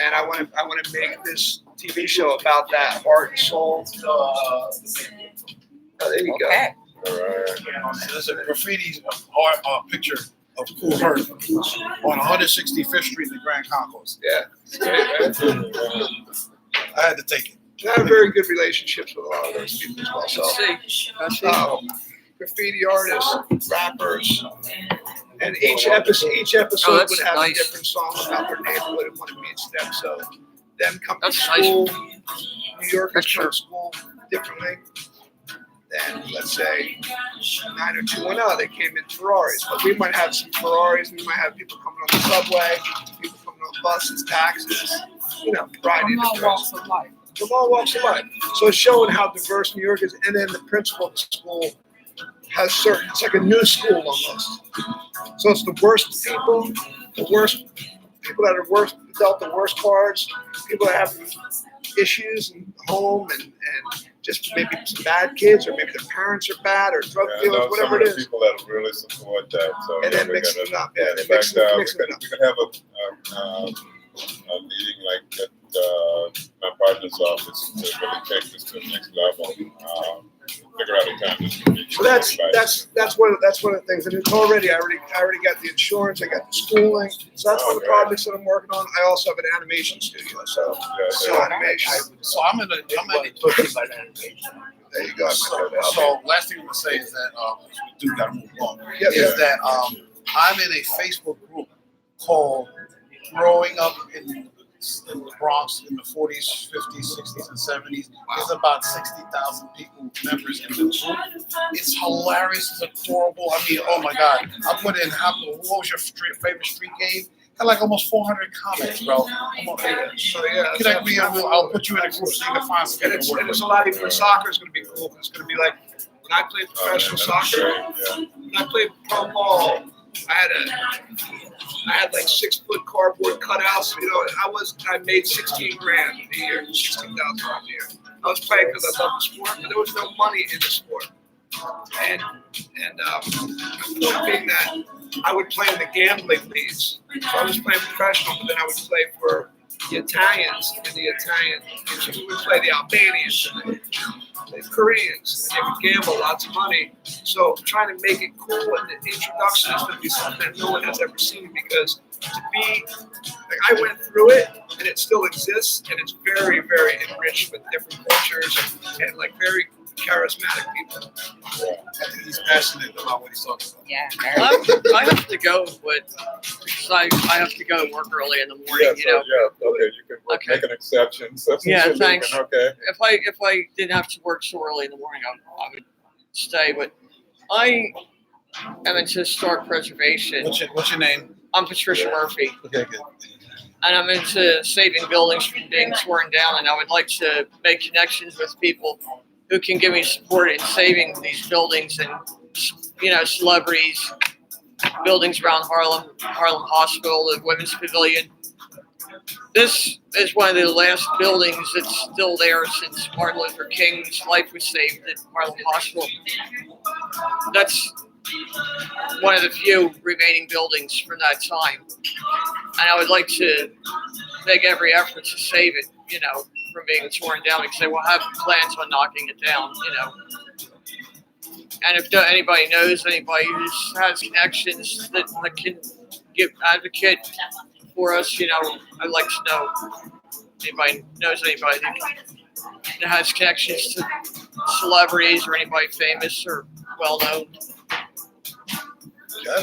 S10: and I want to make this TV show about that heart and soul. There you go.
S1: Okay.
S2: All right. So there's a graffiti art picture of Cool Herc on 165th Street in the Grand Concourse.
S10: Yeah.
S2: I had to take it.
S10: I have very good relationships with a lot of those people as well. So, graffiti artists, rappers, and each episode would have a different song about their neighborhood and what it means to them. So, them come to school, New Yorkers come to school differently than, let's say, 90210. They came in Ferraris, but we might have some Ferraris. We might have people coming on the subway, people coming on buses, taxis, riding
S5: From all walks of life.
S10: From all walks of life. So it's showing how diverse New York is, and then the principal of the school has it's like a new school almost. So it's the worst people that are dealt the worst cards, people that have issues in home and just maybe some bad kids, or maybe their parents are bad, or drug dealers, whatever it is.
S9: People that really support that. So
S10: and then mix them up. Yeah,
S9: we can have a meeting like at my partner's office to really take this to the next level. Figure out a time.
S10: So that's one of the things, and it's already I already got the insurance, I got the schooling. So that's one of the projects that I'm working on. I also have an animation studio, so animation.
S2: So I'm in a
S6: There you go.
S2: So last thing I'm gonna say is that we do gotta move on.
S6: Yeah.
S2: Is that I'm in a Facebook group called Growing Up in the Bronx in the 40s, 50s, 60s, and 70s. There's about 60,000 people, members in the group. It's hilarious. It's adorable. I mean, oh my God. I put in, what was your favorite street game? Got like almost 400 comments, bro.
S10: So yeah,
S2: Connect me. I'll put you in a group so you can find some
S10: and it's a lot even with soccer is going to be cool. It's going to be like when I played professional soccer. When I played pro ball, I had like 6 foot cardboard cutouts. You know, I made 16 grand a year, 16,000 a year. I was playing because I loved the sport, but there was no money in the sport. And the point being that I would play in the gambling leagues. So I was playing professional, but then I would play for the Italians and the Italian. And we would play the Albanians and the Koreans, and they would gamble lots of money. So trying to make it cool, and the introduction is going to be something that no one has ever seen, because to be like, I went through it and it still exists, and it's very, very enriched with different cultures and like very charismatic people.
S2: I think he's passionate about what he's talking about.
S1: Yeah.
S3: I have to go, but I have to go to work early in the morning.
S9: Yeah,
S3: You
S9: so,
S3: know.
S9: yeah, okay, you can
S3: Okay.
S9: make an exception. So since
S3: Yeah,
S9: you're leaving,
S3: thanks.
S9: Okay.
S3: If I didn't have to work so early in the morning, I would stay. But I am into historic preservation.
S2: What's your name?
S3: I'm Patricia Murphy,
S2: Okay, good.
S3: and I'm into saving buildings from being torn down. And I would like to make connections with people who can give me support in saving these buildings, and celebrities, buildings around Harlem Hospital, the Women's Pavilion. This is one of the last buildings that's still there since Martin Luther King's life was saved at Harlem Hospital. That's one of the few remaining buildings from that time. And I would like to make every effort to save it, from being torn down, because they will have plans on knocking it down, And if anybody knows anybody who has connections that can advocate for us, I'd like to know. Anybody knows anybody that has connections to celebrities or anybody famous or well known?
S10: I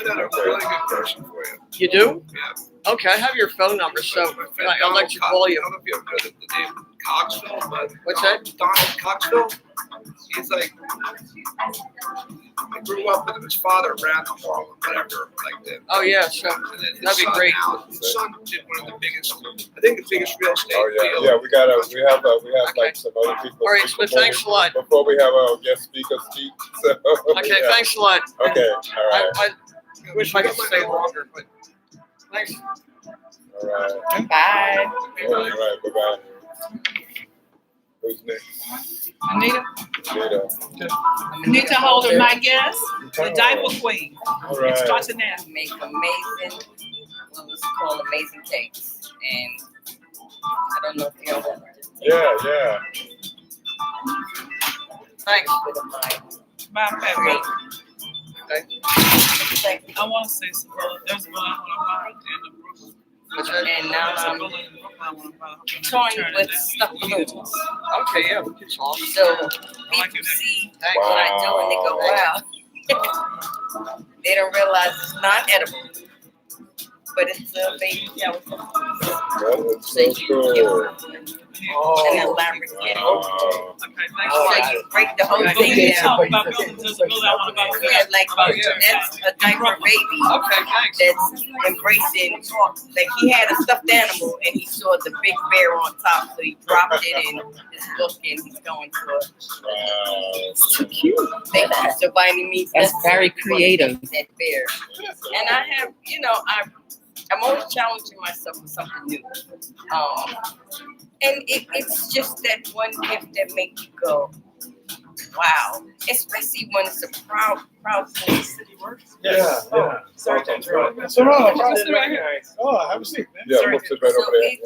S10: got a really good question for you.
S3: You do?
S10: Yeah.
S3: Okay, I have your phone number, so I'd like to call you.
S10: I don't know if you ever know the name Coxville, but
S3: What's that?
S10: Donald Coxville. He's like, I grew up with him. His father ran the Harlem, whatever, like that.
S3: Oh yeah, so
S10: And then his
S3: that'd be
S10: son
S3: great.
S10: now, his son did one of the biggest, I think the biggest real estate
S9: Oh yeah,
S10: deal.
S9: yeah. We have
S3: Okay.
S9: like some other people.
S3: All right, so thanks a lot.
S9: Before we have our guest speaker speak. So,
S3: Okay,
S9: yeah.
S3: thanks a lot.
S9: Okay, all right,
S3: I wish I could stay longer, but thanks.
S9: all right,
S1: Bye.
S9: all right. Bye bye. Who's next?
S5: Anita.
S9: Rita.
S5: Anita Holder, my guest, the diaper queen.
S9: All right.
S5: Starting now.
S8: Make amazing, what was called amazing cakes. And I don't know if y'all want to
S9: Yeah.
S3: Thanks.
S8: with a mic.
S5: Bye, Pat.
S3: Okay.
S5: I want to say some. There's one I want to buy in the Brooklyn.
S3: What's that?
S8: And now
S5: There's a
S8: I'm
S5: building in Brooklyn I want to buy.
S8: toying with stuffed balloons.
S3: Okay, yeah, we can talk.
S8: So people see
S3: Thanks.
S8: what I do and they go, wow. They don't realize it's not edible. But it's a baby shower.
S9: That is
S8: So
S9: so
S8: you
S9: cool.
S8: give an elaborate gift.
S9: Wow.
S5: Okay, thanks.
S8: So you break the whole
S5: But
S8: thing
S5: we
S8: down.
S5: talk about buildings. There's a building I want to buy.
S8: Yeah, like
S5: Oh, yeah.
S8: that's a diaper baby
S3: Okay, thanks.
S8: that's embracing. Like he had a stuffed animal and he saw the big bear on top, so he dropped it in his book and he's going for it.
S9: Wow.
S1: So cute.
S8: Thank you. So by any means,
S1: That's very creative.
S8: That bear. And I have, I'm always challenging myself with something new. And it's just that one gift that makes you go, wow. Especially when it's a proud thing.
S2: Yeah.
S5: Sorry to interrupt.
S2: That's all right.
S5: Just sit right here.
S2: Oh, have a seat, man.
S9: Yeah, we'll sit right
S8: So
S9: over there.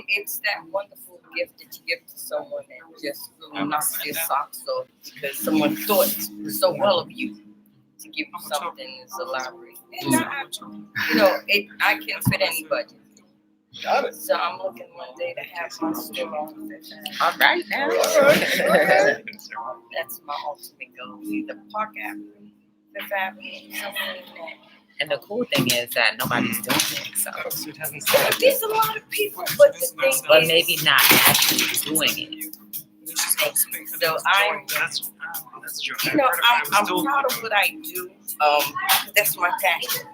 S8: it's that wonderful gift that you give to someone that just really knocks your socks off because someone thought so well of you to give you something that's elaborate. And I can fit any budget.
S2: Got it.
S8: So I'm looking one day to have my store on Fifth Avenue.
S1: All right now.
S8: That's my ultimate goal. Either Park Avenue, Fifth Avenue, somewhere in that.
S1: And the cool thing is that nobody's doing it. So,
S8: There's a lot of people, but the thing
S1: but
S8: is,
S1: maybe not actually doing it.
S8: so I'm proud of what I do. That's my passion.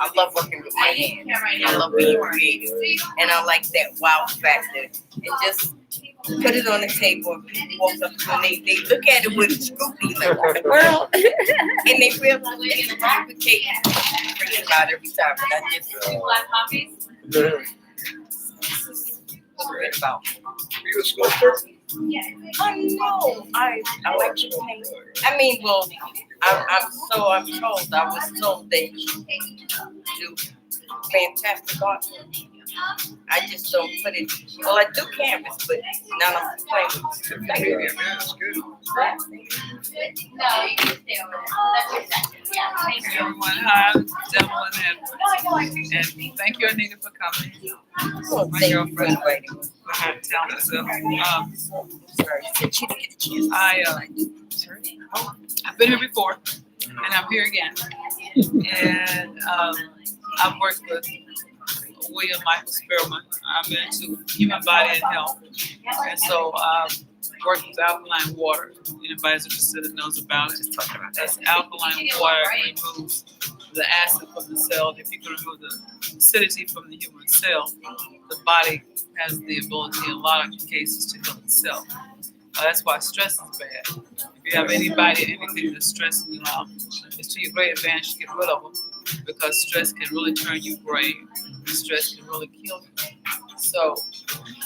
S8: I love working with my hands. I love being creative, and I like that wow factor. And just put it on the table, and people walk up to me, they look at it with scrutiny, like, what the world? And they realize it's complicated. Bring it out every time, and I just about.
S10: Are you a sculptor?
S8: No, I like to paint. I mean, well, I'm told. I was told they do fantastic art. I just don't put it. Well, I do canvas, but none of the playing. Thank you.
S10: That's good.
S5: Thank you, everyone. Hi, I'm Devlin Edwards. And thank you, Anita, for coming.
S8: Well,
S5: My
S8: thank you for
S5: girlfriend.
S8: inviting me.
S5: I had to tell myself.
S8: Sorry, said you didn't get a chance.
S5: I've been here before, and I'm here again. And I've worked with William Michael Spearman. I'm into human body and health. And so worked with alkaline water. Anybody who's interested knows about it. That's alkaline water removes the acid from the cell. If you can remove the acidity from the human cell, the body has the ability in a lot of cases to heal itself. That's why stress is bad. If you have anybody, anything that's stressing you out, it's to your great advantage to get rid of them, because stress can really turn you gray. Stress can really kill you. So,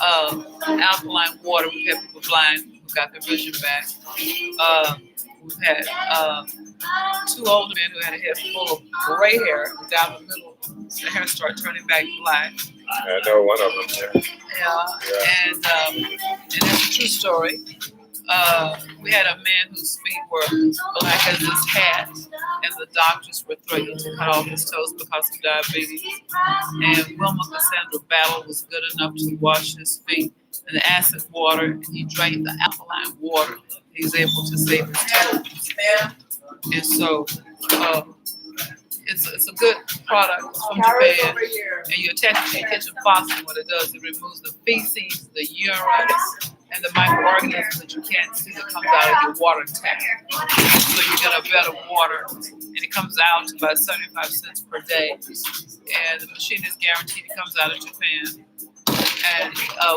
S5: alkaline water, we've had people blind who got their vision back. We've had 2 older men who had a head full of gray hair down the middle. The hair started turning back black.
S9: I know one of them.
S5: And that's a true story. We had a man whose feet were black as his hat, and the doctors were threatening to cut off his toes because of diabetes. And Wilma Cassandra Battle was good enough to wash his feet in the acid water. He drank the alkaline water. He was able to save his toes. And so it's a good product from Japan. And you attach it to your kitchen faucet. What it does, it removes the feces, the urine, and the microorganisms that you can't see that comes out of your water tap. So you get a better water, and it comes out to about 75 cents per day. And the machine is guaranteed. It comes out of Japan. And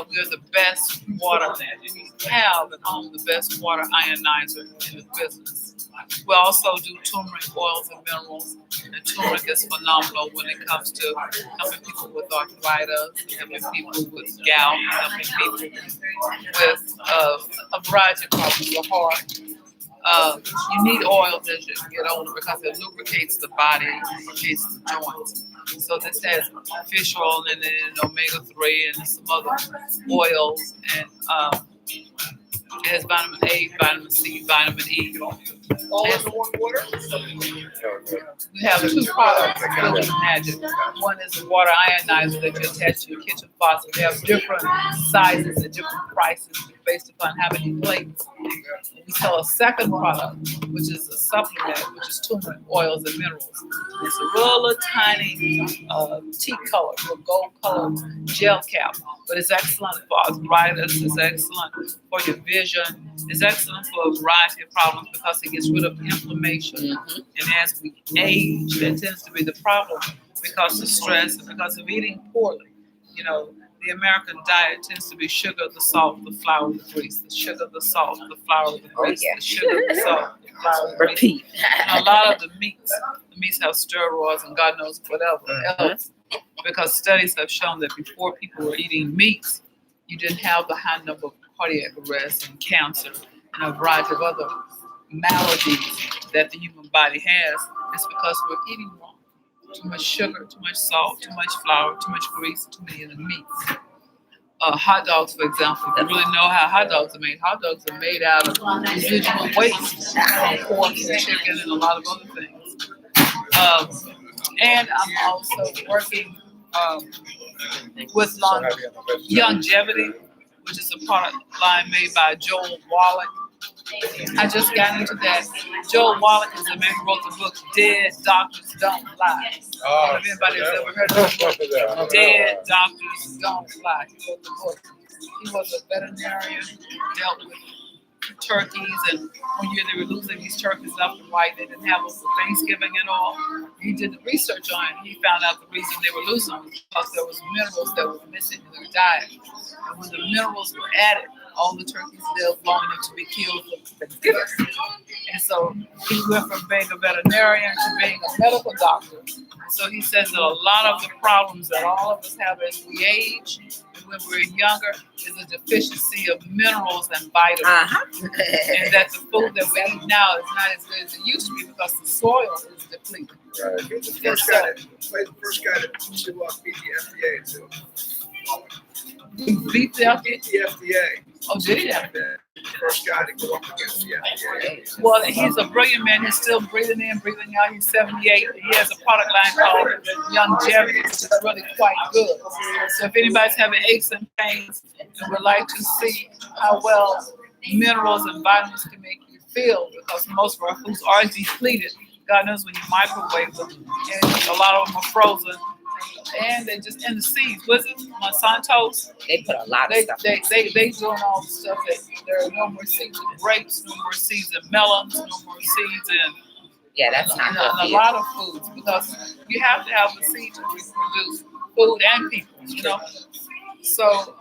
S5: we're the best water that we have, and own the best water ionizer in the business. We also do turmeric oils and minerals, and turmeric is phenomenal when it comes to helping people with arthritis, helping people with gout, helping people with a variety of problems, the heart. You need oils as you get older because it lubricates the body, it lubricates the joints. So this has fish oil in it, and omega-3, and some other oils, and it has vitamin A, vitamin C, vitamin E.
S10: All in one water?
S5: We have 2 products that really magic. One is the water ionizer that you attach to your kitchen faucet. They have different sizes and different prices based upon how many plates. We sell a second product, which is a supplement, which is turmeric oils and minerals. It's a real tiny tea color, a gold colored gel cap, but it's excellent for arthritis. It's excellent for your vision. It's excellent for a variety of problems because it gets rid of inflammation. Mm-hmm. And as we age, that tends to be the problem because of stress and because of eating poorly. You know, the American diet tends to be sugar, the salt, the flour, the grease. The sugar, the salt, the flour, the grease. The sugar, the salt, the flour, the grease.
S1: Repeat.
S5: And a lot of the meats have steroids and God knows whatever else. Because studies have shown that before people were eating meats, you didn't have the high number of cardiac arrest and cancer and a variety of other maladies that the human body has. It's because we're eating wrong. Too much sugar, too much salt, too much flour, too much grease, too many of the meats. Hot dogs, for example, if you really know how hot dogs are made. Hot dogs are made out of residual waste from pork and chicken and a lot of other things. And I'm also working with longevity, which is a product line made by Joel Wallach. I just got into that. Joel Wallach is the man who wrote the book Dead Doctors Don't Lie. If anybody's ever heard of the book, Dead Doctors Don't Lie. He wrote the book. He was a veterinarian, dealt with turkeys, and one year they were losing these turkeys left and right. They didn't have them for Thanksgiving and all. He did the research on it. He found out the reason they were losing them was because there was minerals that were missing in their diet. And when the minerals were added, all the turkeys lived long enough to be killed for Thanksgiving. And so he went from being a veterinarian to being a medical doctor. So he says that a lot of the problems that all of us have as we age and when we're younger is a deficiency of minerals and vitamins. And that the food that we eat now is not as good as it used to be because the soil is depleted.
S10: Right. He was the first guy to beat the FDA too.
S5: He beat the FDA?
S10: The FDA.
S5: Oh, did he?
S10: The first guy to go up against the FDA.
S5: Well, he's a brilliant man. He's still breathing in, breathing out. He's 78. He has a product line called Longevity, which is really quite good. So if anybody's having aches and pains and would like to see how well minerals and vitamins can make you feel, because most of our foods are depleted. God knows when you microwave them, and a lot of them are frozen. And they just in the seeds. Was it Monsanto's?
S1: They put a lot of stuff.
S5: They doing all the stuff that there are no more seeds in grapes, no more seeds in melons, no more seeds in
S1: that's not
S5: a lot of foods, because you have to have the seed to reproduce food and people, you know. So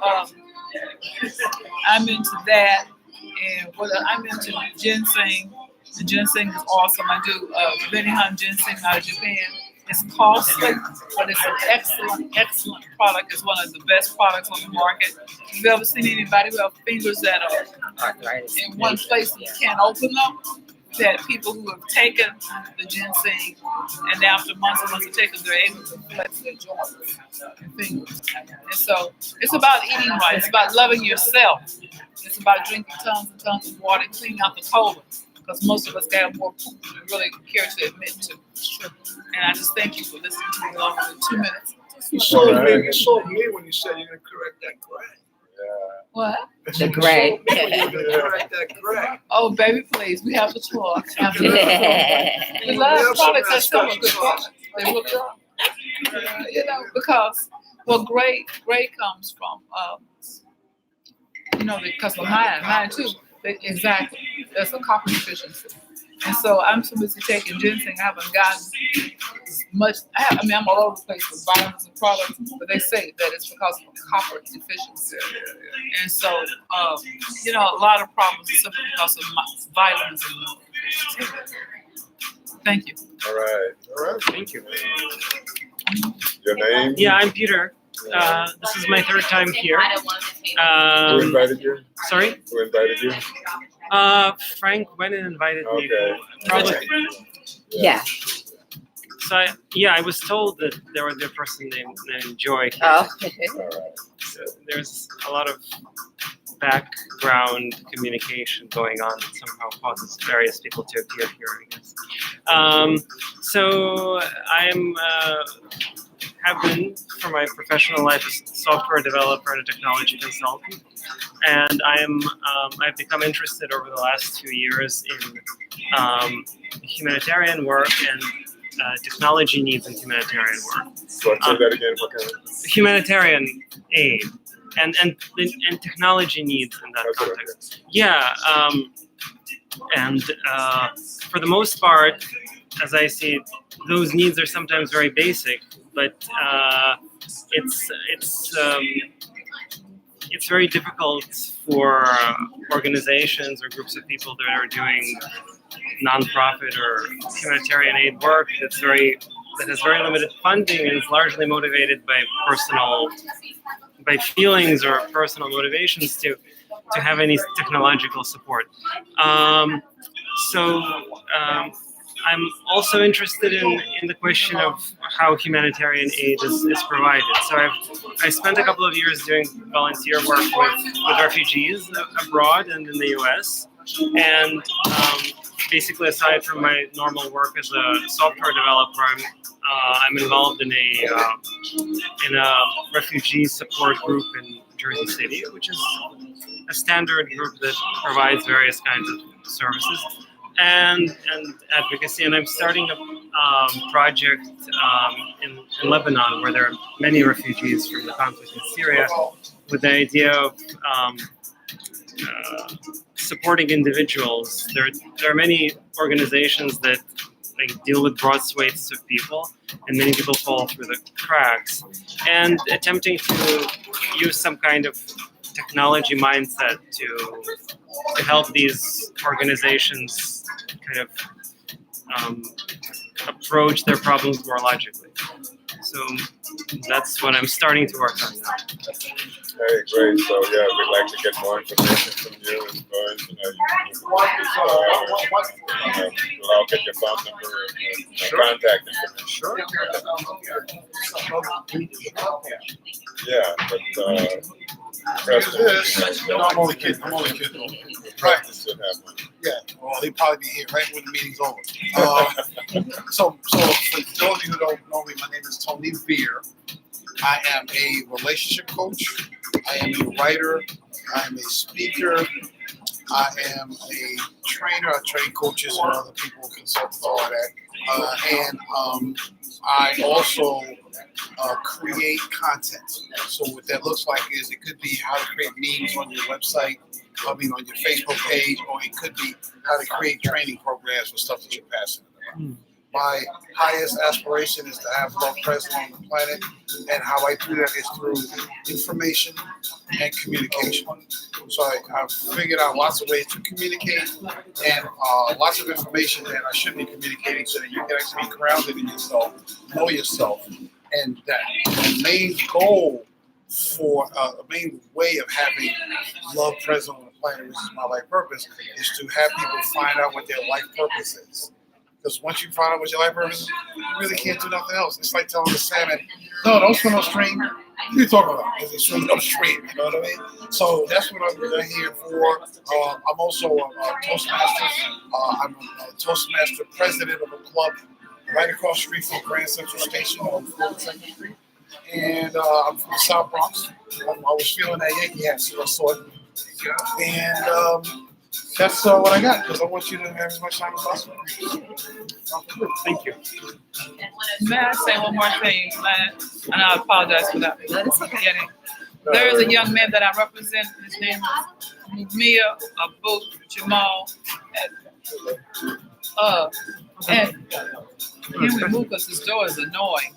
S5: I'm into that, and I'm into ginseng. The ginseng is awesome. I do Benihana ginseng out of Japan. It's costly, but it's an excellent product. It's one of the best products on the market. Have you ever seen anybody who have fingers that are in one place and you can't open them? That people who have taken the ginseng and after months and months of taking, they're able to flex their joints and fingers. And so it's about eating right. It's about loving yourself. It's about drinking tons and tons of water and cleaning out the colon. Because most of us have more poop than we really care to admit to. And I just thank you for listening to me longer than 2 minutes.
S10: You sold me when you said you're going to correct that gray.
S5: What?
S1: The gray.
S10: Correct that gray.
S5: Oh, baby, please. We have to talk. We love products that sell good products. They look up. You know, because, well, gray comes from, because of mine too. Exactly. There's a copper deficiency. And so I'm so busy taking ginseng, I haven't gotten much. I'm all over the place with vitamins and products, but they say that it's because of a copper deficiency. And so, a lot of problems are simply because of vitamins and minerals. Thank you.
S9: All right.
S11: Thank you.
S9: Your name?
S11: Yeah, I'm Peter. This is my third time here.
S9: Who invited you?
S11: Sorry?
S9: Who invited you?
S11: Frank went and invited me.
S9: Okay.
S11: Probably.
S1: Yeah.
S11: So I was told that there was a person named Joy.
S1: Oh.
S11: So there's a lot of background communication going on that somehow causes various people to appear here, I guess. So I'm have been for my professional life a software developer and a technology consultant, and I've become interested over the last 2 years in humanitarian work and technology needs in humanitarian work.
S9: So say that again. What kind of?
S11: Humanitarian aid and technology needs in that context. Yeah, and for the most part, as I see it, those needs are sometimes very basic, but it's very difficult for organizations or groups of people that are doing nonprofit or humanitarian aid work that has very limited funding and is largely motivated by feelings or personal motivations to have any technological support. I'm also interested in the question of how humanitarian aid is provided. So I spent a couple of years doing volunteer work with refugees abroad and in the US. And basically, aside from my normal work as a software developer, I'm involved in a refugee support group in Jersey City, which is a standard group that provides various kinds of services and advocacy. And I'm starting a project in Lebanon, where there are many refugees from the conflict in Syria, with the idea of supporting individuals. There are many organizations that deal with broad swathes of people, and many people fall through the cracks. And attempting to use some kind of technology mindset to help these organizations kind of approach their problems more logically. So that's what I'm starting to work on now.
S9: Hey, great. So yeah, we'd like to get more information from you as far as I'll get your phone number and contact information.
S10: Sure.
S9: Yeah, but
S2: I'm only kidding.
S9: practice should happen.
S2: Yeah, well, he'll probably be here right when the meeting's over. So for those of you who don't know me, my name is Tony Veer. I am a relationship coach. I am a writer. I am a speaker. I am a trainer. I train coaches and other people, consultants, all that. And I also create content. So what that looks like is it could be how to create memes on your website, on your Facebook page, or it could be how to create training programs for stuff that you're passionate about. My highest aspiration is to have love present on the planet, and how I do that is through information and communication. So I've figured out lots of ways to communicate and lots of information that I should be communicating so that you can actually be grounded in yourself, know yourself, and that the main goal for a main way of having love present on the planet, which is my life purpose, is to have people find out what their life purpose is. Because once you find out what your life purpose is, you really can't do nothing else. It's like telling the salmon, no, don't swim upstream. What are you talking about? Because they swim upstream, you know what I mean? So that's what I'm here for. I'm also a Toastmaster. I'm a Toastmaster president of a club right across the street from Grand Central Station on 42nd Street. And I'm from the South Bronx. I was feeling that Yankee hat, so I saw it. And that's what I got, because I want you to have as much time as possible.
S11: Thank you.
S5: May I say one more thing, man? And I apologize for that. Beginning. There is a young man that I represent. His name is MahJ. And can we move because this door is annoying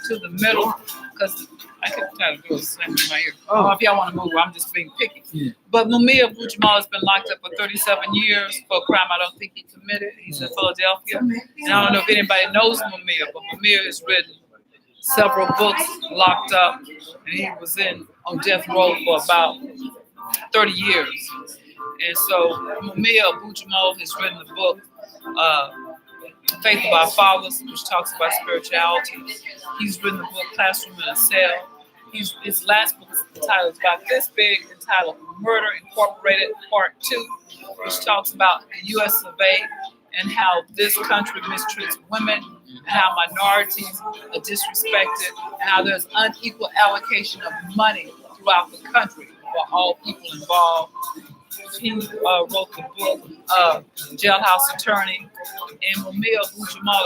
S5: to the middle? Because I can kind of do the same in my ear. Oh, if y'all want to move, I'm just being picky. Yeah. But MahJ has been locked up for 37 years for a crime I don't think he committed. He's in Philadelphia. And I don't know if anybody knows MahJ, but MahJ has written several books, locked up, and he was on death row for about 30 years. And so MahJ has written the book, Faith of Our Fathers, which talks about spirituality. He's written the book Classroom in a Cell. His last book is entitled about this big, entitled Murder Incorporated Part 2, which talks about the U.S. of A. and how this country mistreats women, and how minorities are disrespected, and how there's unequal allocation of money throughout the country for all people involved. He wrote the book, Jailhouse Attorney, and MahJ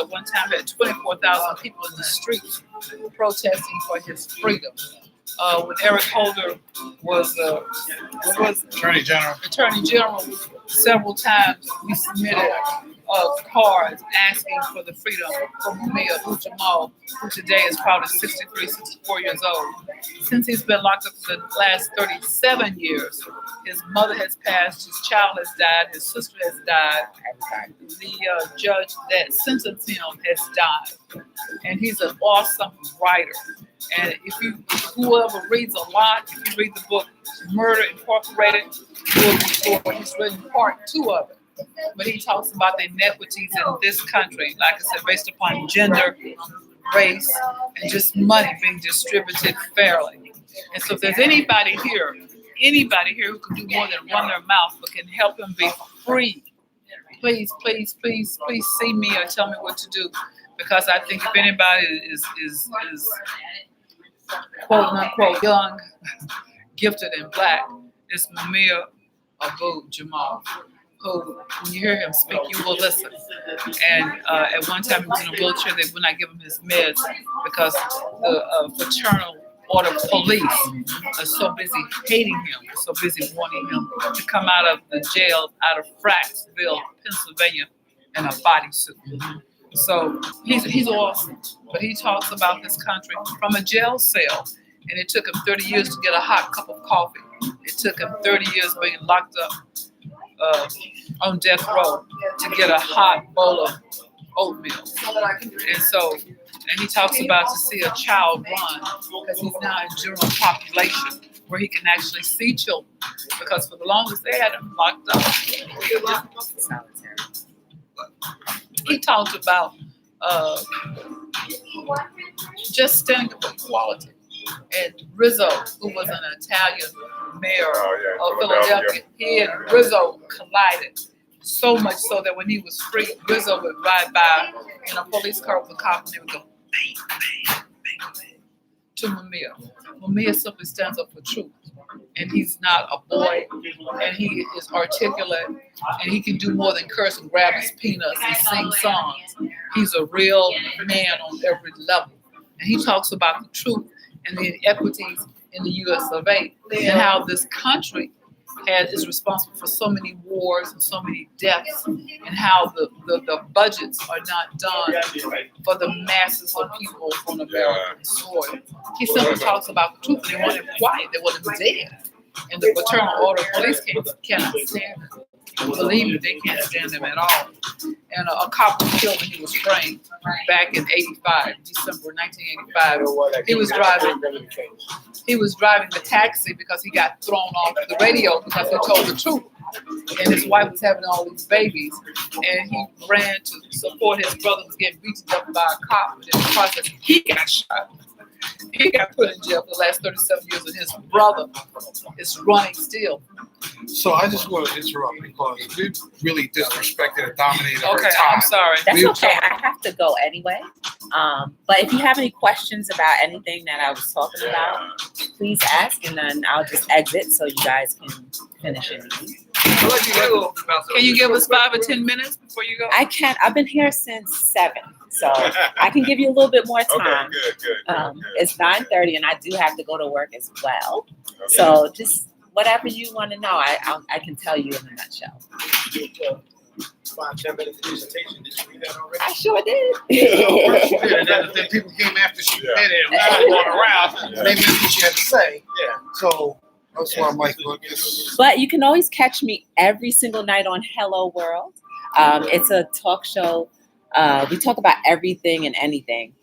S5: at one time had 24,000 people in the streets protesting for his freedom. When Eric Holder was
S2: Attorney General,
S5: several times we submitted cards asking for the freedom for MahJ, who today is probably 63, 64 years old. Since he's been locked up for the last 37 years, his mother has passed, his child has died, his sister has died, the judge that sentenced him has died. And he's an awesome writer. And whoever reads a lot, if you read the book Murder Incorporated, he's written part 2 of it. But he talks about the inequities in this country, like I said, based upon gender, race, and just money being distributed fairly. And so if there's anybody here who can do more than run their mouth, but can help him be free please see me or tell me what to do, because I think if anybody is quote unquote young, gifted, and black, it's MandiAbdallaHernandezJimenez, who, when you hear him speak, you will listen. And at one time he was in a wheelchair. They would not give him his meds because the fraternal order police are so busy hating him, so busy wanting him to come out of the jail, out of Fracksville, Pennsylvania, in a bodysuit. So he's awesome. But he talks about this country from a jail cell, and it took him 30 years to get a hot cup of coffee. It took him 30 years being locked up on death row to get a hot bowl of oatmeal. And he talks about to see a child run, because he's now in general population where he can actually see children, because for the longest they had him locked up. He talked about just standing up for equality. And Rizzo, who was an Italian mayor of Philadelphia, he and Rizzo collided. So much so that when he was free, Rizzo would ride by in a police car with a cop, and they would go bang, bang, bang, bang to MahJ. MahJ simply stands up for truth. And he's not a boy, and he is articulate, and he can do more than curse and grab his peanuts and sing songs. He's a real man on every level. And he talks about the truth and the inequities in the US of A, and how this country is responsible for so many wars and so many deaths, and how the budgets are not done for the masses of people on American soil. He simply talks about the truth, and they want him quiet, they want him dead. And the fraternal order of police cannot stand him. Believe me, they can't stand him at all. And a cop was killed when he was framed back in '85, December 1985. He was driving the taxi because he got thrown off the radio because he told the truth. And his wife was having all these babies, and he ran to support his brother who was getting beaten up by a cop. And in the process, he got shot. He got put in jail for the last 37 years, and his brother is running still.
S2: So I just want to interrupt because we really disrespected and dominated her
S5: Okay,
S2: time.
S5: I'm sorry.
S1: That's okay. I have to go anyway. But if you have any questions about anything that I was talking about, please ask, and then I'll just exit so you guys can finish it.
S5: Can you give us 5 or 10 minutes before you go?
S1: I can. I've been here since 7, so I can give you a little bit more time.
S9: Okay, good.
S1: It's 9:30, and I do have to go to work as well. Okay. So just whatever you want to know, I can tell you in a nutshell.
S2: 5-10 minute presentation. Did you read that already?
S1: I sure did.
S2: And then people came after she did it. We were going around. Maybe that's what she had to say. Yeah. So that's why I'm like, look, this.
S1: But you can always catch me every single night on Hello World. It's a talk show. We talk about everything and anything.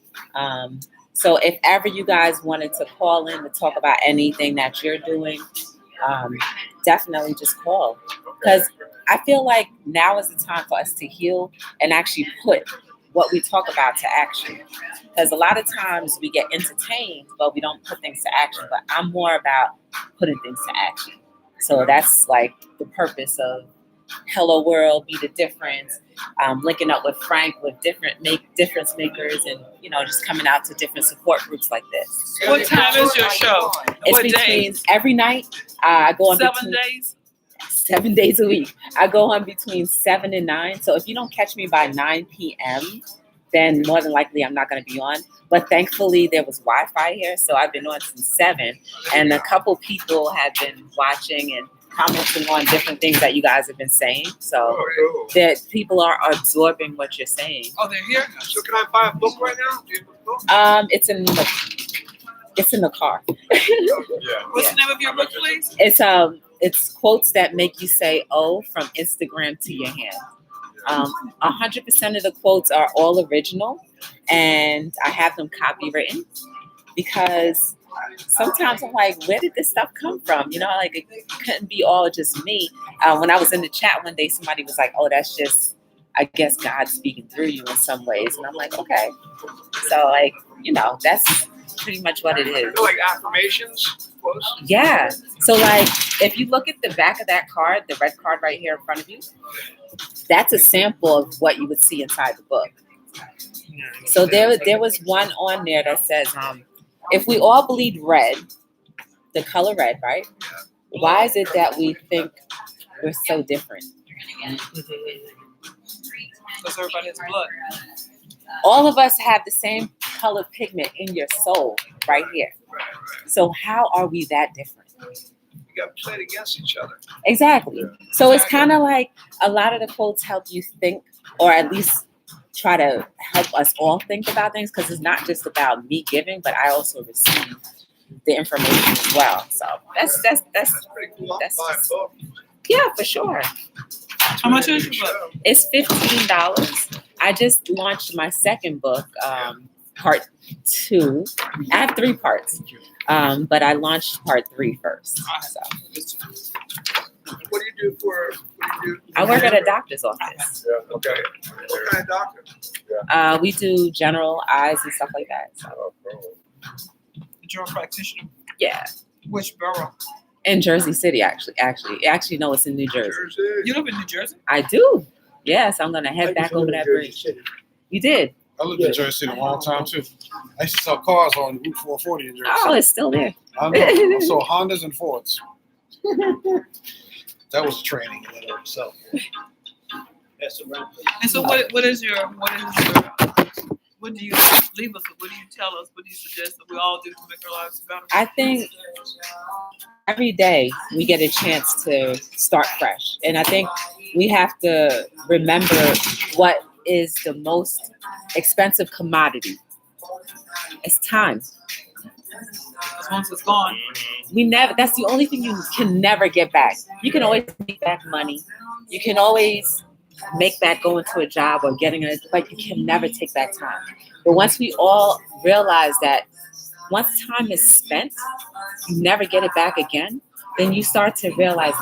S1: So if ever you guys wanted to call in to talk about anything that you're doing, definitely just call. Because I feel like now is the time for us to heal and actually put what we talk about to action. Because a lot of times we get entertained, but we don't put things to action. But I'm more about putting things to action. So that's like the purpose of Hello World, Be the Difference, linking up with Frank with difference makers, and just coming out to different support groups like this.
S5: What time is your show?
S1: It's
S5: what
S1: between
S5: days?
S1: Every night. I go on
S5: 7 days.
S1: 7 days a week. I go on between 7 and 9. So if you don't catch me by 9 p.m., then more than likely I'm not going to be on. But thankfully there was Wi-Fi here, so I've been on since 7, and a couple people have been watching and commenting on different things that you guys have been saying. So that people are absorbing what you're saying.
S5: Oh, they're here.
S2: So can I buy a book right now? Do you have a book?
S1: It's in the car.
S5: What's the name of your book, please?
S1: It's quotes that make you say "oh" from Instagram to your hand. 100% of the quotes are all original, and I have them copywritten because sometimes I'm like, where did this stuff come from? Like it couldn't be all just me. When I was in the chat one day, somebody was like, oh, that's just, I guess, God speaking through you in some ways. And I'm like, okay. So that's pretty much what it is.
S2: Like affirmations?
S10: close.
S1: Yeah. So like, if you look at the back of that card, the red card right here in front of you, that's a sample of what you would see inside the book. So there was one on there that says, if we all bleed red, the color red, right? Why is it that we think we're so different?
S5: Because everybody has blood.
S1: All of us have the same colored pigment in your soul right here. So how are we that different?
S10: You got played against each other.
S1: Exactly. So it's kind of like a lot of the quotes help you think, or at least try to help us all think about things, because it's not just about me giving, but I also receive the information as well. So that's
S10: pretty cool.
S1: that's
S10: Buy a book.
S1: yeah, for sure.
S5: How much is your book?
S1: It's $15. I just launched my second book, part 2. I have 3 parts, but I launched part 3 first. So.
S10: What do you do for?
S1: I work at a doctor's office.
S10: Yeah. Okay. What kind of doctor?
S1: We do general eyes and stuff like that. So.
S5: General practitioner.
S1: Yeah.
S5: Which borough?
S1: In Jersey City, actually, no, it's in New Jersey.
S5: You live in New Jersey?
S1: I do. Yes, I'm gonna head back over that bridge. You did?
S2: I lived in Jersey City a long time too. I used to sell cars on Route 440 in Jersey City.
S1: Oh, it's still there.
S2: I know. I sold Hondas and Fords. That was training in and of itself.
S5: And so what do you leave us with? What do you tell us? What do you suggest that we all do to make our lives better?
S1: I think every day we get a chance to start fresh. And I think we have to remember what is the most expensive commodity. It's time.
S5: Because once it's gone,
S1: that's the only thing you can never get back. You can always make back money. You can always make back going to a job or getting a, but you can never take back time. But once we all realize that once time is spent, you never get it back again, then you start to realize,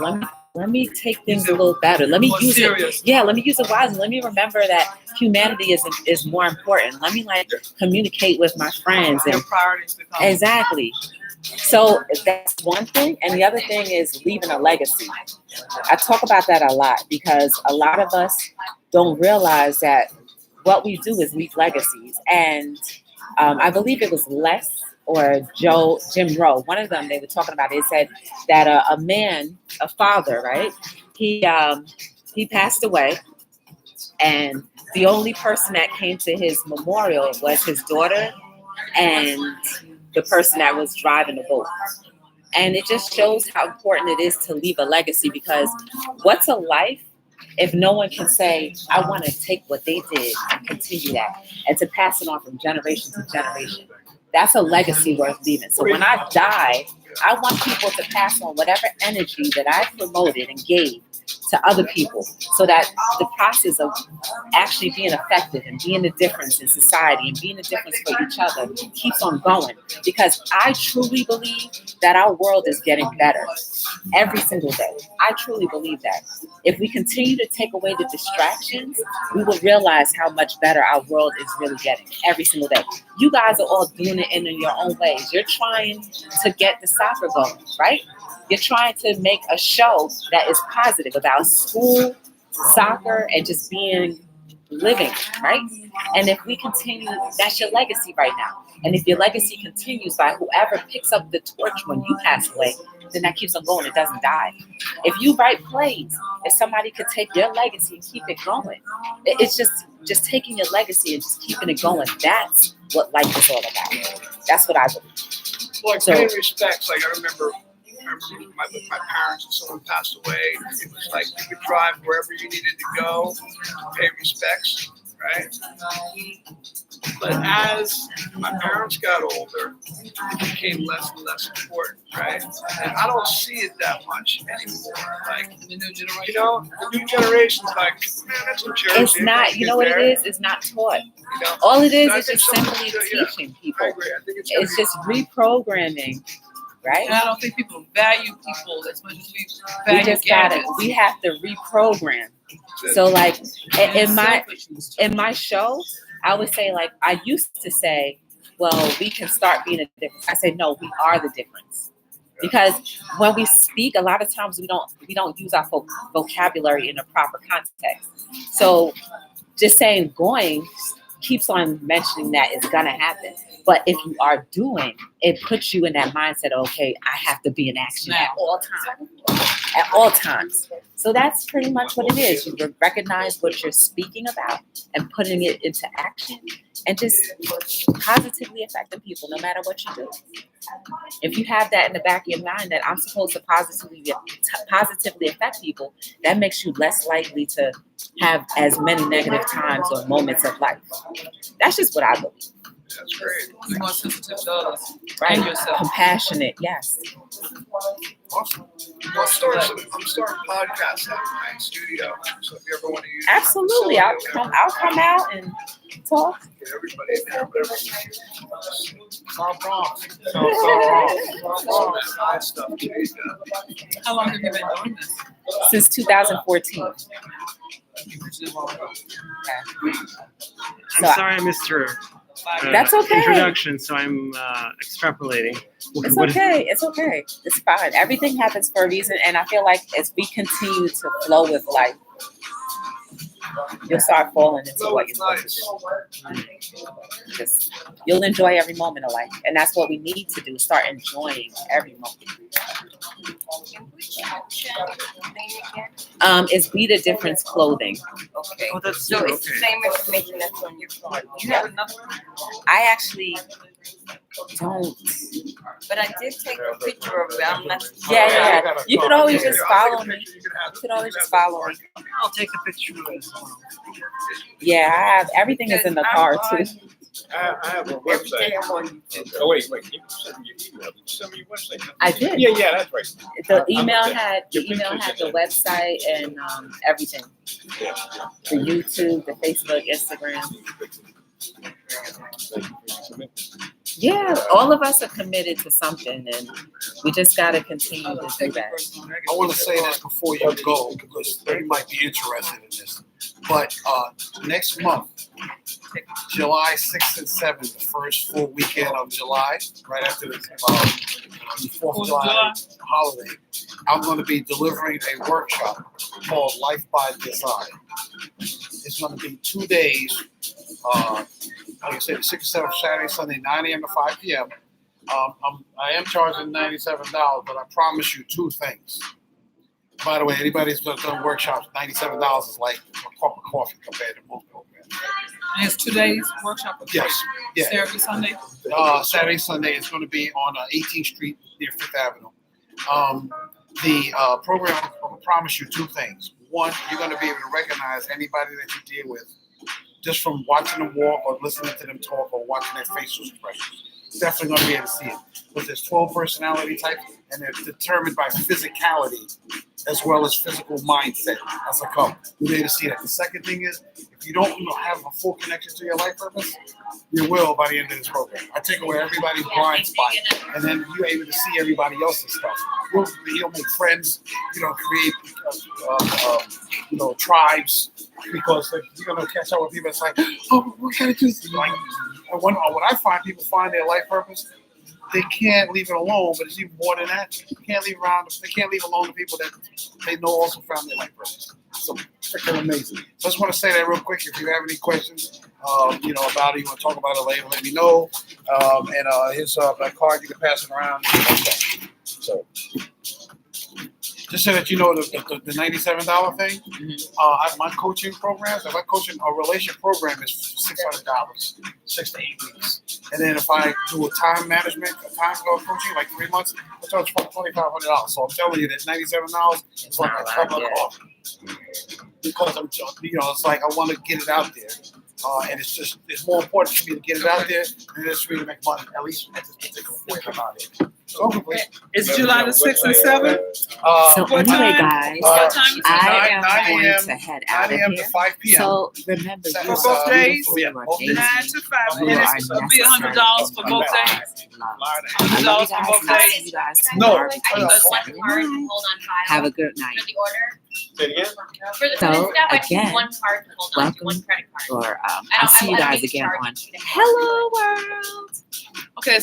S1: let me take things a little better. Let me use it. Yeah, let me use it wisely. Let me remember that humanity is more important. Let me communicate with my friends and
S5: priorities become
S1: exactly. So that's one thing. And the other thing is leaving a legacy. I talk about that a lot because a lot of us don't realize that what we do is leave legacies. And I believe it was Les or Jim Rowe, one of them, they were talking about it. It said that a man, a father, right? He passed away, and the only person that came to his memorial was his daughter and the person that was driving the boat. And it just shows how important it is to leave a legacy, because what's a life if no one can say, I want to take what they did and continue that and to pass it on from generation to generation? That's a legacy worth leaving. So when I die, I want people to pass on whatever energy that I promoted and gave to other people, so that the process of actually being effective and being a difference in society and being a difference for each other keeps on going. Because I truly believe that our world is getting better every single day. I truly believe that. If we continue to take away the distractions, we will realize how much better our world is really getting every single day. You guys are all doing it in your own ways. You're trying to get the soccer going, right? You're trying to make a show that is positive about school, soccer, and just being living, right? And if we continue, that's your legacy right now. And if your legacy continues by whoever picks up the torch when you pass away, then that keeps on going. It doesn't die. If you write plays, if somebody could take your legacy and keep it going, it's just taking your legacy and just keeping it going. That's what life is all about. That's what I believe.
S10: Well, in many respects, like I remember with my parents, and someone passed away. It was like you could drive wherever you needed to go, pay respects, right? But as my parents got older, it became less and less important, right? And I don't see it that much anymore. Like
S5: the new generation,
S10: the new generation's like, man, that's a joke.
S1: It's not. You know what it is? It's not taught. All it is just simply teaching people.
S10: I agree. I think
S1: it's just reprogramming. Right?
S5: And I don't think people value people as much as we value
S1: we just got it. We have to reprogram. So like in my show, I would say, like, I used to say, well, we can start being a difference. I say, no, we are the difference. Because when we speak, a lot of times we don't use our vocabulary in a proper context. So just saying going keeps on mentioning that it's gonna happen. But if you are doing, it puts you in that mindset, okay, I have to be in action at all times. At all times. So that's pretty much what it is. You recognize what you're speaking about and putting it into action and just positively affecting people no matter what you do. If you have that in the back of your mind that I'm supposed to positively affect people, that makes you less likely to have as many negative times or moments of life. That's just what I believe.
S10: That's great.
S5: Be more sensitive to others
S1: Right?
S5: and yourself.
S1: Compassionate, yes.
S10: Awesome. I'm starting podcasts at my studio. So if you ever want to use
S1: Absolutely. I'll come out and talk.
S10: get everybody in there, whatever.
S2: South Bronx.
S10: Nice stuff.
S5: How long have you been doing this?
S1: Since 2014.
S11: I'm sorry I missed your
S1: That's okay.
S11: introduction, so I'm extrapolating.
S1: It's
S11: What-
S1: okay. It's okay. It's fine. Everything happens for a reason. And I feel like as we continue to flow with life, you'll start falling into what you're supposed to do. Just, you'll enjoy every moment of life. And that's what we need to do. Start enjoying every moment. It's Be the Difference Clothing.
S8: Okay.
S11: Oh, that's
S8: So it's the
S11: okay.
S8: same information that's on your card. You have another one?
S1: I actually don't.
S8: But I did take a picture of it. I'm not.
S1: Yeah. You could always just follow me. You could always just follow me.
S11: I'll take a picture of it as well.
S1: Yeah, I have everything is in the card too.
S4: I have a
S8: Every day
S4: website.
S8: I'm on.
S4: Oh, wait, you sent me your email. Did you send me your website?
S1: I did.
S4: Yeah, that's right.
S1: The email had the website and everything. The YouTube, the Facebook, Instagram. Yeah, all of us are committed to something, and we just got to continue to do that.
S2: I want to say this before you go because you might be interested in this. But next month, July 6th and 7th, the first full weekend of July, right after the 4th of July holiday, I'm going to be delivering a workshop called Life by Design. It's going to be 2 days. Like I said, 6th, 7th, Saturday, Sunday, 9 a.m. to 5 p.m. I am charging $97, but I promise you two things. By the way, anybody who's done workshops, $97 is like a cup of coffee compared to most programs.
S5: And it's 2 days workshop.
S2: Yes. Yeah.
S5: Saturday, Sunday.
S2: Saturday, Sunday is going to be on 18th Street near Fifth Avenue. The program, I promise you two things. One, you're going to be able to recognize anybody that you deal with just from watching them walk or listening to them talk or watching their facial expressions. Definitely going to be able to see it. But there's 12 personality types, and they're determined by physicality as well as physical mindset as a couple. You'll be able to see that. The second thing is, if you don't have a full connection to your life purpose, you will by the end of this program. I take away everybody's blind spot, and then you're able to see everybody else's stuff. You'll make friends, create, tribes, because you're going to catch up with people. It's like, oh, what can I do? Like, when I find people find their life purpose, they can't leave it alone, but it's even more than that. They can't leave alone the people that they know also found their life purpose. So freaking amazing. So I just want to say that real quick. If you have any questions, about it, you want to talk about it later, let me know. And here's that card, you can pass it around. So just so that you know, the $97 thing, my coaching programs, my coaching relation program is $600, 6 to 8 weeks. And then if I do a time coaching, like 3 months, I charge $2,500. So I'm telling you that $97 is like a cup of coffee. Because it's like I want to get it out there. And it's more important for me to get it out there than it is for me to make money, at least at this particular point about it. So
S5: it's July the 6th and 7th.
S1: So anyway, guys, I am
S2: 9
S1: going
S2: a.m.
S1: to head out
S2: 9
S1: of
S2: a.m.
S1: here.
S2: to 5 p.m.
S1: So remember, you
S2: For
S1: are
S5: both days?
S1: beautiful, you are
S2: both days.
S1: amazing.
S5: 9 to 5,
S1: You
S5: and
S1: are
S5: it'll be $100 for both days.
S1: I love you
S5: $100 for
S1: guys.
S5: both
S1: and I'll
S5: days.
S1: see you guys
S2: No.
S1: tomorrow.
S7: I need just one card to hold on file.
S1: Have a good night.
S7: For the order.
S4: Say it again?
S7: For the
S1: So,
S7: staff, I need
S1: again,
S7: one card to hold on to, one credit card.
S1: Or
S7: I
S1: I'll see you
S7: don't
S1: guys
S7: need to
S1: again
S7: charge
S1: on
S7: you to have
S1: Hello World.
S5: Okay,